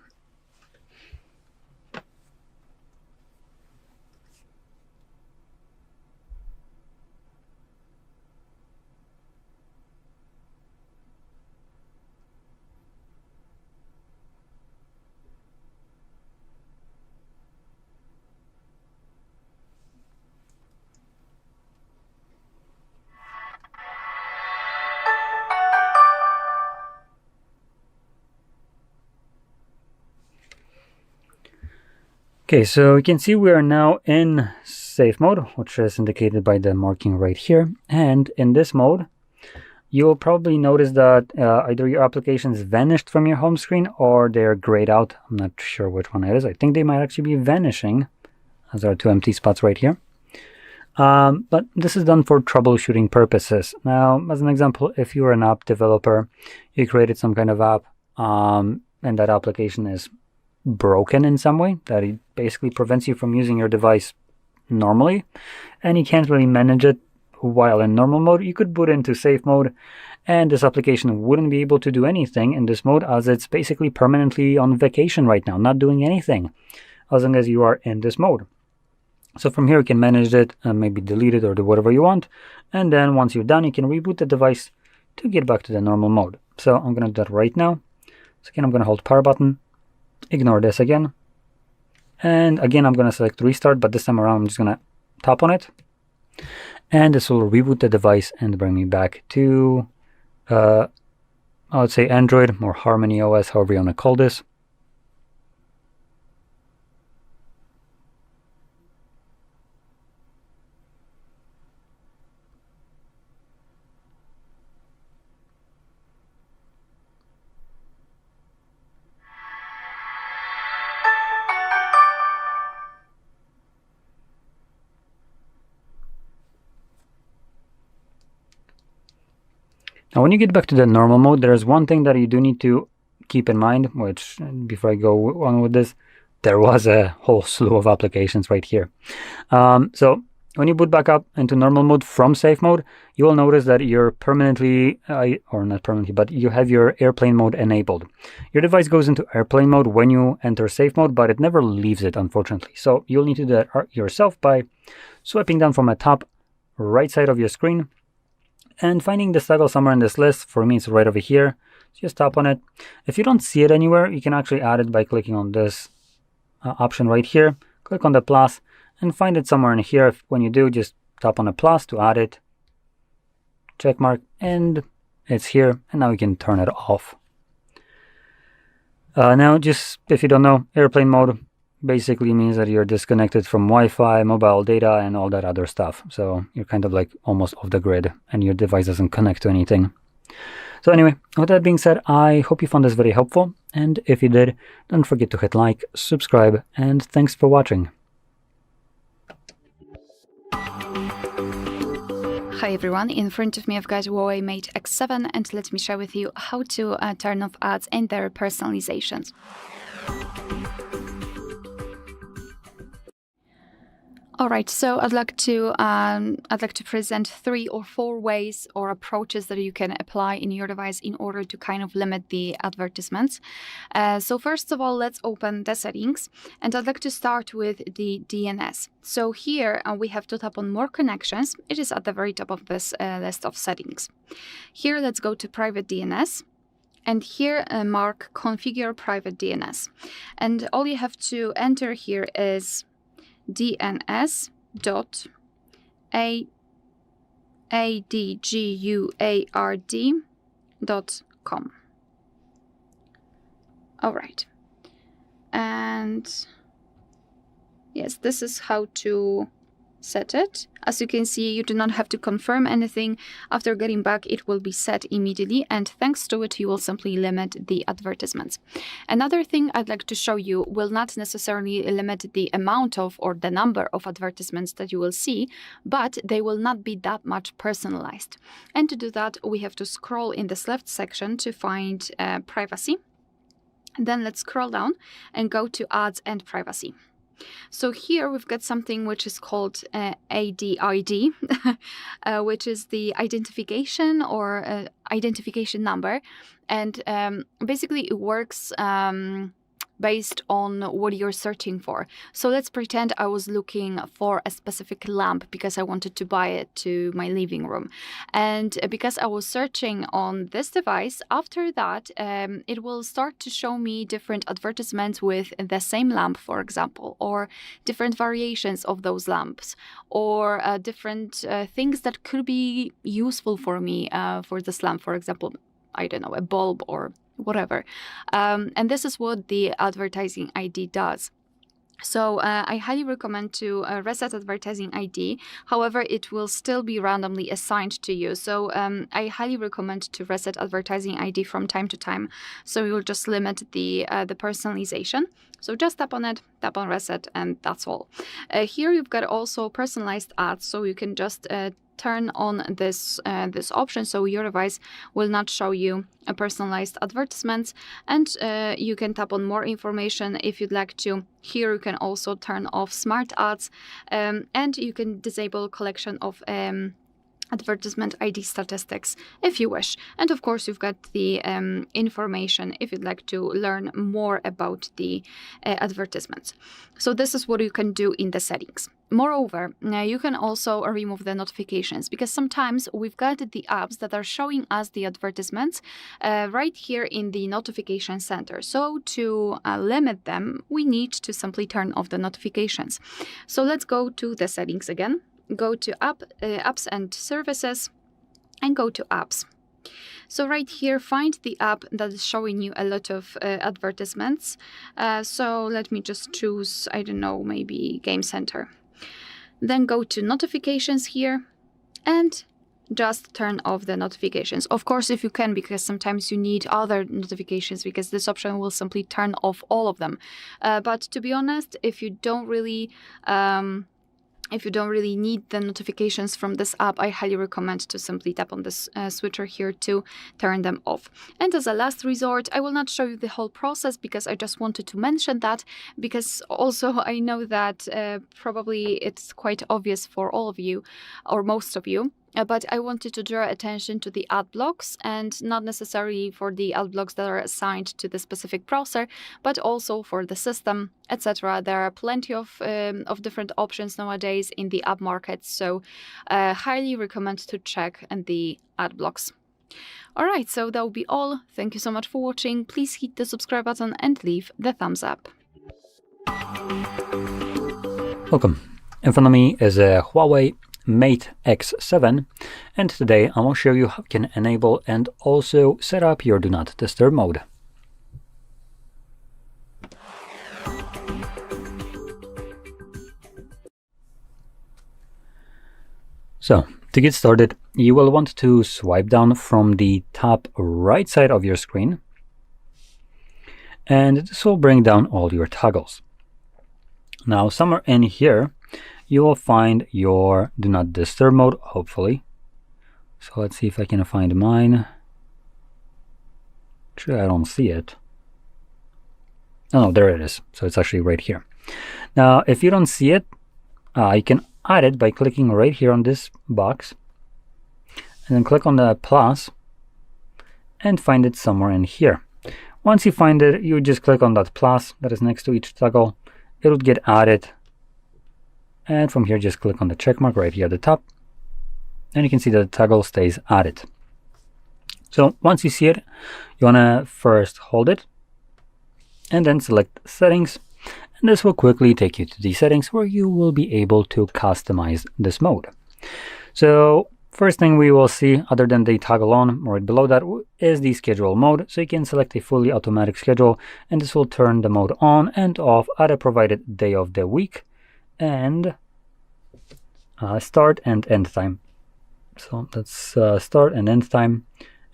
Okay, so you can see we are now in safe mode, which is indicated by the marking right here. And in this mode, you'll probably notice that either your applications vanished from your home screen or they're grayed out. I'm not sure which one it is. I think they might actually be vanishing, as there are two empty spots right here. But this is done for troubleshooting purposes. Now, as an example, if you're an app developer, you created some kind of app, and that application is broken in some way, that it basically prevents you from using your device normally, and you can't really manage it while in normal mode, you could boot into safe mode, and this application wouldn't be able to do anything in this mode, as it's basically permanently on vacation right now, not doing anything, as long as you are in this mode. So from here you can manage it and maybe delete it or do whatever you want, and then once you're done you can reboot the device to get back to the normal mode. So I'm going to do that right now. So again, I'm going to hold power button, ignore this again, and again I'm going to select restart, but this time around I'm just going to tap on it, and this will reboot the device and bring me back to I would say Android or HarmonyOS, however you want to call this. Now, when you get back to the normal mode, there's one thing that you do need to keep in mind, which, before I go on with this, there was a whole slew of applications right here. So when you boot back up into normal mode from safe mode, you will notice that you're permanently, or not permanently, but you have your airplane mode enabled. Your device goes into airplane mode when you enter safe mode, but it never leaves it, unfortunately. So you'll need to do that yourself by swiping down from the top right side of your screen and finding this toggle somewhere in this list. For me, it's right over here. Just tap on it. If you don't see it anywhere, you can actually add it by clicking on this option right here. Click on the plus and find it somewhere in here. When you do, just tap on the plus to add it. Check mark, and it's here. And now you can turn it off. Now, just if you don't know, airplane mode basically means that you're disconnected from Wi-Fi, mobile data, and all that other stuff. So you're kind of like almost off the grid and your device doesn't connect to anything. So anyway, with that being said, I hope you found this very helpful. And if you did, don't forget to hit like, subscribe, and thanks for watching. Hi everyone, in front of me I've got Huawei Mate X7, and let me share with you how to turn off ads and their personalizations. Alright, so I'd like to present 3 or 4 ways or approaches that you can apply in your device in order to kind of limit the advertisements. So first of all, let's open the settings, and I'd like to start with the DNS. So here we have to tap on More Connections. It is at the very top of this list of settings. Here, let's go to Private DNS. And here mark Configure Private DNS. And all you have to enter here is dns.adguard.com. All right. And yes, this is how to set it. As you can see, you do not have to confirm anything. After getting back, it will be set immediately, and thanks to it, you will simply limit the advertisements. Another thing I'd like to show you will not necessarily limit the amount of or the number of advertisements that you will see, but they will not be that much personalized. And to do that, we have to scroll in this left section to find privacy. Then let's scroll down and go to Ads and Privacy. So here we've got something which is called ADID, which is the identification or identification number. And basically it works based on what you're searching for. So let's pretend I was looking for a specific lamp because I wanted to buy it to my living room. And because I was searching on this device, after that, it will start to show me different advertisements with the same lamp, for example, or different variations of those lamps, or different things that could be useful for me for this lamp, for example, I don't know, a bulb or whatever. And this is what the advertising ID does. So I highly recommend to reset advertising ID. However, it will still be randomly assigned to you. So I highly recommend to reset advertising ID from time to time. So you'll just limit the personalization. So just tap on it, tap on reset, and that's all. Here you've got also personalized ads. So you can just turn on this this option, so your device will not show you a personalized advertisements, and you can tap on more information if you'd like to. Here you can also turn off smart ads, and you can disable collection of advertisement ID statistics if you wish. And of course you've got the information if you'd like to learn more about the advertisements. So this is what you can do in the settings. Moreover, you can also remove the notifications, because sometimes we've got the apps that are showing us the advertisements right here in the notification center. So to limit them, we need to simply turn off the notifications. So let's go to the settings again. Go to apps and services, and go to apps. So right here, find the app that is showing you a lot of advertisements. So let me just choose, I don't know, maybe Game Center. Then go to notifications here and just turn off the notifications. Of course, if you can, because sometimes you need other notifications, because this option will simply turn off all of them. But to be honest, if you don't really need the notifications from this app, I highly recommend to simply tap on this switcher here to turn them off. And as a last resort, I will not show you the whole process, because I just wanted to mention that, because also I know that probably it's quite obvious for all of you, or most of you. But I wanted to draw attention to the ad blocks, and not necessarily for the ad blocks that are assigned to the specific browser, but also for the system, etc. There are plenty of different options nowadays in the app market, so highly recommend to check the ad blocks. Alright, so that will be all. Thank you so much for watching. Please hit the subscribe button and leave the thumbs up. Welcome. In front of me is a Huawei Mate X7, and today I will show you how you can enable and also set up your Do Not Disturb mode. So, to get started, you will want to swipe down from the top right side of your screen, and this will bring down all your toggles. Now, somewhere in here, you will find your Do Not Disturb mode, hopefully. So let's see if I can find mine. Actually, I don't see it. Oh, no, there it is. So it's actually right here. Now, if you don't see it, you can add it by clicking right here on this box, and then click on the plus and find it somewhere in here. Once you find it, you just click on that plus that is next to each toggle. It will get added. And from here, just click on the check mark right here at the top, and you can see that the toggle stays added. So once you see it, you want to first hold it and then select settings, and this will quickly take you to the settings where you will be able to customize this mode. So first thing we will see, other than the toggle on, right below that, is the schedule mode. So you can select a fully automatic schedule, and this will turn the mode on and off at a provided day of the week, and start and end time. So that's start and end time,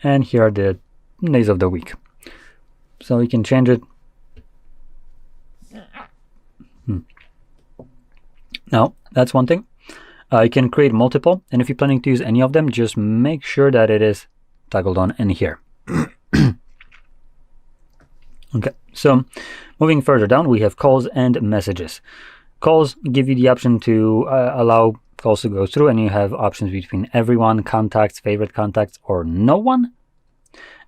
and here are the days of the week. So you can change it. Now, that's one thing. You can create multiple, and if you're planning to use any of them, just make sure that it is toggled on in here. Okay, so moving further down, we have calls and messages. Calls give you the option to allow calls to go through, and you have options between everyone, contacts, favorite contacts, or no one.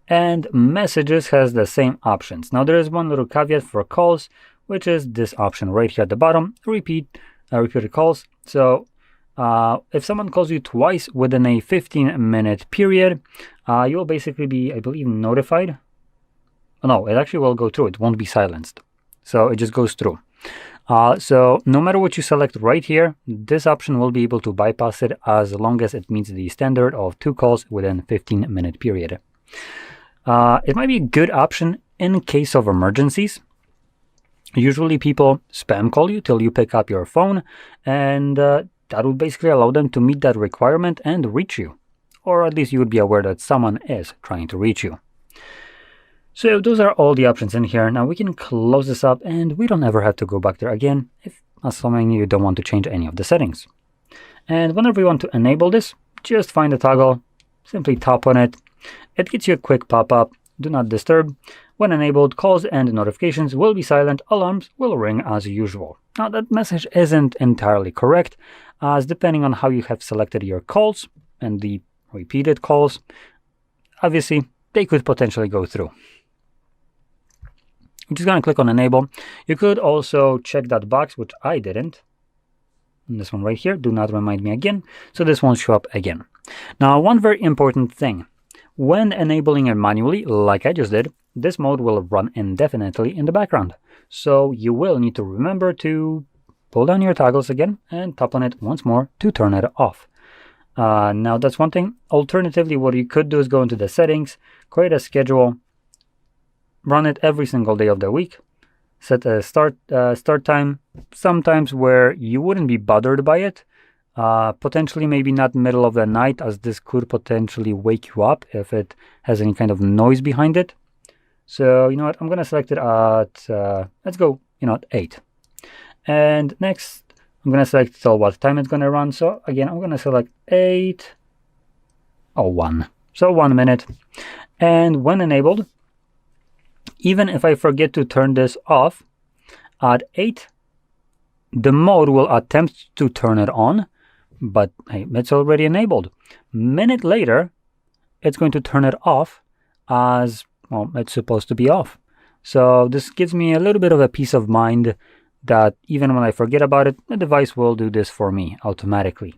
And messages has the same options. Now there is one little caveat for calls, which is this option right here at the bottom, repeated calls. So if someone calls you twice within a 15-minute period, you'll basically be, I believe, notified. Oh, no, it actually will go through. It won't be silenced. So it just goes through. So no matter what you select right here, this option will be able to bypass it as long as it meets the standard of 2 calls within a 15-minute period. It might be a good option in case of emergencies. Usually people spam call you till you pick up your phone, and that would basically allow them to meet that requirement and reach you. Or at least you would be aware that someone is trying to reach you. So those are all the options in here. Now we can close this up and we don't ever have to go back there again, if assuming you don't want to change any of the settings. And whenever you want to enable this, just find the toggle, simply tap on it. It gets you a quick pop-up, do not disturb. When enabled, calls and notifications will be silent, alarms will ring as usual. Now that message isn't entirely correct, as depending on how you have selected your calls and the repeated calls, obviously they could potentially go through. I'm just going to click on enable. You could also check that box, which I didn't. And this one right here, do not remind me again, so this won't show up again. Now one very important thing, when enabling it manually, like I just did, this mode will run indefinitely in the background. So you will need to remember to pull down your toggles again and tap on it once more to turn it off. Now that's one thing. Alternatively, what you could do is go into the settings, create a schedule, run it every single day of the week, set a start time, sometimes where you wouldn't be bothered by it. Potentially maybe not middle of the night, as this could potentially wake you up if it has any kind of noise behind it. So you know what, I'm going to select it at, let's go, at 8. And next, I'm going to select till what time it's going to run. So again, I'm going to select 8:01. So 1 minute. And when enabled, even if I forget to turn this off, at 8, the mode will attempt to turn it on, but hey, it's already enabled. Minute later, it's going to turn it off as, well, it's supposed to be off. So this gives me a little bit of a peace of mind that even when I forget about it, the device will do this for me automatically.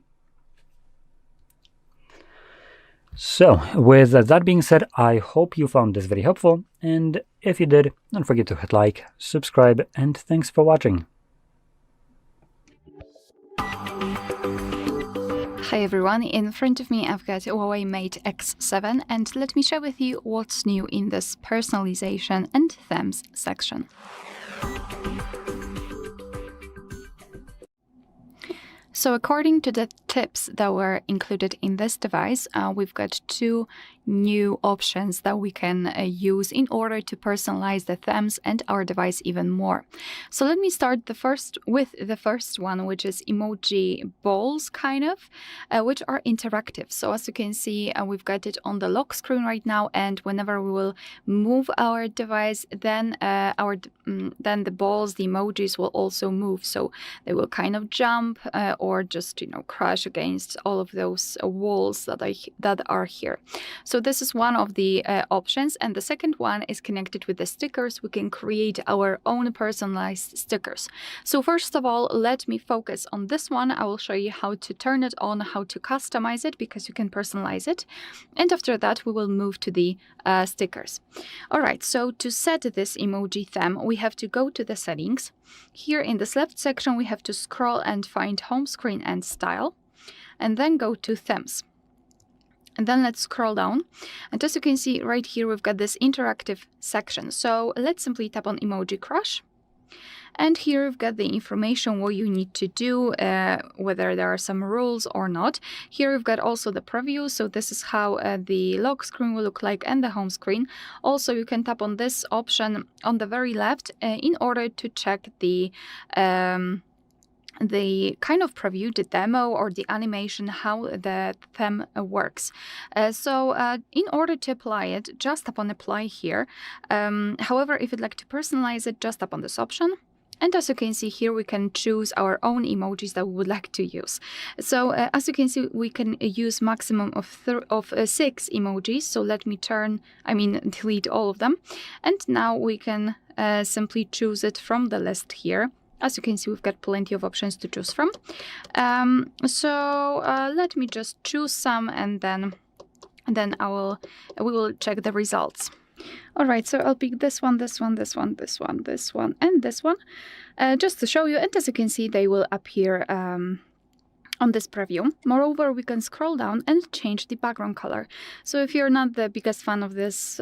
So with that being said, I hope you found this very helpful, and if you did, don't forget to hit like, subscribe, and thanks for watching. Hi everyone, in front of me I've got Huawei Mate X7, and let me share with you what's new in this personalization and themes section. So according to the tips that were included in this device, we've got 2 new options that we can use in order to personalize the themes and our device even more. So let me start with the first one, which is emoji balls, kind of, which are interactive. So as you can see, we've got it on the lock screen right now, and whenever we will move our device, then then the balls, the emojis will also move. So they will kind of jump or just crash against all of those walls that are here. So this is one of the options, and the second one is connected with the stickers. We can create our own personalized stickers. So first of all, let me focus on this one. I will show you how to turn it on, how to customize it, because you can personalize it, and after that we will move to the stickers. All right, so to set this emoji theme, we have to go to the settings. Here in this left section, we have to scroll and find home screen and style, and then go to themes. And then let's scroll down. And as you can see right here, we've got this interactive section. So let's simply tap on Emoji Crush. And here we've got the information, what you need to do, whether there are some rules or not. Here we've got also the preview. So this is how the lock screen will look like and the home screen. Also, you can tap on this option on the very left in order to check the kind of preview, the demo or the animation, how the theme works. In order to apply it, just tap on apply here. However, if you'd like to personalize it, just tap on this option. And as you can see here, we can choose our own emojis that we would like to use. So as you can see, we can use maximum of 6 emojis. So let me delete all of them. And now we can simply choose it from the list here. As you can see, we've got plenty of options to choose from. Let me just choose some, and then we will check the results. All right, so I'll pick this one, this one, this one, this one, this one, and this one, just to show you. And as you can see, they will appear on this preview. Moreover, we can scroll down and change the background color. So if you're not the biggest fan of this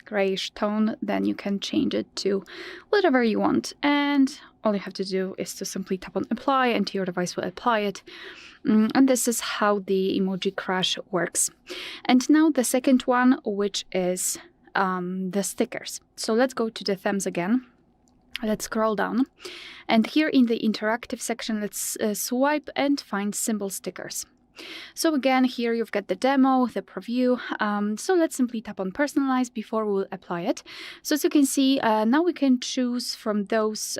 grayish tone, then you can change it to whatever you want. And all you have to do is to simply tap on apply and your device will apply it. And this is how the emoji crash works. And now the second one, which is the stickers. So let's go to the themes again. Let's scroll down. And here in the interactive section, let's swipe and find symbol stickers. So again, here you've got the demo, the preview. So let's simply tap on personalize before we'll apply it. So as you can see, now we can choose from those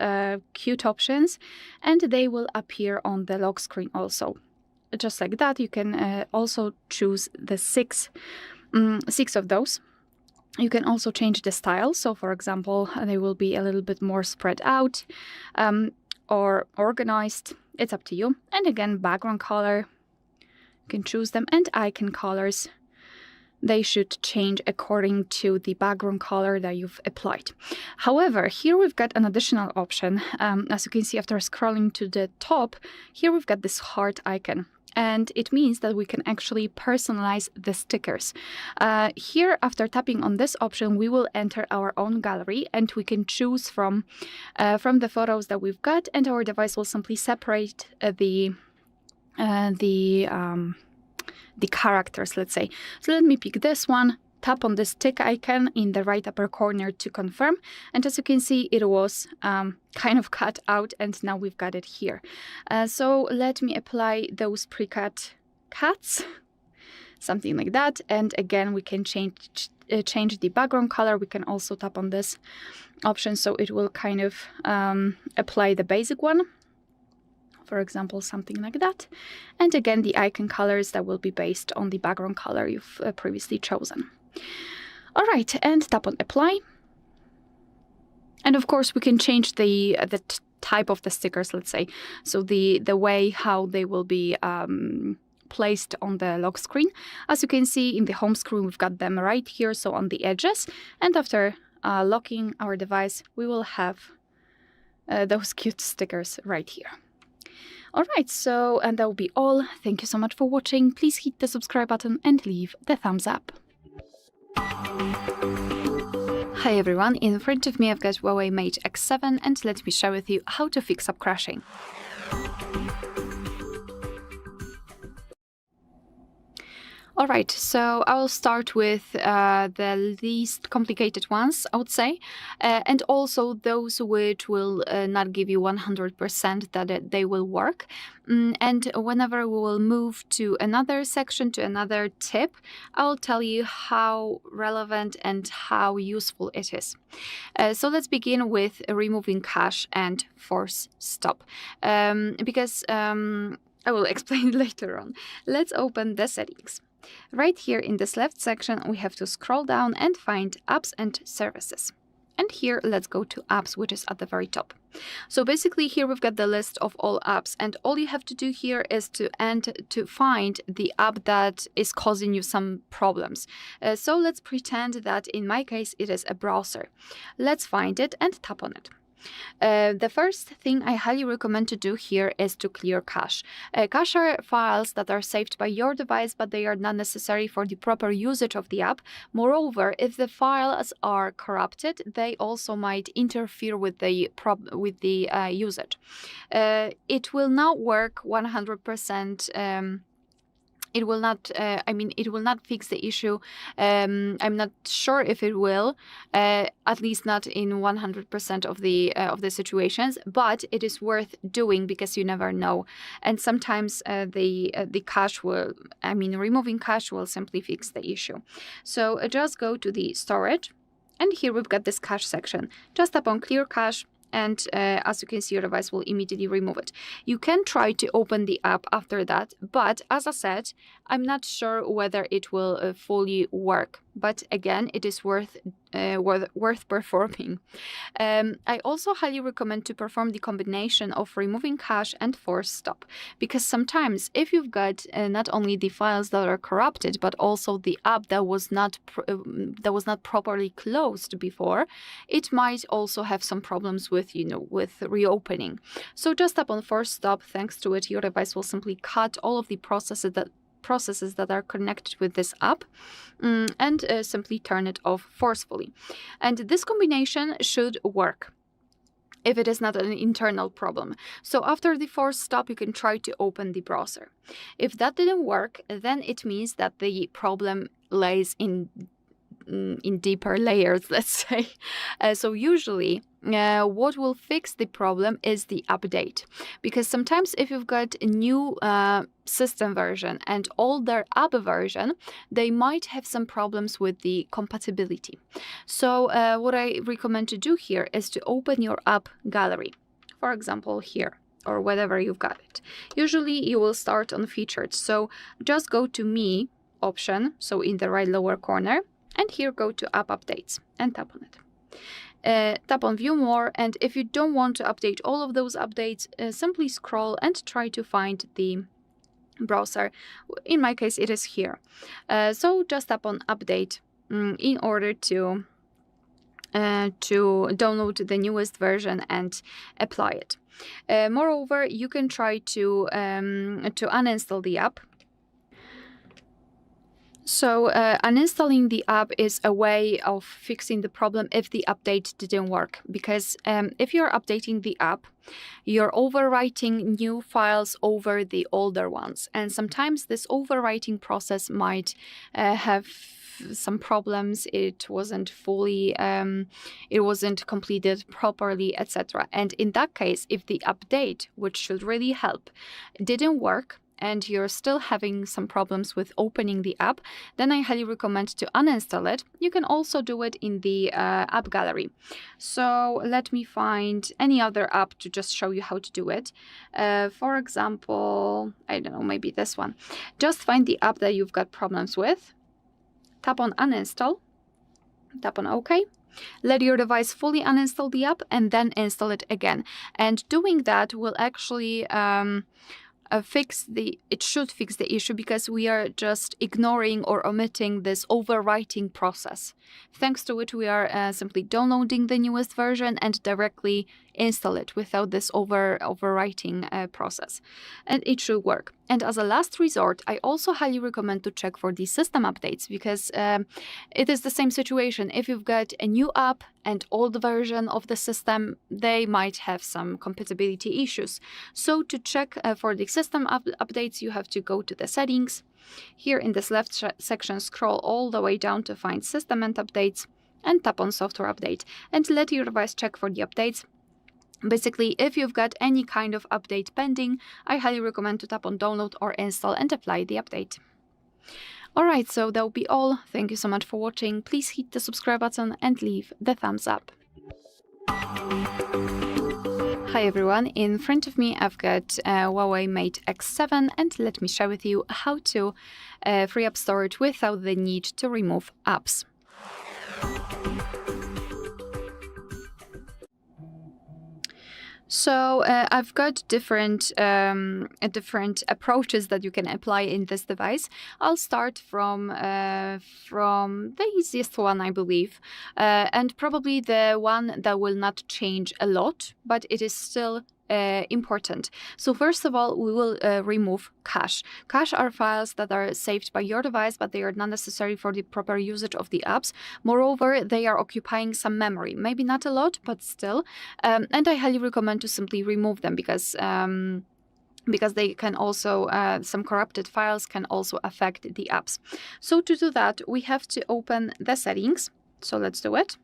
cute options and they will appear on the lock screen also. Just like that, you can also choose the six of those. You can also change the style. So for example, they will be a little bit more spread out or organized. It's up to you. And again, background color. Can choose them, and icon colors, they should change according to the background color that you've applied. However, here we've got an additional option. As you can see, after scrolling to the top, here we've got this heart icon, and it means that we can actually personalize the stickers. Here, after tapping on this option, we will enter our own gallery and we can choose from the photos that we've got, and our device will simply separate the characters, let's say. So let me pick this one, tap on this tick icon in the right upper corner to confirm. And as you can see, it was kind of cut out and now we've got it here. So let me apply those pre-cut cats, something like that. And again, we can change the background color. We can also tap on this option so it will kind of apply the basic one. For example, something like that. And again, the icon colors that will be based on the background color you've previously chosen. All right, and tap on apply. And of course, we can change the type of the stickers, let's say. So the way how they will be placed on the lock screen. As you can see in the home screen, we've got them right here, so on the edges. And after locking our device, we will have those cute stickers right here. All right, so, and that will be all. Thank you so much for watching. Please hit the subscribe button and leave the thumbs up. Hi everyone, in front of me I've got Huawei Mate X7 and let me share with you how to fix up crashing. Alright, so I will start with the least complicated ones, I would say, and also those which will not give you 100% that they will work. And whenever we will move to another section, to another tip, I will tell you how relevant and how useful it is. So let's begin with removing cache and force stop, because I will explain later on. Let's open the settings. Right here in this left section, we have to scroll down and find apps and services. And here, let's go to apps, which is at the very top. So basically here we've got the list of all apps, and all you have to do here is to find the app that is causing you some problems. So let's pretend that in my case, it is a browser. Let's find it and tap on it. The first thing I highly recommend to do here is to clear cache. Cache are files that are saved by your device, but they are not necessary for the proper usage of the app. Moreover, if the files are corrupted, they also might interfere with the usage. It will not work 100%. It will not, it will not fix the issue. I'm not sure if it will, at least not in 100% of the situations, but it is worth doing because you never know. And sometimes the cache will, removing cache will simply fix the issue. So just go to the storage, and here we've got this cache section. Just tap on clear cache, and as you can see, your device will immediately remove it. You can try to open the app after that, but as I said, I'm not sure whether it will fully work. But again, it is worth performing. I also highly recommend to perform the combination of removing cache and force stop, because sometimes if you've got not only the files that are corrupted, but also the app that was not properly closed before, it might also have some problems with reopening. So just tap on force stop. Thanks to it, your device will simply cut all of the processes processes that are connected with this app, and simply turn it off forcefully. And this combination should work if it is not an internal problem. So after the forced stop, you can try to open the browser. If that didn't work, then it means that the problem lays in deeper layers, let's say. So usually what will fix the problem is the update, because sometimes if you've got a new system version and older app version, they might have some problems with the compatibility. So what I recommend to do here is to open your app gallery, for example here, or whatever you've got it. Usually you will start on featured, so just go to Me option, so in the right lower corner, and here go to App Updates and tap on it. Tap on View More, and if you don't want to update all of those updates, simply scroll and try to find the browser. In my case, it is here. So just tap on Update in order to download the newest version and apply it. Moreover, you can try to uninstall the app. So uninstalling the app is a way of fixing the problem if the update didn't work, because if you're updating the app, you're overwriting new files over the older ones, and sometimes this overwriting process might have some problems. It wasn't fully, it wasn't completed properly, etc. And in that case, if the update, which should really help, didn't work, and you're still having some problems with opening the app, then I highly recommend to uninstall it. You can also do it in the app gallery. So let me find any other app to just show you how to do it. For example, I don't know, maybe this one. Just find the app that you've got problems with, tap on uninstall, tap on OK. Let your device fully uninstall the app and then install it again. And doing that will actually it should fix the issue, because we are just ignoring or omitting this overwriting process. Thanks to it, we are simply downloading the newest version and directly install it without this overwriting process. And it should work. And as a last resort, I also highly recommend to check for the system updates, because it is the same situation. If you've got a new app and old version of the system, they might have some compatibility issues. So to check for the system updates, you have to go to the settings. Here in this left section, scroll all the way down to find System and Updates, and tap on Software Update, and let your device check for the updates. Basically, if you've got any kind of update pending, I highly recommend to tap on Download or Install and apply the update. Alright, so that will be all. Thank you so much for watching. Please hit the subscribe button and leave the thumbs up. Hi everyone, in front of me I've got Huawei Mate X7, and let me share with you how to free up storage without the need to remove apps. So I've got different approaches that you can apply in this device. I'll start from the easiest one, I believe, and probably the one that will not change a lot, but it is still important. So first of all, we will remove cache. Cache are files that are saved by your device, but they are not necessary for the proper usage of the apps. Moreover, they are occupying some memory, maybe not a lot, but still. And I highly recommend to simply remove them, because they can also, some corrupted files can also affect the apps. So to do that, we have to open the settings. So let's do it.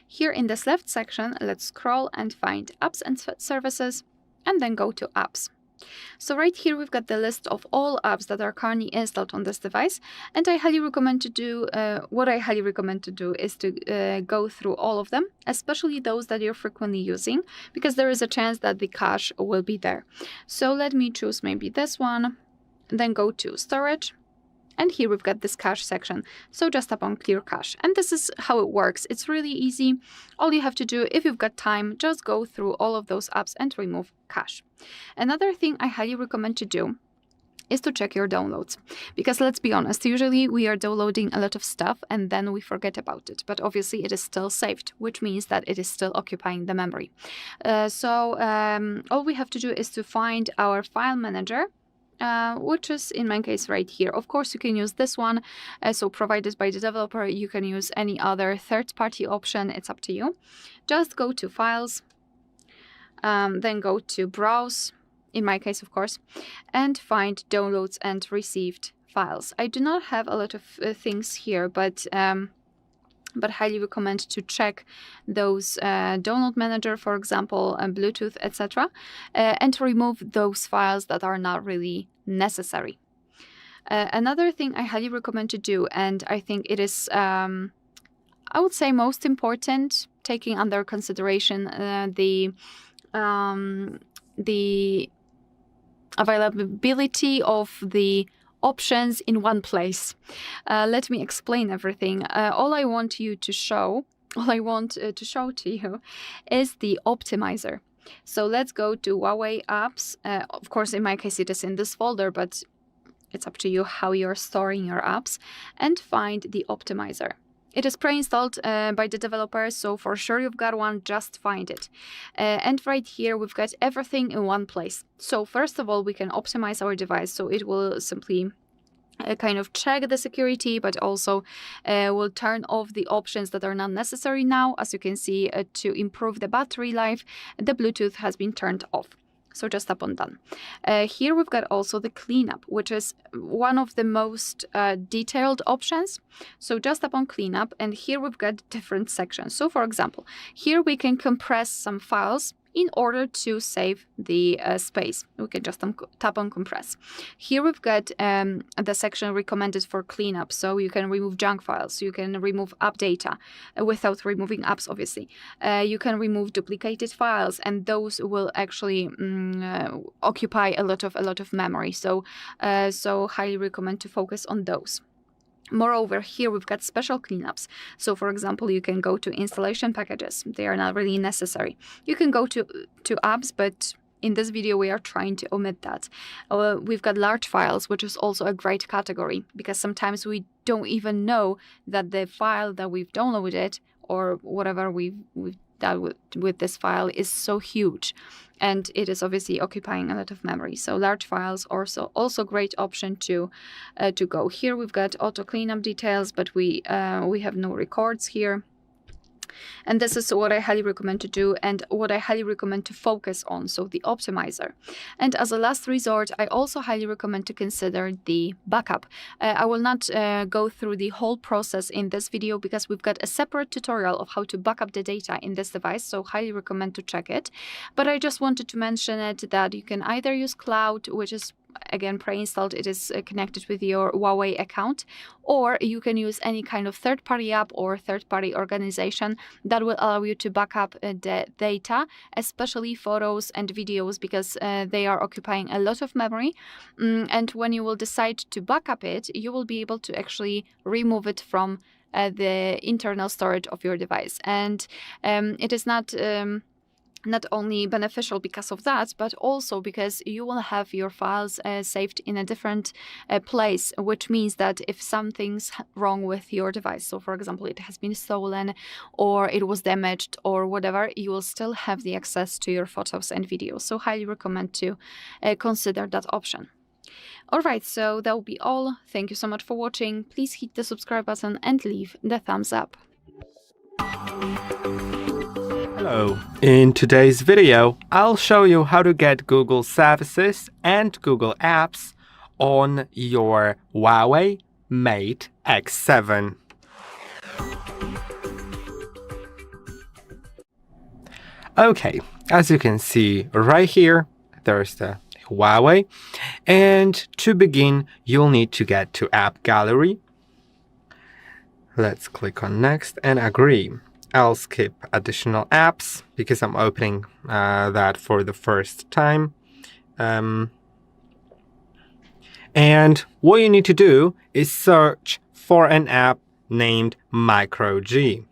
Here in this left section, let's scroll and find Apps and Services, and then go to Apps. So right here we've got the list of all apps that are currently installed on this device, and I highly recommend to do, what I highly recommend to do is to go through all of them, especially those that you're frequently using, because there is a chance that the cache will be there. So let me choose maybe this one, then go to Storage. And here we've got this cache section, so just tap on Clear Cache. And this is how it works. It's really easy. All you have to do, if you've got time, just go through all of those apps and remove cache. Another thing I highly recommend to do is to check your downloads. Because let's be honest, usually we are downloading a lot of stuff and then we forget about it. But obviously it is still saved, which means that it is still occupying the memory. So all we have to do is to find our file manager which is in my case right here. Of course, you can use this one, so provided by the developer. You can use any other third-party option. It's up to you. Just go to Files, then go to Browse, in my case, of course, and find Downloads and Received Files. I do not have a lot of things here, but highly recommend to check those download manager, for example, Bluetooth, etc., and remove those files that are not really necessary. Another thing I highly recommend to do, and I think it is, I would say, most important, taking under consideration the availability of the options in one place. Let me explain everything. All I want to show to you is the optimizer. So let's go to Huawei apps. Of course, in my case, it is in this folder, but it's up to you how you're storing your apps, and find the optimizer. It is pre-installed by the developer, so for sure you've got one, just find it. And right here, we've got everything in one place. So first of all, we can optimize our device, so it will simply kind of check the security, but also will turn off the options that are not necessary now. As you can see, to improve the battery life, the Bluetooth has been turned off. So just tap on Done. Here we've got also the cleanup, which is one of the most detailed options. So just tap on Cleanup, and here we've got different sections. So for example, here we can compress some files in order to save the space. We can just tap on Compress. Here we've got the section recommended for cleanup, so you can remove junk files, you can remove app data without removing apps, obviously. You can remove duplicated files, and those will actually occupy a lot of memory. So highly recommend to focus on those. Moreover, here we've got special cleanups. So for example, you can go to installation packages. They are not really necessary. You can go to apps, but in this video we are trying to omit that. We've got large files, which is also a great category, because sometimes we don't even know that the file that we've downloaded or whatever we've done with this file is so huge, and it is obviously occupying a lot of memory. So large files also great option to go. Here we've got auto cleanup details, but we have no records here. And this is what I highly recommend to do, and what I highly recommend to focus on, so the optimizer. And as a last resort, I also highly recommend to consider the backup. I will not go through the whole process in this video, because we've got a separate tutorial of how to backup the data in this device, so highly recommend to check it. But I just wanted to mention it, that you can either use cloud, which is again pre-installed, it is connected with your Huawei account, or you can use any kind of third-party app or third-party organization that will allow you to back up the data, especially photos and videos, because they are occupying a lot of memory. And when you will decide to back up it, you will be able to actually remove it from the internal storage of your device. And it is not only beneficial because of that, but also because you will have your files saved in a different place, which means that if something's wrong with your device, so for example, it has been stolen or it was damaged or whatever, you will still have the access to your photos and videos. So highly recommend to consider that option. Alright, so that will be all. Thank you so much for watching. Please hit the subscribe button and leave the thumbs up. Hello. In today's video, I'll show you how to get Google services and Google Apps on your Huawei Mate X7. Okay, as you can see right here, there's the Huawei, and to begin, you'll need to get to AppGallery. Let's click on Next and Agree. I'll skip additional apps because I'm opening that for the first time. And what you need to do is search for an app named MicroG.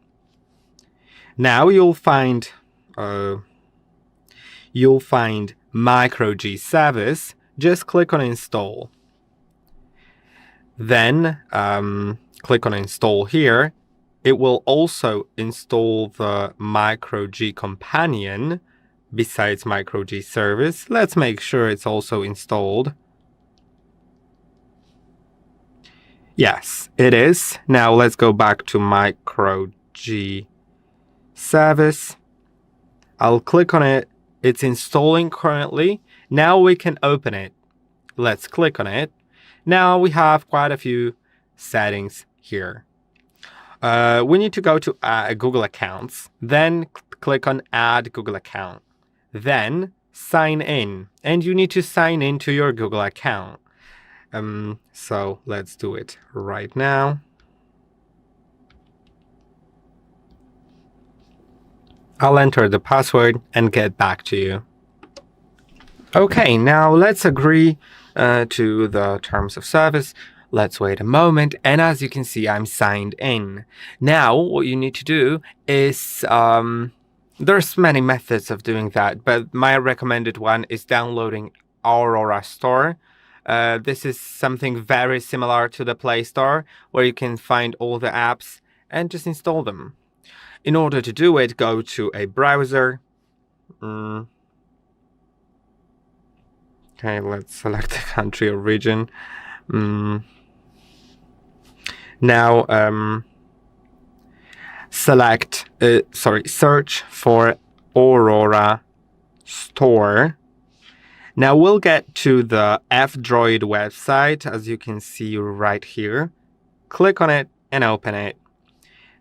Now you'll find MicroG service. Just click on Install. Then click on Install here. It will also install the MicroG companion besides MicroG service. Let's make sure it's also installed. Yes, it is. Now let's go back to MicroG service. I'll click on it. It's installing currently. Now we can open it. Let's click on it. Now we have quite a few settings here. We need to go to Google Accounts, then click on Add Google Account, then Sign In, and you need to sign in to your Google account. So let's do it right now. I'll enter the password and get back to you. Okay, now let's agree to the terms of service. Let's wait a moment, and as you can see, I'm signed in. Now, what you need to do is, there's many methods of doing that, but my recommended one is downloading Aurora Store. This is something very similar to the Play Store, where you can find all the apps and just install them. In order to do it, go to a browser. Okay, let's select the country or region. Now, search for Aurora Store. Now we'll get to the F-Droid website, as you can see right here. Click on it and open it.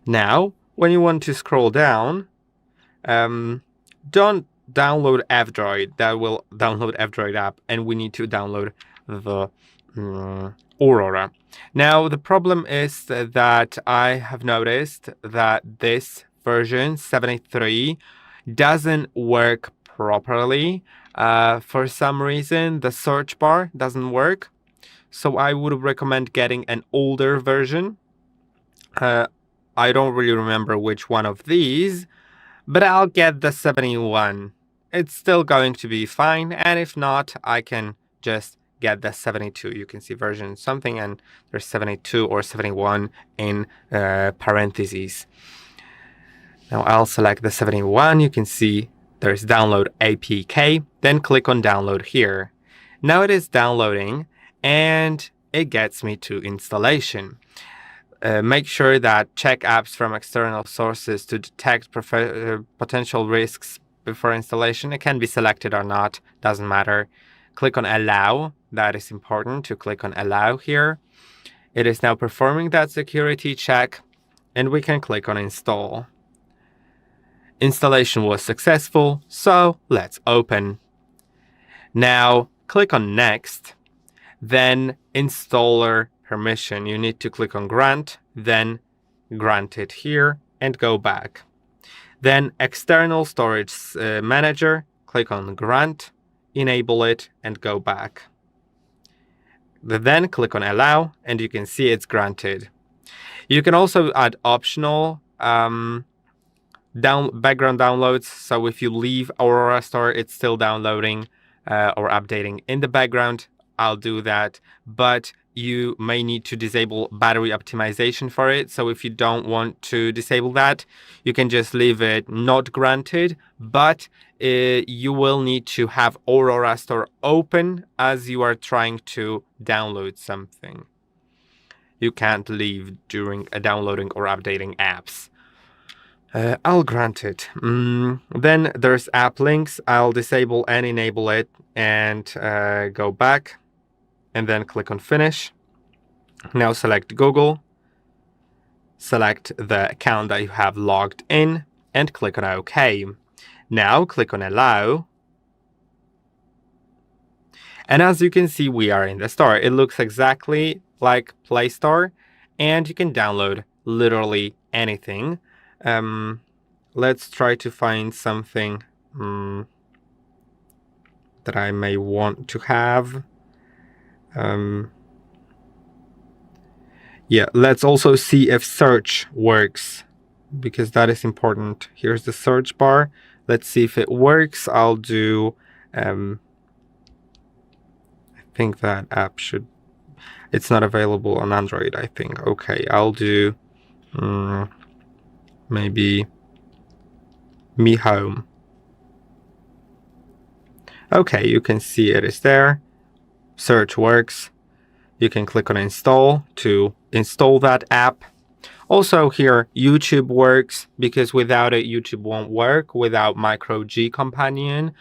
Now, when you want to scroll down, don't download F-Droid. That will download F-Droid app, and we need to download the Aurora. Now, the problem is that I have noticed that this version 73 doesn't work properly. For some reason, the search bar doesn't work. So I would recommend getting an older version. I don't really remember which one of these, but I'll get the 71. It's still going to be fine, and if not, I can just get the 72. You can see version something, and there's 72 or 71 in parentheses. Now I'll select the 71. You can see there's download APK, then click on download here. Now it is downloading, and it gets me to installation. Make sure that check apps from external sources to detect potential risks before installation. It can be selected or not, doesn't matter. Click on allow. That is important to click on allow here. It is now performing that security check, and we can click on install. Installation was successful, so let's open. Now click on next, then installer permission. You need to click on grant, then grant it here and go back. Then external storage manager, click on grant, enable it and go back. Then click on allow, and you can see it's granted. You can also add optional background downloads. So if you leave Aurora Store, it's still downloading or updating in the background. I'll do that, but you may need to disable battery optimization for it. So if you don't want to disable that, you can just leave it not granted, but you will need to have Aurora Store open as you are trying to download something. You can't leave during downloading or updating apps. I'll grant it. Then there's app links. I'll disable and enable it and go back and then click on finish. Now select Google, select the account that you have logged in and click on OK. Now click on allow. And as you can see, we are in the store. It looks exactly like Play Store, and you can download literally anything. Let's try to find something that I may want to have. Yeah, let's also see if search works, because that is important. Here's the search bar. Let's see if it works. I'll do, I think that app should, it's not available on Android, I think. Okay, I'll do maybe Mi Home. Okay, you can see it is there. Search works. you can click on install to install that app. Also here, YouTube works, because without it, YouTube won't work without MicroG Companion.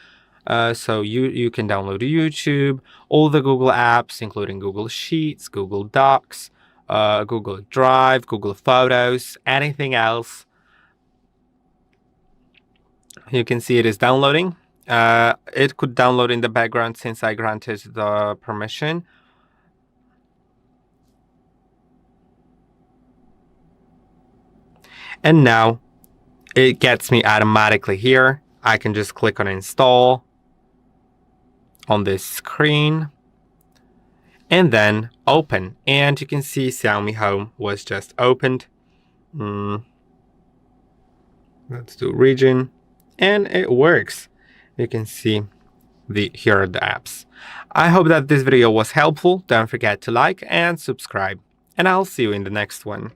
So you can download YouTube, all the Google apps, including Google Sheets, Google Docs, Google Drive, Google Photos, anything else. You can see it is downloading. It could download in the background since I granted the permission. And now it gets me automatically here. I can just click on install on this screen and then open. And you can see Xiaomi Home was just opened. Let's do region. And it works. You can see here are the apps. I hope that this video was helpful. Don't forget to like and subscribe. And I'll see you in the next one.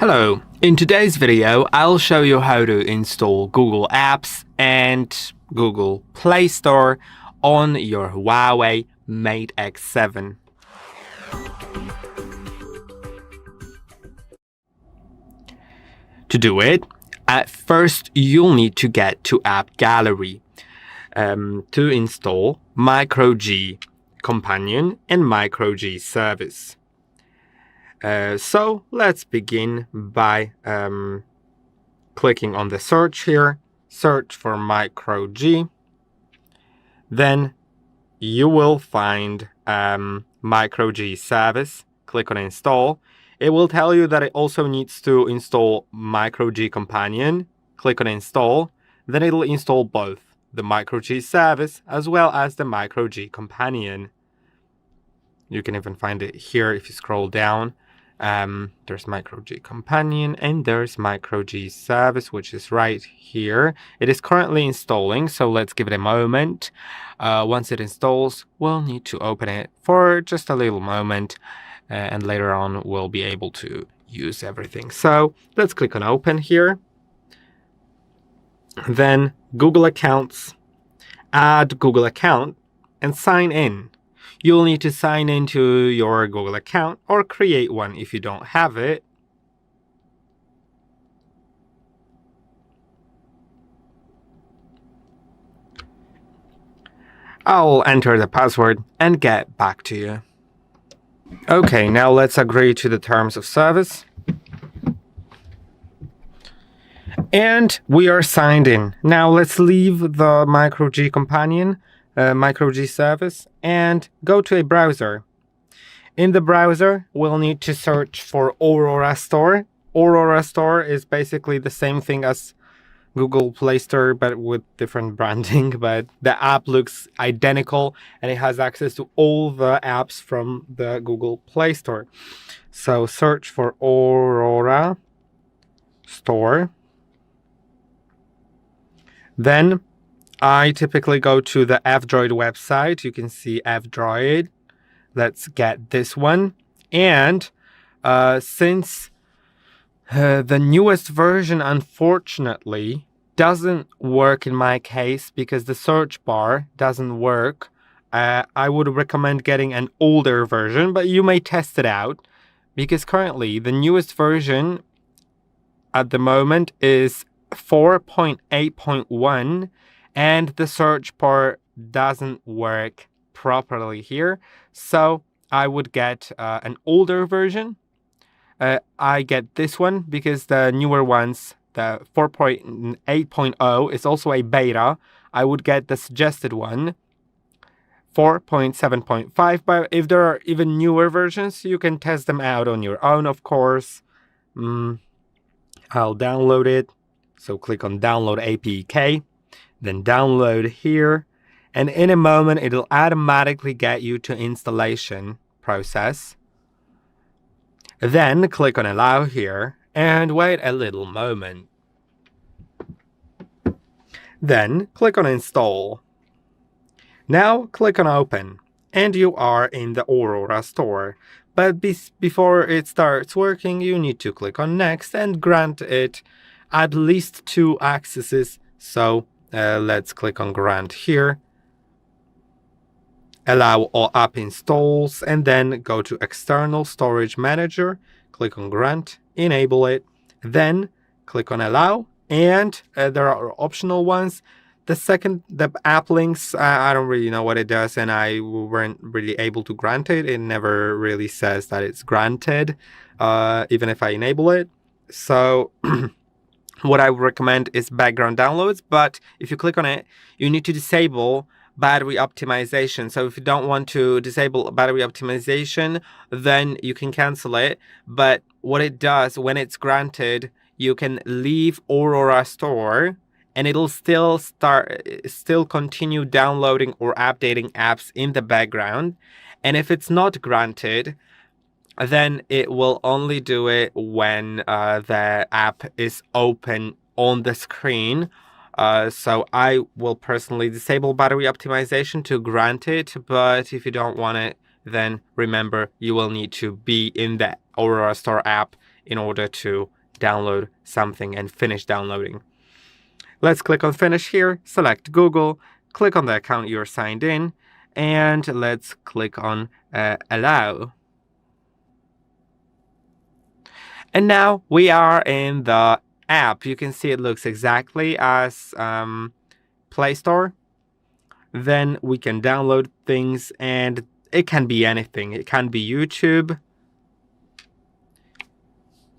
Hello, in today's video I'll show you how to install Google Apps and Google Play Store on your Huawei Mate X7. To do it, at first you'll need to get to AppGallery to install MicroG Companion and MicroG Service. So let's begin by clicking on the search here, search for MicroG. Then you will find MicroG Service, click on install. It will tell you that it also needs to install MicroG Companion, click on install. Then it'll install both the MicroG Service as well as the MicroG Companion. You can even find it here if you scroll down. There's MicroG Companion and there's MicroG Service, which is right here. It is currently installing, so let's give it a moment. Once it installs, we'll need to open it for just a little moment, and later on we'll be able to use everything. So let's click on open here. Then Google Accounts, add Google account and sign in. You'll need to sign into your Google account or create one if you don't have it. I'll enter the password and get back to you. Okay, now let's agree to the terms of service. And we are signed in. Now let's leave the MicroG Companion, MicroG Service, and go to a browser. In the browser, we'll need to search for Aurora Store. Aurora Store is basically the same thing as Google Play Store, but with different branding. But the app looks identical, and it has access to all the apps from the Google Play Store. So search for Aurora Store. Then I typically go to the F-Droid website. You can see F-Droid. Let's get this one. And since the newest version, unfortunately, doesn't work in my case because the search bar doesn't work, I would recommend getting an older version, but you may test it out because currently the newest version at the moment is 4.8.1 and the search bar doesn't work properly here. So I would get an older version. I get this one because the newer ones, the 4.8.0 is also a beta. I would get the suggested one, 4.7.5, but if there are even newer versions, you can test them out on your own, of course. I'll download it. So click on download APK, then download here. And in a moment, it'll automatically get you to installation process. Then click on allow here and wait a little moment. Then click on install. Now click on open and you are in the Aurora Store. But before it starts working, you need to click on next and grant it at least 2 accesses. So let's click on grant here. allow all app installs, and then go to External Storage Manager, click on Grant, enable it, then click on Allow, and there are optional ones. The app links, I don't really know what it does, and I weren't really able to grant it. It never really says that it's granted, even if I enable it. So what I would recommend is background downloads, but if you click on it, you need to disable battery optimization. So if you don't want to disable battery optimization, then you can cancel it. But what it does, when it's granted, you can leave Aurora Store and it'll still continue downloading or updating apps in the background. And if it's not granted, then it will only do it when the app is open on the screen. So I will personally disable battery optimization to grant it, but if you don't want it, then remember you will need to be in the Aurora Store app in order to download something and finish downloading. Let's click on Finish here, select Google, click on the account you're signed in, and let's click on Allow. And now we are in the app. You can see it looks exactly as Play Store. Then we can download things, and it can be anything. It can be YouTube,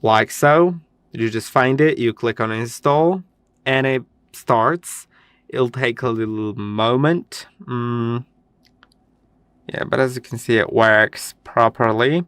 like so. You just find it, you click on Install, and it starts. It'll take a little moment. Yeah, but as you can see, it works properly.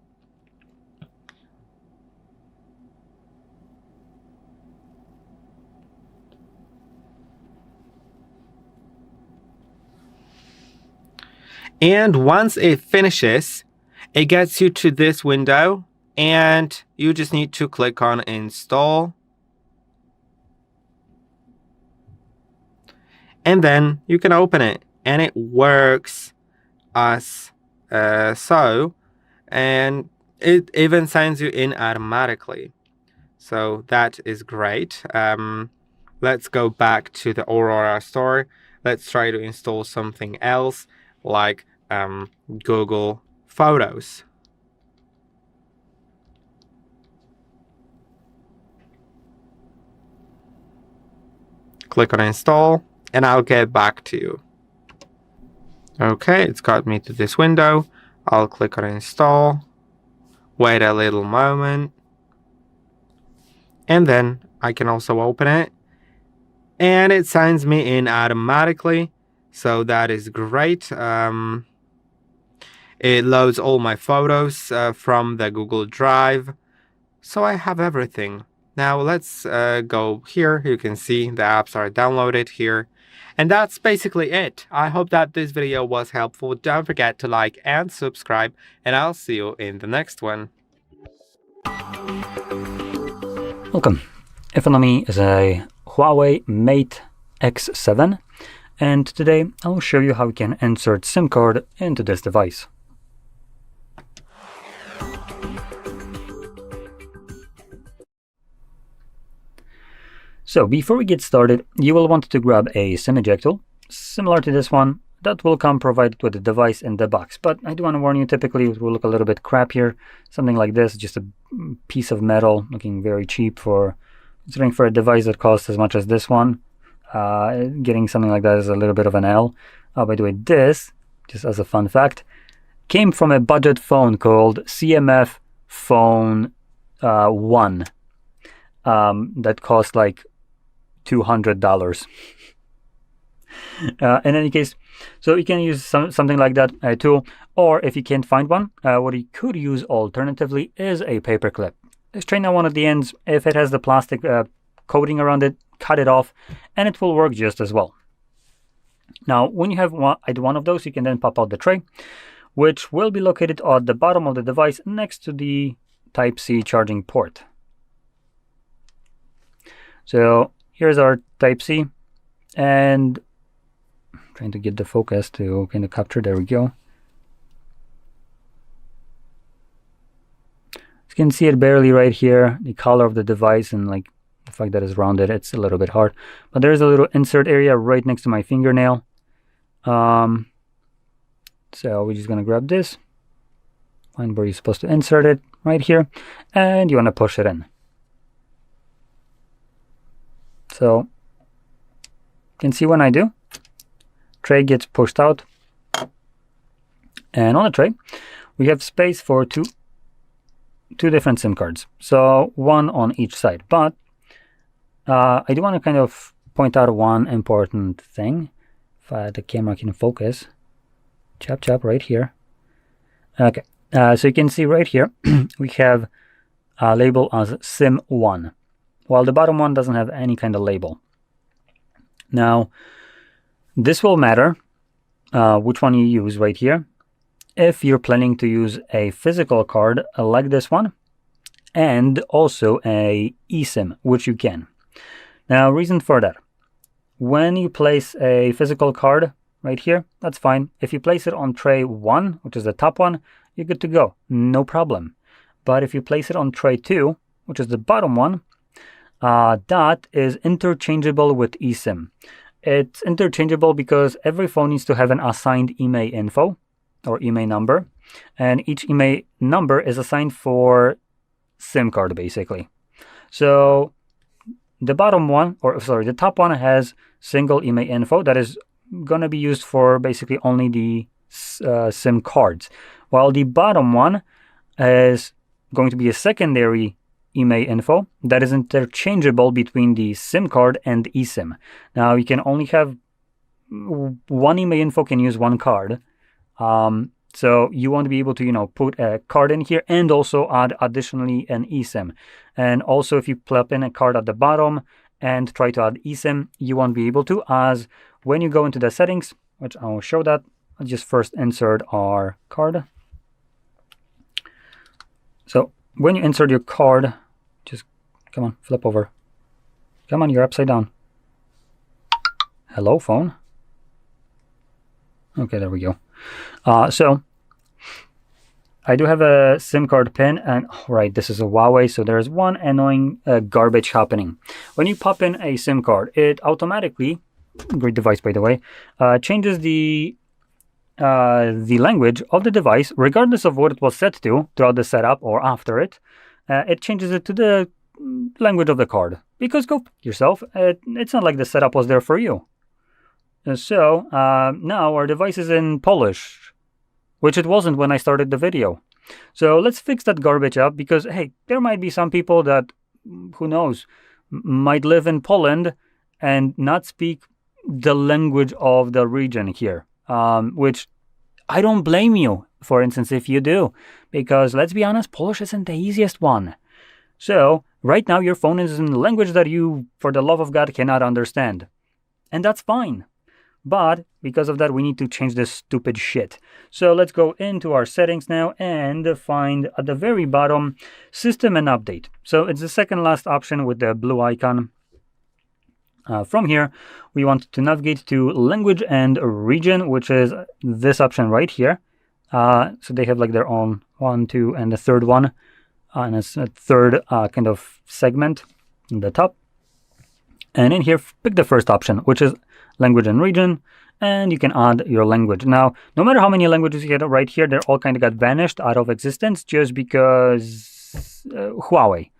And once it finishes, it gets you to this window, and you just need to click on Install. And then you can open it, and it works as so, and it even signs you in automatically. So that is great. Let's go back to the Aurora Store. Let's try to install something else, like Google Photos. Click on Install, and I'll get back to you. Okay, it's got me to this window. I'll click on Install, wait a little moment, and then I can also open it, and it signs me in automatically, so that is great. It loads all my photos from the Google Drive, so I have everything. Now let's go here. You can see the apps are downloaded here. And that's basically it. I hope that this video was helpful. Don't forget to like and subscribe, and I'll see you in the next one. Welcome. In front of me is a Huawei Mate X7, and today I'll show you how you can insert SIM card into this device. So before we get started, you will want to grab a SIM ejector, similar to this one, that will come provided with the device in the box. But I do want to warn you, typically it will look a little bit crappier. Something like this, just a piece of metal, looking very cheap considering for a device that costs as much as this one. Getting something like that is a little bit of an L. By the way, this, just as a fun fact, came from a budget phone called CMF Phone 1 that cost like $200. In any case, so you can use something like that tool, or if you can't find one, what you could use alternatively is a paper clip. Straighten out one of the ends. If it has the plastic coating around it, cut it off, and it will work just as well. Now, when you have one of those, you can then pop out the tray, which will be located at the bottom of the device next to the Type-C charging port. So here's our Type-C, and I'm trying to get the focus to kind of capture. There we go. You can see it barely right here, the color of the device, and like the fact that it's rounded, it's a little bit hard. But there's a little insert area right next to my fingernail. The So we're just going to grab this, find where you're supposed to insert it, right here, and you want to push it in. So you can see when I do, tray gets pushed out, and on the tray we have space for two different SIM cards, so one on each side. But I do want to kind of point out one important thing. If the camera can focus, chop right here. Okay, so you can see right here we have a label as SIM1, while the bottom one doesn't have any kind of label. Now this will matter which one you use right here if you're planning to use a physical card like this one, and also a eSIM, which you can. Now, reason for that: when you place a physical card right here, that's fine. If you place it on tray 1, which is the top one, you're good to go, no problem. But if you place it on tray 2, which is the bottom one, that is interchangeable with eSIM. It's interchangeable because every phone needs to have an assigned IMEI info, or IMEI number, and each IMEI number is assigned for SIM card, basically. So the bottom one, or sorry, the top one has single IMEI info that is going to be used for basically only the SIM cards, while the bottom one is going to be a secondary IMEI info that is interchangeable between the SIM card and eSIM. Now you can only have one IMEI info, can use one card. So you want to be able to, put a card in here and also add additionally an eSIM. And also if you plug in a card at the bottom and try to add eSIM, you won't be able to, as when you go into the settings, which I will show that, I'll just first insert our card. So when you insert your card, just come on, flip over. Come on, you're upside down. Hello, phone. Okay, there we go. So I do have a SIM card pin, and right, this is a Huawei, so there's one annoying garbage happening. When you pop in a SIM card, it automatically, great device by the way, changes the language of the device, regardless of what it was set to throughout the setup or after it. It changes it to the language of the card, because go yourself, it's not like the setup was there for you. So now our device is in Polish, which it wasn't when I started the video. So let's fix that garbage up, because hey, there might be some people that, who knows, might live in Poland and not speak the language of the region here, which I don't blame you, for instance, if you do, because let's be honest, Polish isn't the easiest one. So right now your phone is in a language that you, for the love of God, cannot understand, and that's fine. But because of that, we need to change this stupid shit. So let's go into our settings now and find at the very bottom, System and Update. So it's the second last option with the blue icon. From here, we want to navigate to Language and Region, which is this option right here. So they have like their own 1, 2, and the third one. And it's a third kind of segment in the top. And in here, pick the first option, which is Language and Region, and you can add your language. Now, no matter how many languages you get right here, they're all kind of got vanished out of existence just because Huawei.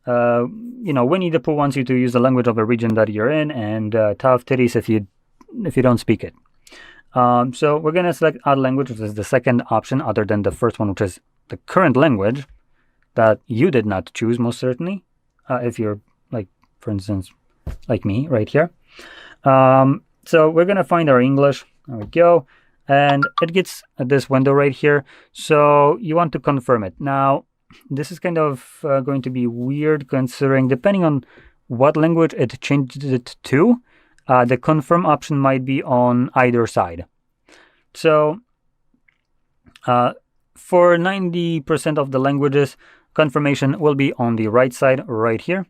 Winnie the Pooh wants you to use the language of the region that you're in, and tough titties if you don't speak it. So we're gonna select Add Language, which is the second option, other than the first one, which is the current language that you did not choose, most certainly. If you're like, for instance, like me right here. So we're gonna find our English. There we go, and it gets this window right here. So you want to confirm it. Now this is kind of going to be weird, considering depending on what language it changed it to, the confirm option might be on either side. So for 90% of the languages, confirmation will be on the right side right here.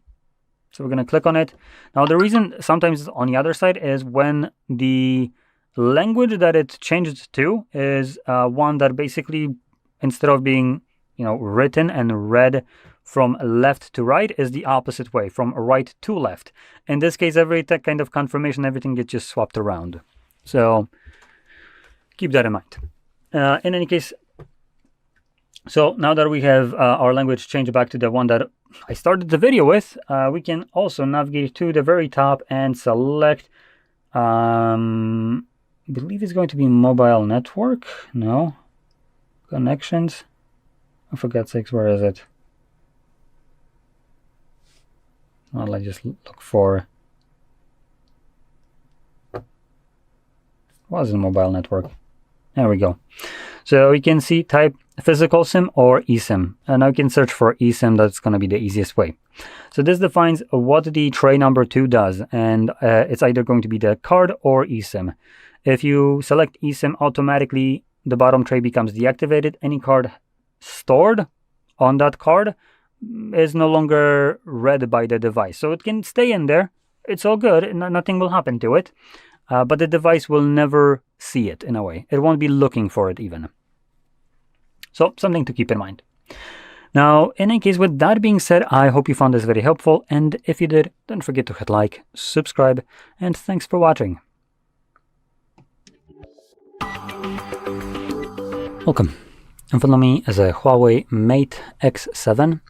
So we're going to click on it. Now the reason sometimes it's on the other side is when the language that it changed to is one that basically, instead of being written and read from left to right, is the opposite way, from right to left. In this case, every kind of confirmation, everything gets just swapped around. So keep that in mind. In any case, so now that we have our language changed back to the one that I started the video with, we can also navigate to the very top and select, I believe it's going to be mobile network. No, connections. Oh, for God's sakes, where is it? Well, let's just look for. Wasn't mobile network. There we go. So you can see type physical SIM or eSIM, and I can search for eSIM. That's going to be the easiest way. So this defines what the tray number 2 does, and it's either going to be the card or eSIM. If you select eSIM, automatically the bottom tray becomes deactivated. Any card stored on that card is no longer read by the device, so it can stay in there. It's all good, nothing will happen to it. But the device will never see it in a way. It won't be looking for it even. So something to keep in mind. Now, in any case, with that being said, I hope you found this very helpful. And if you did, don't forget to hit like, subscribe, and thanks for watching. Welcome. In front of me is a Huawei Mate X7.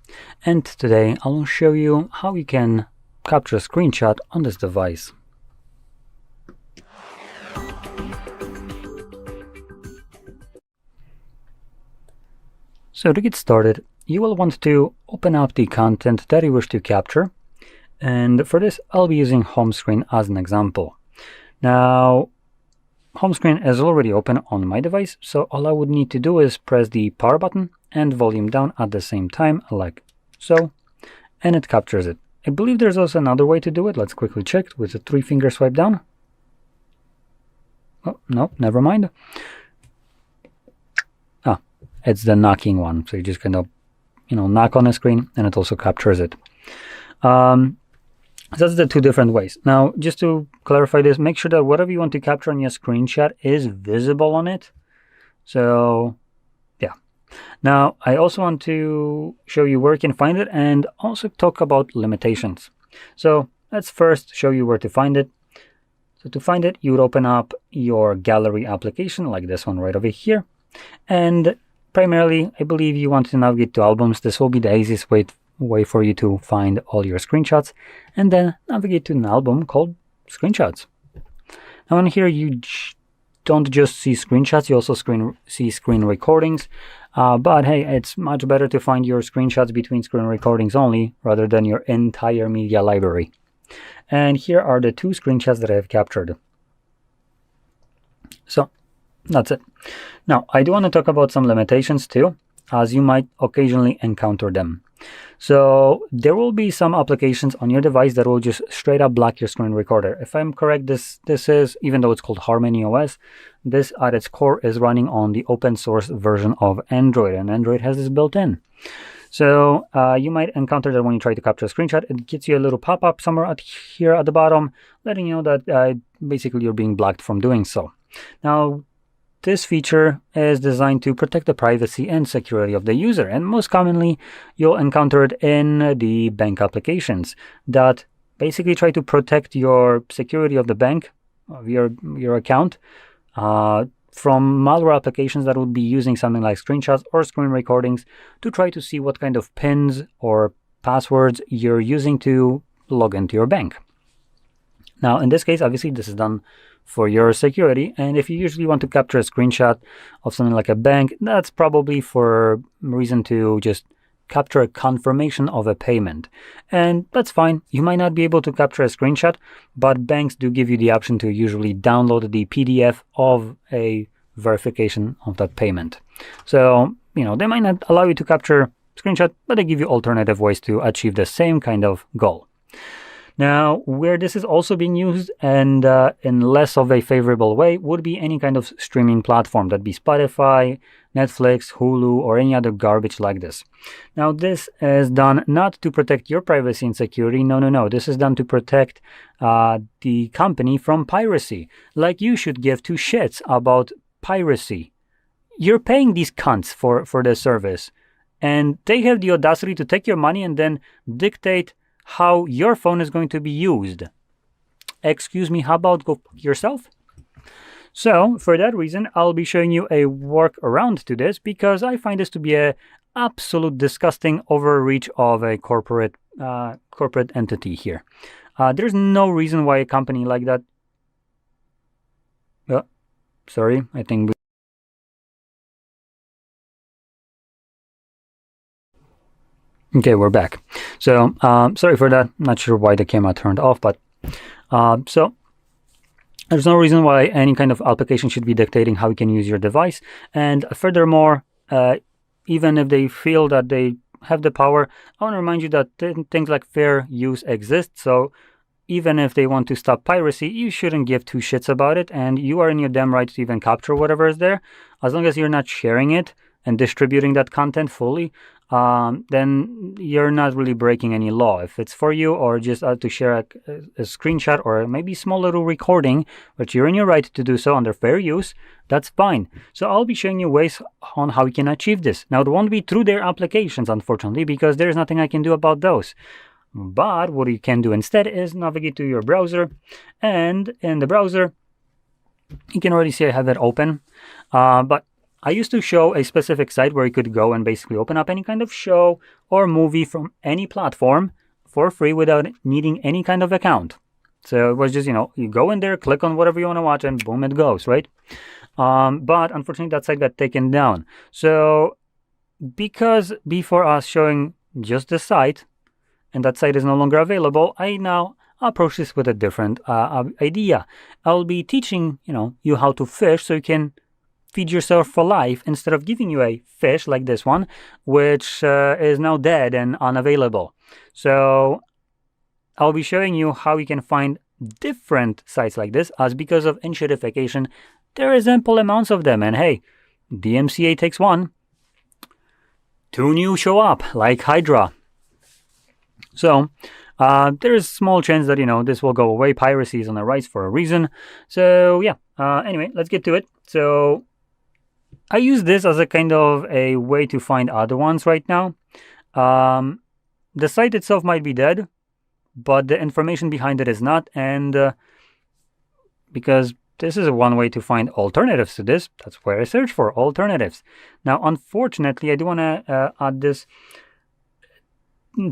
And today I will show you how you can capture a screenshot on this device. So to get started, you will want to open up the content that you wish to capture. And for this, I'll be using home screen as an example. Now, home screen is already open on my device, so all I would need to do is press the power button and volume down at the same time, like so, and it captures it. I believe there's also another way to do it. Let's quickly check with a 3-finger swipe down. Oh, no, never mind. It's the knocking one, so you just kind of, knock on the screen, and it also captures it. So that's the 2 different ways. Now, just to clarify this, make sure that whatever you want to capture on your screenshot is visible on it. So, yeah. Now, I also want to show you where you can find it and also talk about limitations. So, let's first show you where to find it. So, to find it, you would open up your gallery application, like this one right over here, and primarily, I believe you want to navigate to albums. This will be the easiest way for you to find all your screenshots, and then navigate to an album called Screenshots. Now in here, you don't just see screenshots, you also see screen recordings. But hey, it's much better to find your screenshots between screen recordings only, rather than your entire media library. And here are the 2 screenshots that I have captured. So, that's it. Now, I do want to talk about some limitations too, as you might occasionally encounter them. So there will be some applications on your device that will just straight up block your screen recorder. If I'm correct, this is, even though it's called HarmonyOS, this at its core is running on the open source version of Android, and Android has this built in. So you might encounter that when you try to capture a screenshot, it gets you a little pop-up somewhere here at the bottom, letting you know that basically you're being blocked from doing so. Now, this feature is designed to protect the privacy and security of the user, and most commonly you'll encounter it in the bank applications that basically try to protect your security of the bank, of your account, from malware applications that would be using something like screenshots or screen recordings to try to see what kind of pins or passwords you're using to log into your bank. Now, in this case, obviously, this is done for your security, and if you usually want to capture a screenshot of something like a bank, that's probably for a reason to just capture a confirmation of a payment. And that's fine. You might not be able to capture a screenshot, but banks do give you the option to usually download the PDF of a verification of that payment. So, they might not allow you to capture a screenshot, but they give you alternative ways to achieve the same kind of goal. Now, where this is also being used, and in less of a favorable way, would be any kind of streaming platform. That'd be Spotify, Netflix, Hulu, or any other garbage like this. Now, this is done not to protect your privacy and security. No. This is done to protect the company from piracy. Like you should give 2 shits about piracy. You're paying these cunts for the service, and they have the audacity to take your money and then dictate how your phone is going to be used. Excuse me, how about go yourself? So for that reason, I'll be showing you a workaround to this, because I find this to be a absolute disgusting overreach of a corporate entity here. There's no reason why a company like that... Oh, sorry, I think... Okay, we're back. So, sorry for that. Not sure why the camera turned off, but... So, there's no reason why any kind of application should be dictating how you can use your device. And furthermore, even if they feel that they have the power, I want to remind you that things like fair use exist. So even if they want to stop piracy, you shouldn't give two shits about it. And you are in your damn right to even capture whatever is there. As long as you're not sharing it and distributing that content fully, then you're not really breaking any law. If it's for you, or just to share a screenshot or maybe small little recording, but you're in your right to do so under fair use, that's fine. So I'll be showing you ways on how you can achieve this. Now, it won't be through their applications, unfortunately, because there's nothing I can do about those. But what you can do instead is navigate to your browser, and in the browser, you can already see I have it open, but I used to show a specific site where you could go and basically open up any kind of show or movie from any platform for free without needing any kind of account. So it was just, you go in there, click on whatever you want to watch, and boom, it goes, right? But unfortunately, that site got taken down. So because before us showing just the site, and that site is no longer available, I now approach this with a different idea. I'll be teaching, you how to fish so you can feed yourself for life, instead of giving you a fish like this one, which is now dead and unavailable. So I'll be showing you how you can find different sites like this, as because of enshittification, there is ample amounts of them. And hey, DMCA takes one. 2 new show up, like Hydra. So there is small chance that, this will go away. Piracy is on the rise for a reason. So yeah, anyway, let's get to it. So I use this as a kind of a way to find other ones right now. The site itself might be dead, but the information behind it is not. And because this is one way to find alternatives to this, that's where I search for alternatives. Now, unfortunately, I do want to add this.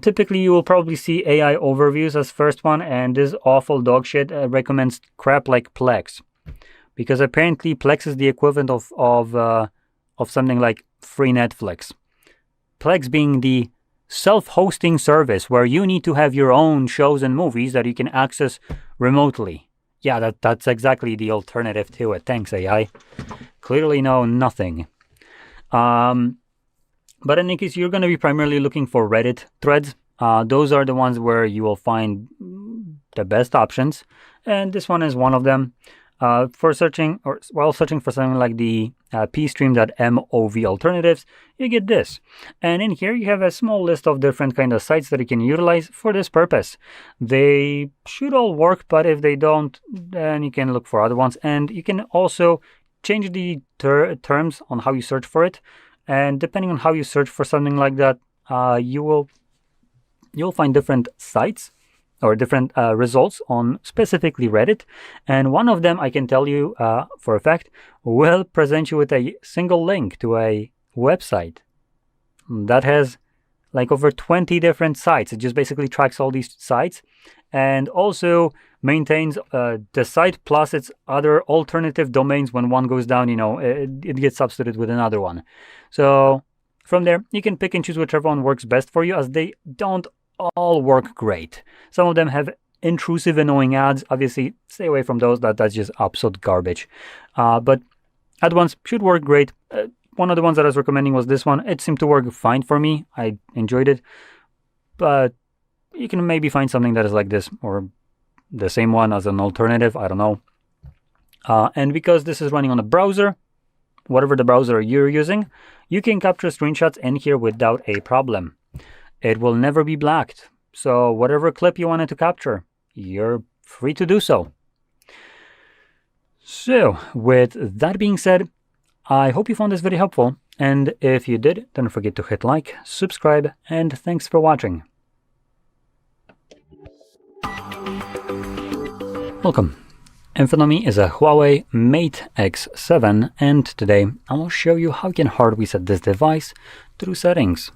Typically, you will probably see AI overviews as first one, and this awful dog shit recommends crap like Plex. Because apparently Plex is the equivalent of something like free Netflix. Plex being the self-hosting service where you need to have your own shows and movies that you can access remotely. Yeah, that's exactly the alternative to it. Thanks, AI. Clearly know nothing. But in any case, you're going to be primarily looking for Reddit threads. Those are the ones where you will find the best options. And this one is one of them. For searching, or while searching for something like the pstream.mov alternatives, you get this. And in here, you have a small list of different kind of sites that you can utilize for this purpose. They should all work, but if they don't, then you can look for other ones. And you can also change the terms on how you search for it. And depending on how you search for something like that, you'll find different sites or different results on specifically Reddit. And one of them, I can tell you for a fact, will present you with a single link to a website that has like over 20 different sites. It just basically tracks all these sites and also maintains the site plus its other alternative domains. When one goes down, it gets substituted with another one. So from there, you can pick and choose whichever one works best for you, as they don't all work great. Some of them have intrusive, annoying ads. Obviously, stay away from those. That's just absolute garbage. But other ones should work great. One of the ones that I was recommending was this one. It seemed to work fine for me. I enjoyed it. But you can maybe find something that is like this, or the same one as an alternative. I don't know. And because this is running on a browser, whatever the browser you're using, you can capture screenshots in here without a problem. It will never be blacked. So whatever clip you wanted to capture, you're free to do so. So with that being said, I hope you found this very helpful. And if you did, don't forget to hit like, subscribe, and thanks for watching. Welcome. In front of me is a Huawei Mate X7, and today I will show you how you can hard reset this device through settings.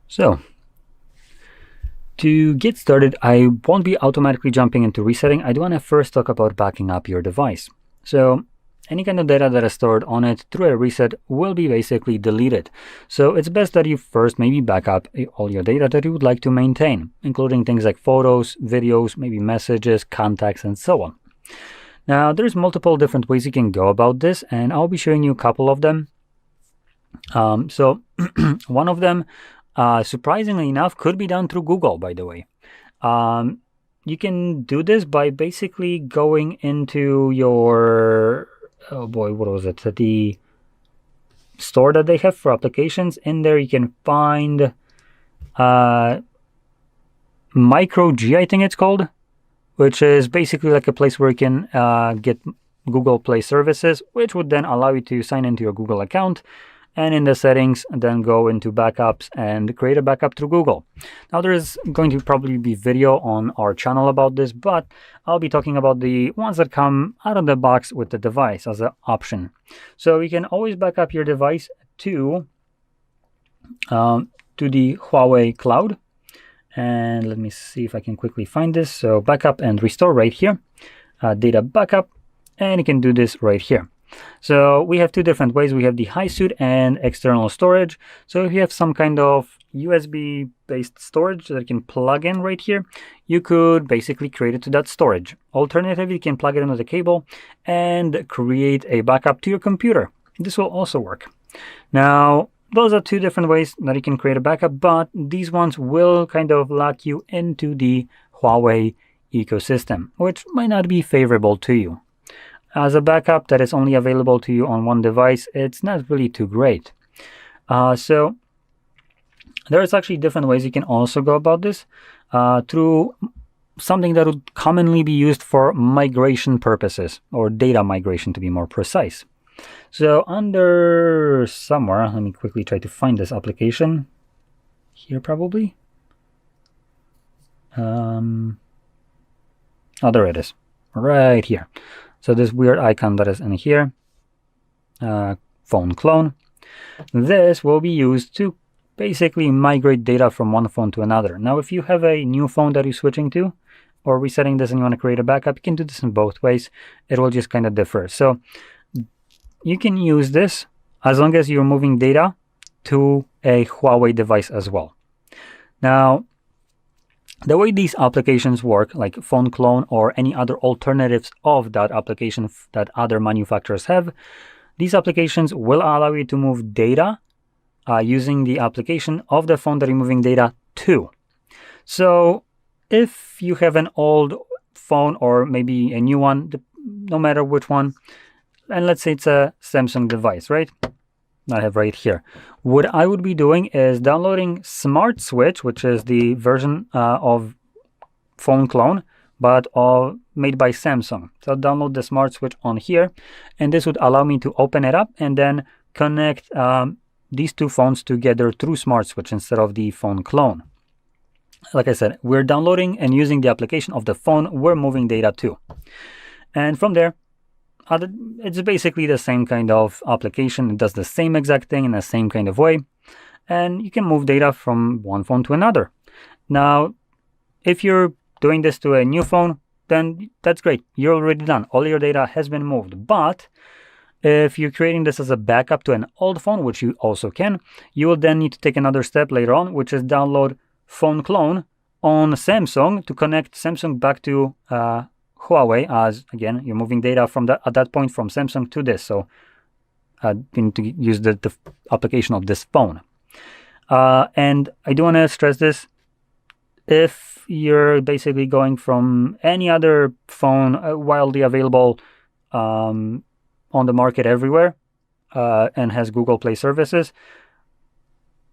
So, to get started, I won't be automatically jumping into resetting. I do want to first talk about backing up your device. So, any kind of data that is stored on it through a reset will be basically deleted. So it's best that you first maybe back up all your data that you would like to maintain, including things like photos, videos, maybe messages, contacts, and so on. Now, there's multiple different ways you can go about this, and I'll be showing you a couple of them. So one of them, surprisingly enough, could be done through Google, by the way. You can do this by basically going into your, oh boy, what was it? The store that they have for applications. In there you can find MicroG, I think it's called, which is basically like a place where you can get Google Play services, which would then allow you to sign into your Google account, and in the settings then go into backups and create a backup through Google. Now there's going to probably be video on our channel about this, but I'll be talking about the ones that come out of the box with the device as an option. So you can always back up your device to the Huawei cloud. And let me see if I can quickly find this. So backup and restore right here, data backup, and you can do this right here. So we have two different ways. We have the high suite and external storage. So if you have some kind of USB based storage that you can plug in right here, you could basically create it to that storage. Alternatively, you can plug it into the cable and create a backup to your computer. This will also work. Now, those are two different ways that you can create a backup, but these ones will kind of lock you into the Huawei ecosystem, which might not be favorable to you. As a backup that is only available to you on one device, it's not really too great. So there's actually different ways you can also go about this through something that would commonly be used for migration purposes, or data migration to be more precise. So under somewhere, let me quickly try to find this application. Here probably. Oh, there it is, right here. So this weird icon that is in here, phone clone, this will be used to basically migrate data from one phone to another. Now, if you have a new phone that you're switching to or resetting this and you want to create a backup, you can do this in both ways. It will just kind of differ. So you can use this as long as you're moving data to a Huawei device as well. Now, the way these applications work, like phone clone or any other alternatives of that application that other manufacturers have, these applications will allow you to move data using the application of the phone that you're moving data to. So if you have an old phone or maybe a new one, no matter which one, and let's say it's a Samsung device, right? I have right here. What I would be doing is downloading Smart Switch, which is the version of phone clone, but all made by Samsung. So I'll download the Smart Switch on here, and this would allow me to open it up and then connect these two phones together through Smart Switch instead of the phone clone. Like I said, we're downloading and using the application of the phone we're moving data to. And from there, it's basically the same kind of application. It does the same exact thing in the same kind of way. And you can move data from one phone to another. Now, if you're doing this to a new phone, then that's great. You're already done. All your data has been moved. But if you're creating this as a backup to an old phone, which you also can, you will then need to take another step later on, which is download phone clone on Samsung to connect Samsung back to Huawei, as again you're moving data from at that point from Samsung to this. So you need to use the application of this phone. And I do want to stress this: if you're basically going from any other phone widely available on the market everywhere and has Google Play services,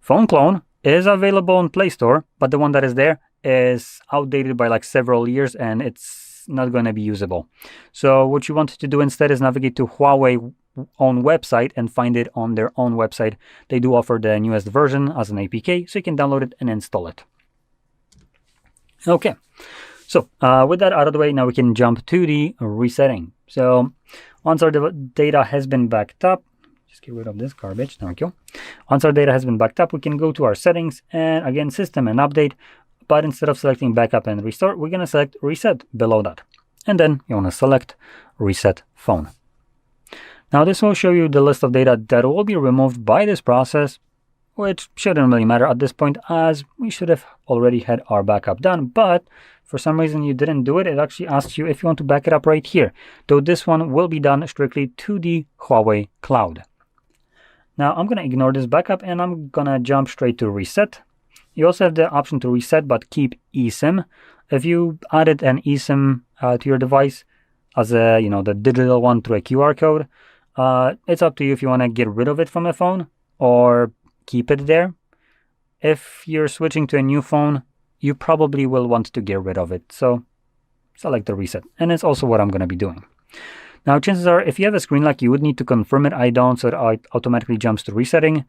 phone clone is available on Play Store, but the one that is there is outdated by like several years and it's not going to be usable. So what you want to do instead is navigate to Huawei own website and find it on their own website, they do offer the newest version as an APK, so you can download it and install it. Okay, so with that out of the way, now we can jump to the resetting. So once our data has been backed up, just get rid of this garbage, thank you. Once our data has been backed up, we can go to our settings and again, system and update. But instead of selecting backup and restore, we're going to select reset below that. And then you want to select reset phone. Now this will show you the list of data that will be removed by this process, which shouldn't really matter at this point as we should have already had our backup done. But for some reason you didn't do it, it actually asks you if you want to back it up right here. Though this one will be done strictly to the Huawei cloud. Now I'm going to ignore this backup and I'm going to jump straight to reset. You also have the option to reset but keep eSIM. If you added an eSIM to your device as a, the digital one through a QR code, it's up to you if you want to get rid of it from a phone or keep it there. If you're switching to a new phone, you probably will want to get rid of it. So select the reset. And it's also what I'm going to be doing. Now, chances are, if you have a screen lock, you would need to confirm it. I don't, so it automatically jumps to resetting.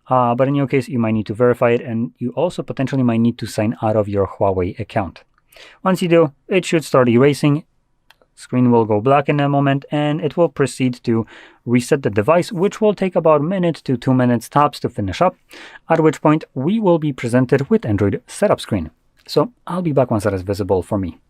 But in your case, you might need to verify it, and you also potentially might need to sign out of your Huawei account. Once you do, it should start erasing. Screen will go black in a moment, and it will proceed to reset the device, which will take about a minute to 2 minutes tops to finish up, at which point we will be presented with Android setup screen. So I'll be back once that is visible for me.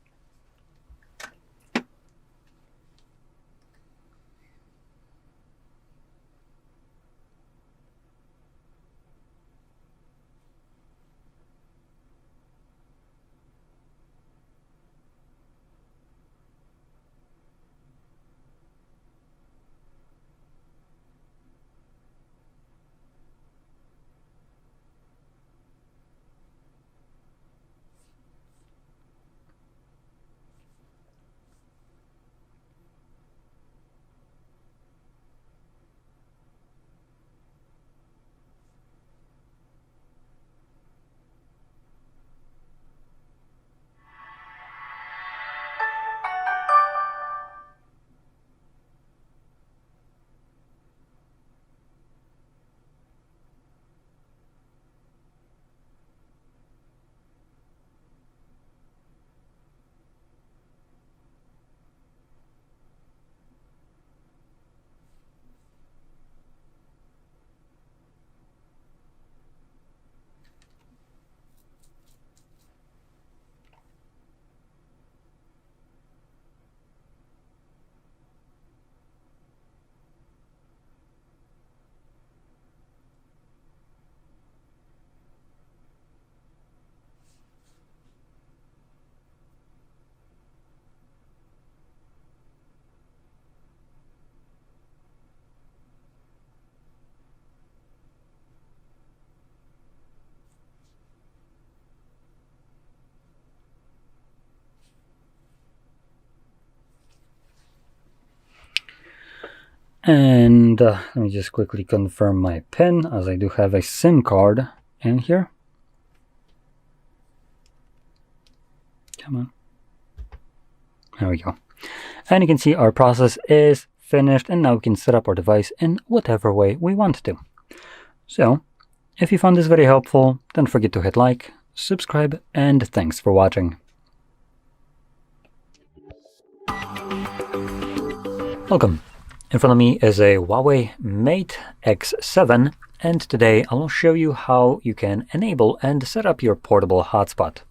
And let me just quickly confirm my PIN, as I do have a SIM card in here. Come on. There we go. And you can see our process is finished, and now we can set up our device in whatever way we want to. So, if you found this very helpful, don't forget to hit like, subscribe, and thanks for watching. Welcome. In front of me is a Huawei Mate X7, and today I will show you how you can enable and set up your portable hotspot.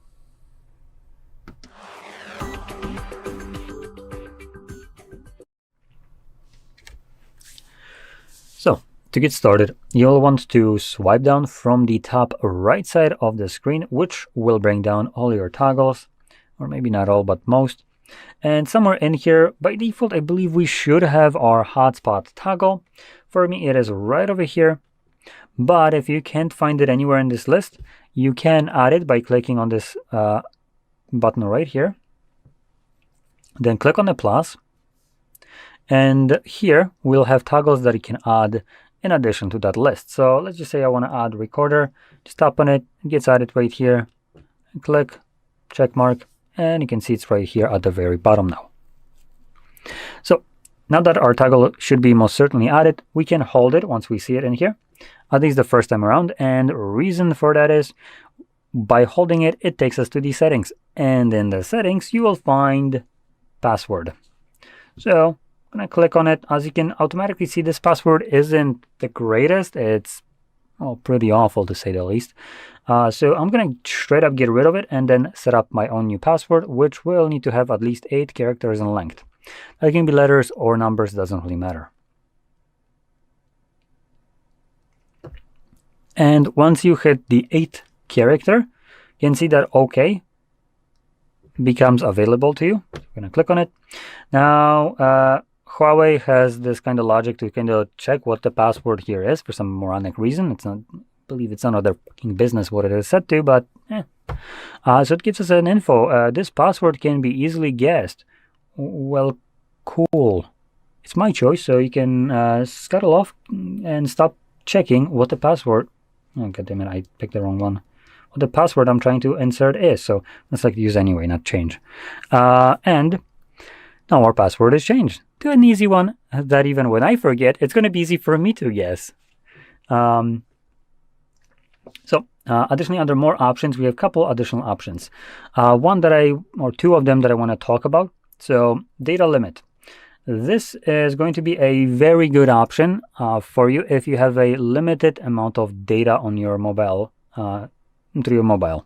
So, to get started, you'll want to swipe down from the top right side of the screen, which will bring down all your toggles, or maybe not all, but most. And somewhere in here, by default, I believe we should have our hotspot toggle. For me, it is right over here. But if you can't find it anywhere in this list, you can add it by clicking on this button right here. Then click on the plus. And here, we'll have toggles that you can add in addition to that list. So let's just say I want to add recorder. Just tap on it. It gets added right here. And click, check mark. And you can see it's right here at the very bottom now. So Now that our toggle should be most certainly added, we can hold it once we see it in here, at least the first time around. And reason for that is by holding it, it takes us to the settings. And in the settings, you will find password. So I'm going to click on it. As you can automatically see, this password isn't the greatest. It's pretty awful to say the least. So I'm going to straight up get rid of it and then set up my own new password, which will need to have at least 8 characters in length. It can be letters or numbers, doesn't really matter. And once you hit the 8th character, you can see that OK becomes available to you. I'm going to click on it. Now, Huawei has this kind of logic to kind of check what the password here is for some moronic reason. It's not, I believe it's none of their business what it is set to, but so it gives us an info. This password can be easily guessed. Well, cool. It's my choice, so you can scuttle off and stop checking what the password. Oh, God damn it, I picked the wrong one. What the password I'm trying to insert is. So let's like use anyway, not change. And now our password is changed to an easy one that even when I forget, it's going to be easy for me to guess. Additionally, under more options, we have a couple additional options. Two of them that I want to talk about. So data limit. This is going to be a very good option for you if you have a limited amount of data on your mobile, through your mobile.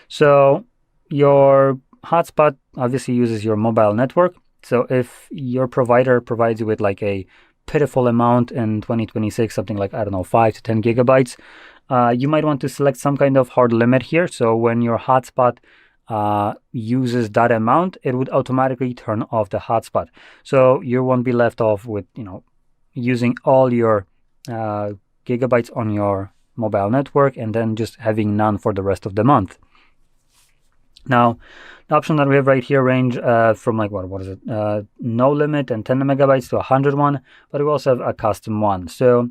So your hotspot obviously uses your mobile network. So if your provider provides you with like a pitiful amount in 2026, something like, I don't know, 5 to 10 gigabytes, you might want to select some kind of hard limit here. So when your hotspot uses that amount, it would automatically turn off the hotspot. So you won't be left off with, using all your gigabytes on your mobile network and then just having none for the rest of the month. Now, the option that we have right here range from like, what is it? No limit and 10 megabytes to 101, but we also have a custom one. So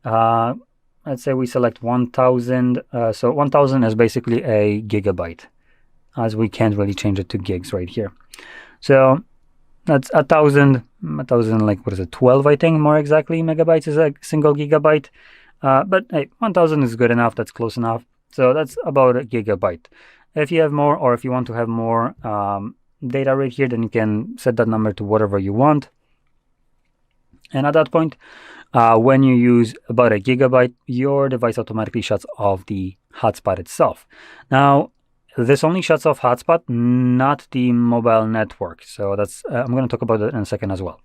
let's say we select 1000. So 1000 is basically a gigabyte, as we can't really change it to gigs right here. So that's 1000, like, 12, I think, more exactly, megabytes is a single gigabyte. But hey, 1000 is good enough, that's close enough. So that's about a gigabyte. If you have more, or if you want to have more data right here, then you can set that number to whatever you want. And at that point, when you use about a gigabyte, your device automatically shuts off the hotspot itself. Now, this only shuts off hotspot, not the mobile network. So that's I'm going to talk about that in a second as well.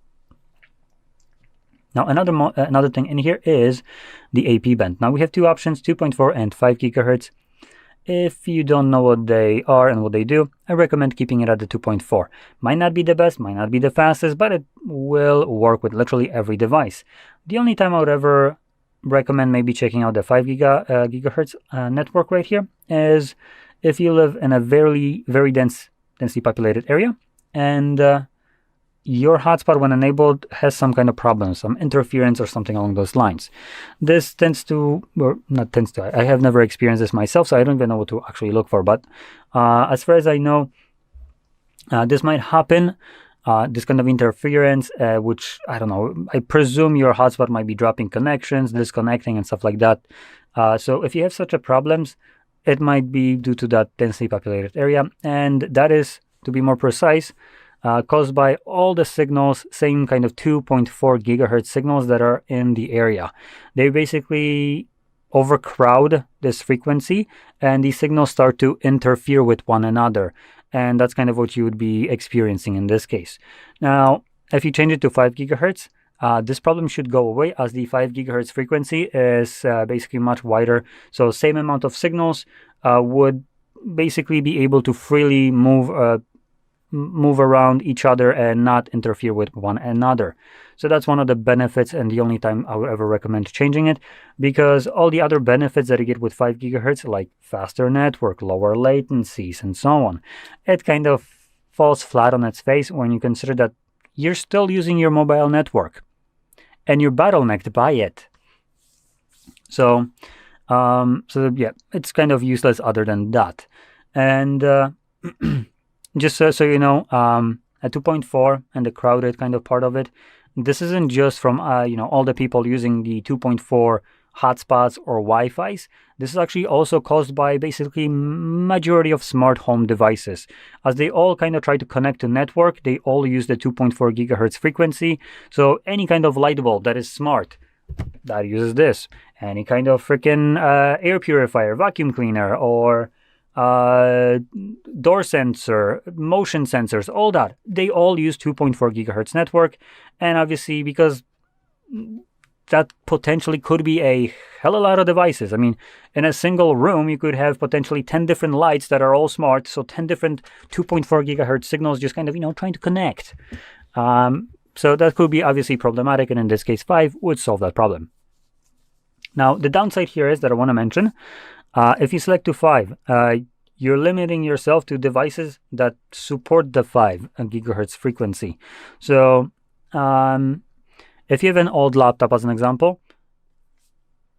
Now, another thing in here is the AP band. Now, we have two options, 2.4 and 5 gigahertz. If you don't know what they are and what they do, I recommend keeping it at the 2.4. Might not be the best, might not be the fastest, but it will work with literally every device. The only time I would ever recommend maybe checking out the 5 gigahertz network right here is if you live in a very, very densely populated area and your hotspot, when enabled, has some kind of problem, some interference or something along those lines. This tends to, or not tends to, I have never experienced this myself, so I don't even know what to actually look for. But as far as I know, this might happen, this kind of interference, which, I don't know, I presume your hotspot might be dropping connections, disconnecting and stuff like that. So if you have such a problems, it might be due to that densely populated area. And that is, to be more precise, caused by all the signals, same kind of 2.4 gigahertz signals that are in the area. They basically overcrowd this frequency, and these signals start to interfere with one another. And that's kind of what you would be experiencing in this case. Now, if you change it to 5 gigahertz, this problem should go away, as the 5 gigahertz frequency is basically much wider. So same amount of signals would basically be able to freely move around each other and not interfere with one another. So that's one of the benefits, and the only time I would ever recommend changing it, because all the other benefits that you get with 5 gigahertz, like faster network, lower latencies, and so on, it kind of falls flat on its face when you consider that you're still using your mobile network and you're bottlenecked by it. So yeah, it's kind of useless other than that. And just so you know, at 2.4 and the crowded kind of part of it, this isn't just from all the people using the 2.4 hotspots or Wi-Fi's. This is actually also caused by basically majority of smart home devices. As they all kind of try to connect to network, they all use the 2.4 gigahertz frequency. So any kind of light bulb that is smart, that uses this. Any kind of freaking air purifier, vacuum cleaner, or door sensor, motion sensors, all that, they all use 2.4 gigahertz network. And obviously, because that potentially could be a hell of a lot of devices. I mean, in a single room, you could have potentially 10 different lights that are all smart. So 10 different 2.4 gigahertz signals just kind of, trying to connect. So that could be obviously problematic. And in this case, 5 would solve that problem. Now, the downside here is that I want to mention, if you select to 5, you're limiting yourself to devices that support the 5 gigahertz frequency. So, if you have an old laptop, as an example,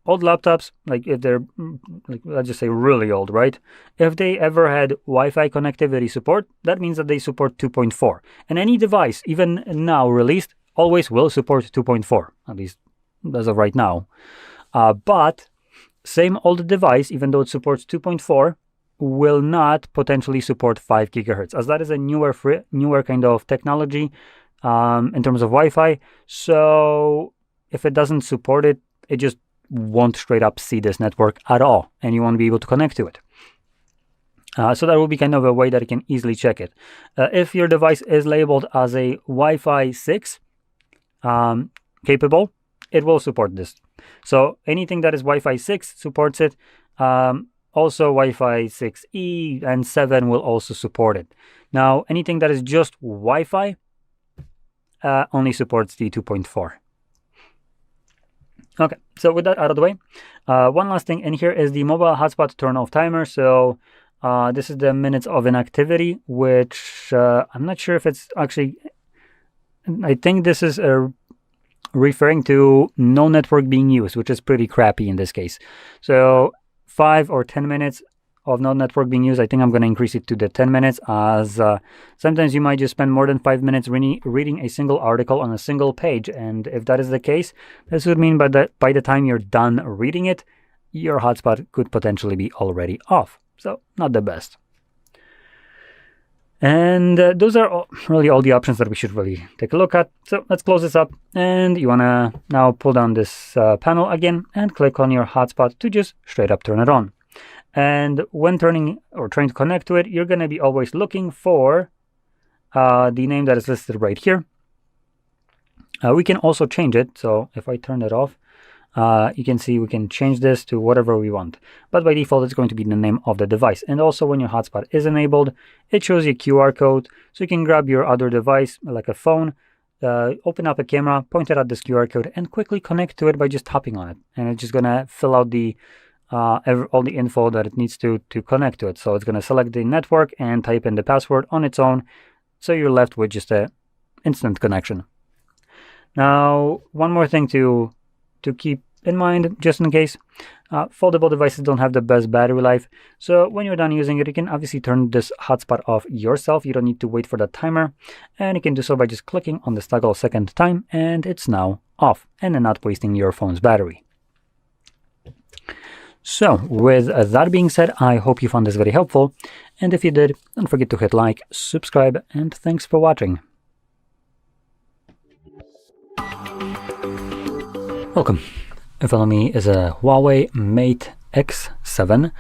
old laptops, like if they're, let's just say really old, right? If they ever had Wi-Fi connectivity support, that means that they support 2.4. And any device, even now released, always will support 2.4, at least as of right now. But same old device, even though it supports 2.4, will not potentially support 5 gigahertz, as that is a newer kind of technology in terms of Wi-Fi. So if it doesn't support it, it just won't straight up see this network at all, and you won't be able to connect to it. So that will be kind of a way that you can easily check it. If your device is labeled as a Wi-Fi 6 capable, it will support this. So anything that is Wi-Fi 6 supports it. Also Wi-Fi 6E and 7 will also support it. Now, anything that is just Wi-Fi only supports the 2.4. Okay, so with that out of the way, one last thing in here is the mobile hotspot turn off timer. So this is the minutes of inactivity, which I'm not sure if it's actually, I think this is referring to no network being used, which is pretty crappy in this case. So 5 or 10 minutes of no network being used, I think I'm going to increase it to the 10 minutes, as sometimes you might just spend more than 5 minutes reading a single article on a single page. And if that is the case, this would mean by the time you're done reading it, your hotspot could potentially be already off. So not the best. And those are really all the options that we should really take a look at. So let's close this up. And you want to now pull down this panel again and click on your hotspot to just straight up turn it on. And when turning or trying to connect to it, you're going to be always looking for the name that is listed right here. We can also change it. So if I turn it off, you can see we can change this to whatever we want. But by default, it's going to be the name of the device. And also when your hotspot is enabled, it shows you a QR code. So you can grab your other device, like a phone, open up a camera, point it at this QR code, and quickly connect to it by just tapping on it. And it's just going to fill out the all the info that it needs to connect to it. So it's going to select the network and type in the password on its own. So you're left with just an instant connection. Now, one more thing to keep in mind, just in case, foldable devices don't have the best battery life. So when you're done using it, you can obviously turn this hotspot off yourself. You don't need to wait for the timer. And you can do so by just clicking on this toggle a second time, and it's now off and not wasting your phone's battery. So with that being said, I hope you found this very helpful. And if you did, don't forget to hit like, subscribe, and thanks for watching. Welcome. In front of me is a Huawei Mate X7,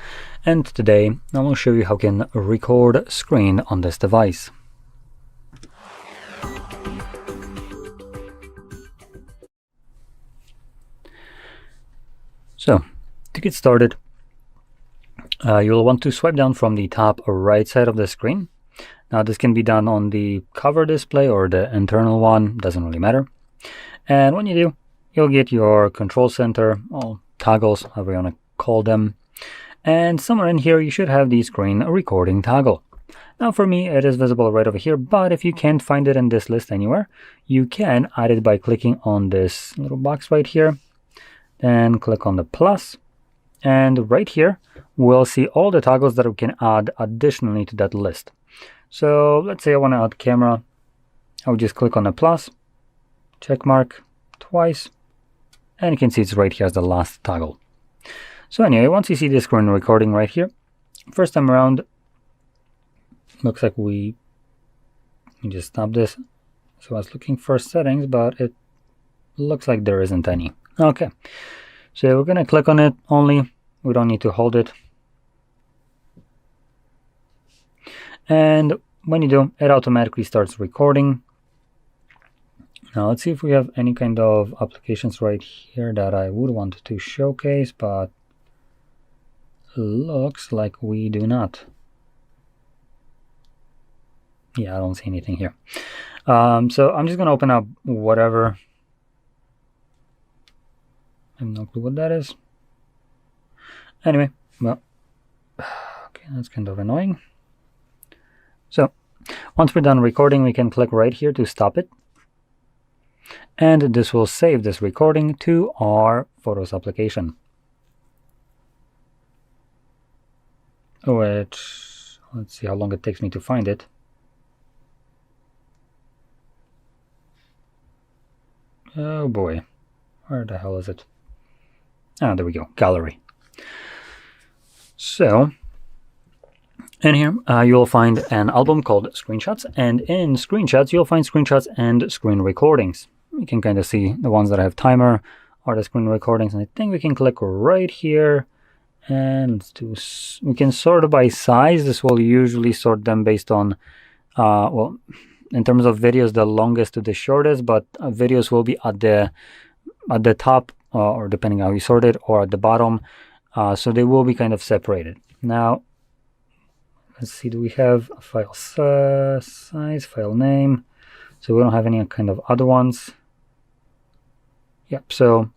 and today I will show you how you can record screen on this device. So, to get started, you'll want to swipe down from the top right side of the screen. Now this can be done on the cover display or the internal one, doesn't really matter. And when you do, you'll get your control center, or toggles, however you want to call them. And somewhere in here, you should have the screen recording toggle. Now for me, it is visible right over here, but if you can't find it in this list anywhere, you can add it by clicking on this little box right here. Then click on the plus. And right here, we'll see all the toggles that we can add additionally to that list. So let's say I want to add camera. I would just click on the plus. check mark twice, and you can see it's right here as the last toggle. So anyway, once you see this screen recording right here, first time around, looks like we just stop this. So I was looking for settings, but it looks like there isn't any. Okay, so we're gonna click on it only. We don't need to hold it. And when you do, it automatically starts recording. Now let's see if we have any kind of applications right here that I would want to showcase, but looks like we do not. Yeah, I don't see anything here. So I'm just gonna open up whatever. I have no clue what that is. Anyway, well, okay, that's kind of annoying. So once we're done recording, we can click right here to stop it. And this will save this recording to our Photos application. Which, let's see how long it takes me to find it. Oh boy, where the hell is it? Ah, there we go, Gallery. So, in here, you'll find an album called Screenshots, and in Screenshots, you'll find screenshots and screen recordings. You can kind of see the ones that have timer are the screen recordings, and I think we can click right here, and let's do. We can sort by size. This will usually sort them based on, well, in terms of videos, the longest to the shortest, but videos will be at the top, or depending how you sort it, or at the bottom. So they will be kind of separated. Now, let's see, do we have a file size, file name? So we don't have any kind of other ones. Yep, so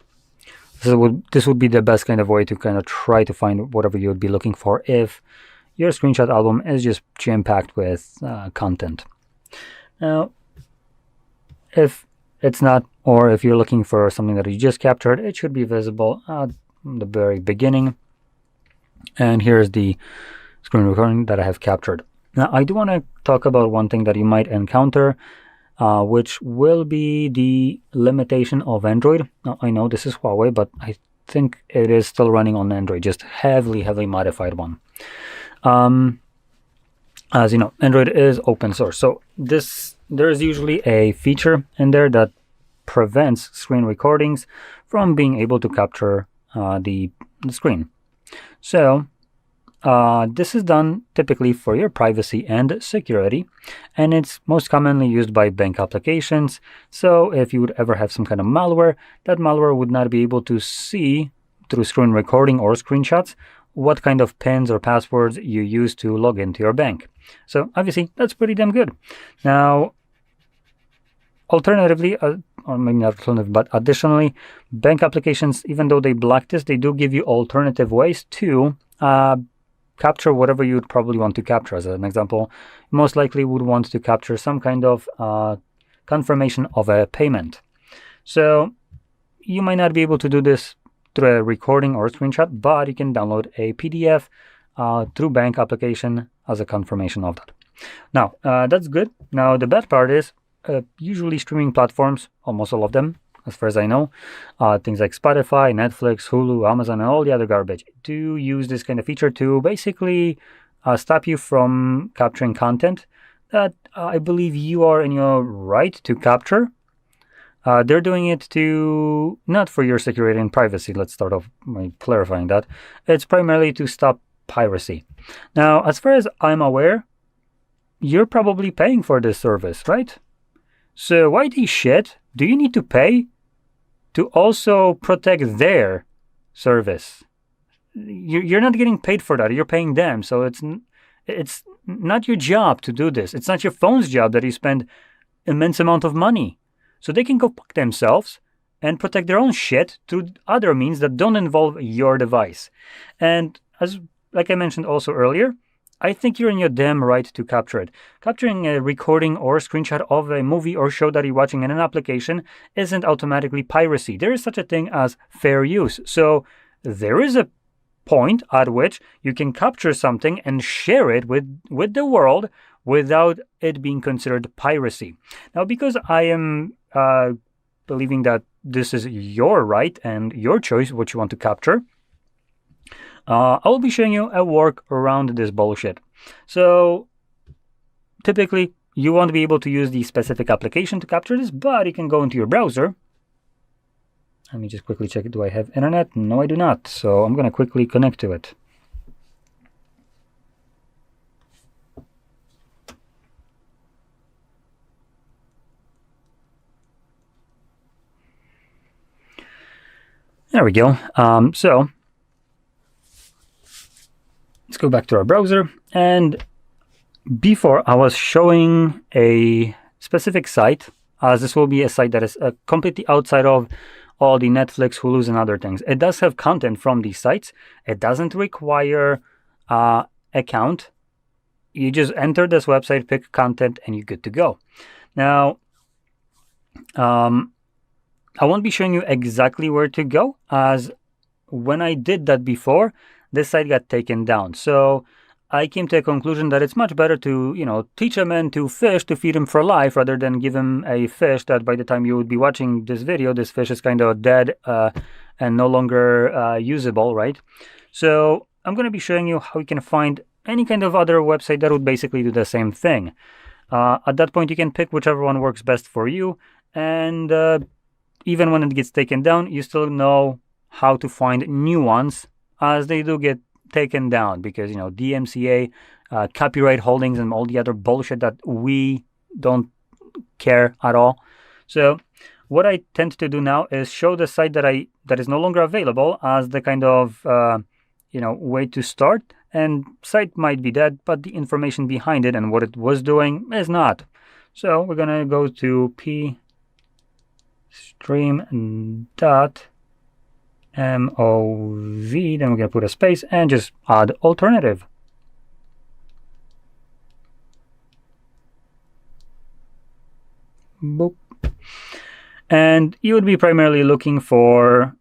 this would be the best kind of way to kind of try to find whatever you would be looking for if your screenshot album is just jam-packed with content. Now, if it's not, or if you're looking for something that you just captured, it should be visible at the very beginning. And here's the screen recording that I have captured. Now, I do want to talk about one thing that you might encounter, which will be the limitation of Android. Now, I know this is Huawei, but I think it is still running on Android, just heavily modified one. As you know, Android is open source, so there is usually a feature in there that prevents screen recordings from being able to capture the screen. So this is done typically for your privacy and security, and it's most commonly used by bank applications. So if you would ever have some kind of malware, that malware would not be able to see through screen recording or screenshots what kind of pins or passwords you use to log into your bank. So obviously that's pretty damn good. Now, alternatively, or maybe not alternative, but additionally, bank applications, even though they block this, they do give you alternative ways to capture whatever you'd probably want to capture. As an example, most likely would want to capture some kind of confirmation of a payment. So you might not be able to do this through a recording or a screenshot, but you can download a PDF through bank application as a confirmation of that. Now, that's good. Now, the bad part is usually streaming platforms, almost all of them, as far as I know, things like Spotify, Netflix, Hulu, Amazon, and all the other garbage, do use this kind of feature to basically stop you from capturing content that I believe you are in your right to capture. They're doing it to, not for your security and privacy, let's start off by clarifying that. It's primarily to stop piracy. Now, as far as I'm aware, you're probably paying for this service, right? So why the shit do you need to pay to also protect their service? You're not getting paid for that. You're paying them. So it's not your job to do this. It's not your phone's job that you spend immense amount of money. So they can go fuck themselves and protect their own shit through other means that don't involve your device. And like I mentioned also earlier, I think you're in your damn right to capture it. Capturing a recording or a screenshot of a movie or show that you're watching in an application isn't automatically piracy. There is such a thing as fair use. So there is a point at which you can capture something and share it with the world without it being considered piracy. Now, because I am believing that this is your right and your choice what you want to capture, I will be showing you a work around this bullshit. So typically, you want to be able to use the specific application to capture this, but you can go into your browser. Let me just quickly check, do I have internet? No, I do not. So I'm going to quickly connect to it. There we go. So let's go back to our browser. And before I was showing a specific site, as this will be a site that is completely outside of all the Netflix, Hulu's, and other things. It does have content from these sites. It doesn't require account. You just enter this website, pick content, and you're good to go. Now, I won't be showing you exactly where to go, as when I did that before, this site got taken down. So I came to a conclusion that it's much better to, teach a man to fish to feed him for life rather than give him a fish that by the time you would be watching this video, this fish is kind of dead and no longer usable, right? So I'm going to be showing you how you can find any kind of other website that would basically do the same thing. At that point, you can pick whichever one works best for you. And even when it gets taken down, you still know how to find new ones as they do get taken down because, DMCA, copyright holdings, and all the other bullshit that we don't care at all. So what I tend to do now is show the site that is no longer available as the kind of, way to start. And site might be dead, but the information behind it and what it was doing is not. So we're going to go to pstream.mov, then we're going to put a space and just add alternative. Boop. And you would be primarily looking for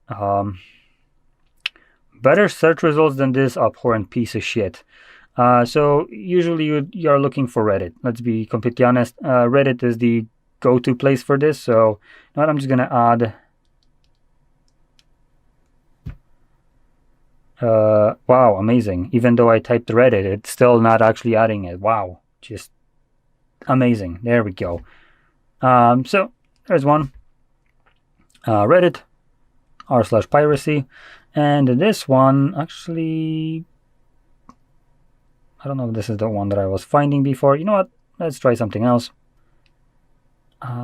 better search results than this abhorrent piece of shit. So usually you are looking for Reddit. Let's be completely honest. Reddit is the go-to place for this. So now I'm just going to add wow, amazing. Even though I typed Reddit, it's still not actually adding it. Wow, just amazing. There we go. So there's one. Reddit r/piracy. And this one, actually, I don't know if this is the one that I was finding before. You know what? Let's try something else.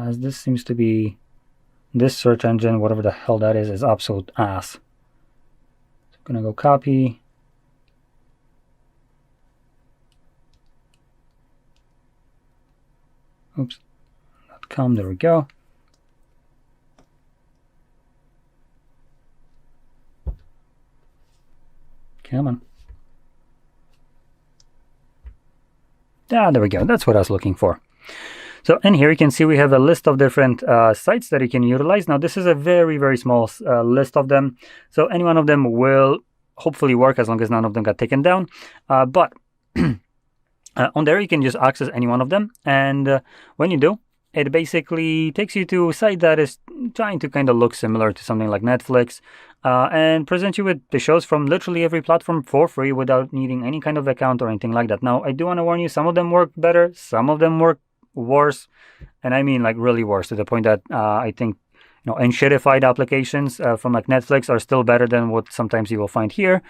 This seems to be, this search engine, whatever the hell that is absolute ass. So I'm going to go copy. Oops. .com, there we go. Come on. There we go. That's what I was looking for. So in here you can see we have a list of different sites that you can utilize. Now this is a very, very small list of them. So any one of them will hopefully work as long as none of them got taken down. But on there you can just access any one of them. And when you do, it basically takes you to a site that is trying to kind of look similar to something like Netflix and present you with the shows from literally every platform for free without needing any kind of account or anything like that. Now, I do want to warn you, some of them work better, some of them work worse, and I mean like really worse to the point that I think enshittified applications from like Netflix are still better than what sometimes you will find here.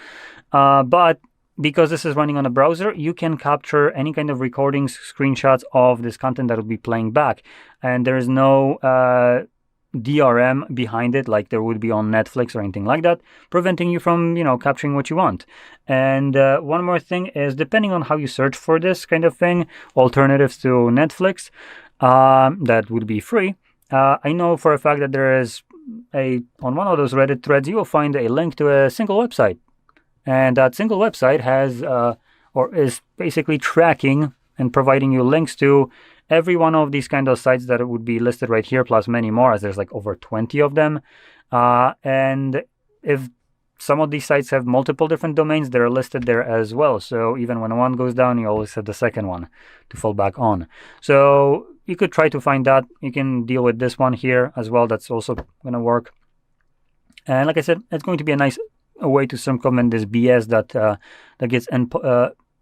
But because this is running on a browser, you can capture any kind of recordings, screenshots of this content that will be playing back. And there is no DRM behind it like there would be on Netflix or anything like that, preventing you from, capturing what you want. And one more thing is, depending on how you search for this kind of thing, alternatives to Netflix, that would be free. I know for a fact that there is on one of those Reddit threads, you will find a link to a single website. And that single website has or is basically tracking and providing you links to every one of these kind of sites that would be listed right here, plus many more, as there's like over 20 of them. And if some of these sites have multiple different domains, they're listed there as well. So even when one goes down, you always have the second one to fall back on. So, you could try to find that. You can deal with this one here as well. That's also going to work. And like I said, it's going to be a way to circumvent this BS that gets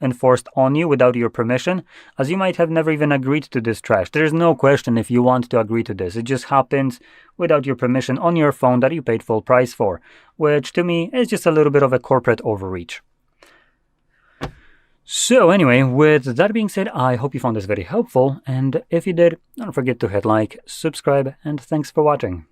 enforced on you without your permission, as you might have never even agreed to this trash. There's no question if you want to agree to this. It just happens without your permission on your phone that you paid full price for, which to me is just a little bit of a corporate overreach. So anyway, with that being said, I hope you found this very helpful, and if you did, don't forget to hit like, subscribe, and thanks for watching.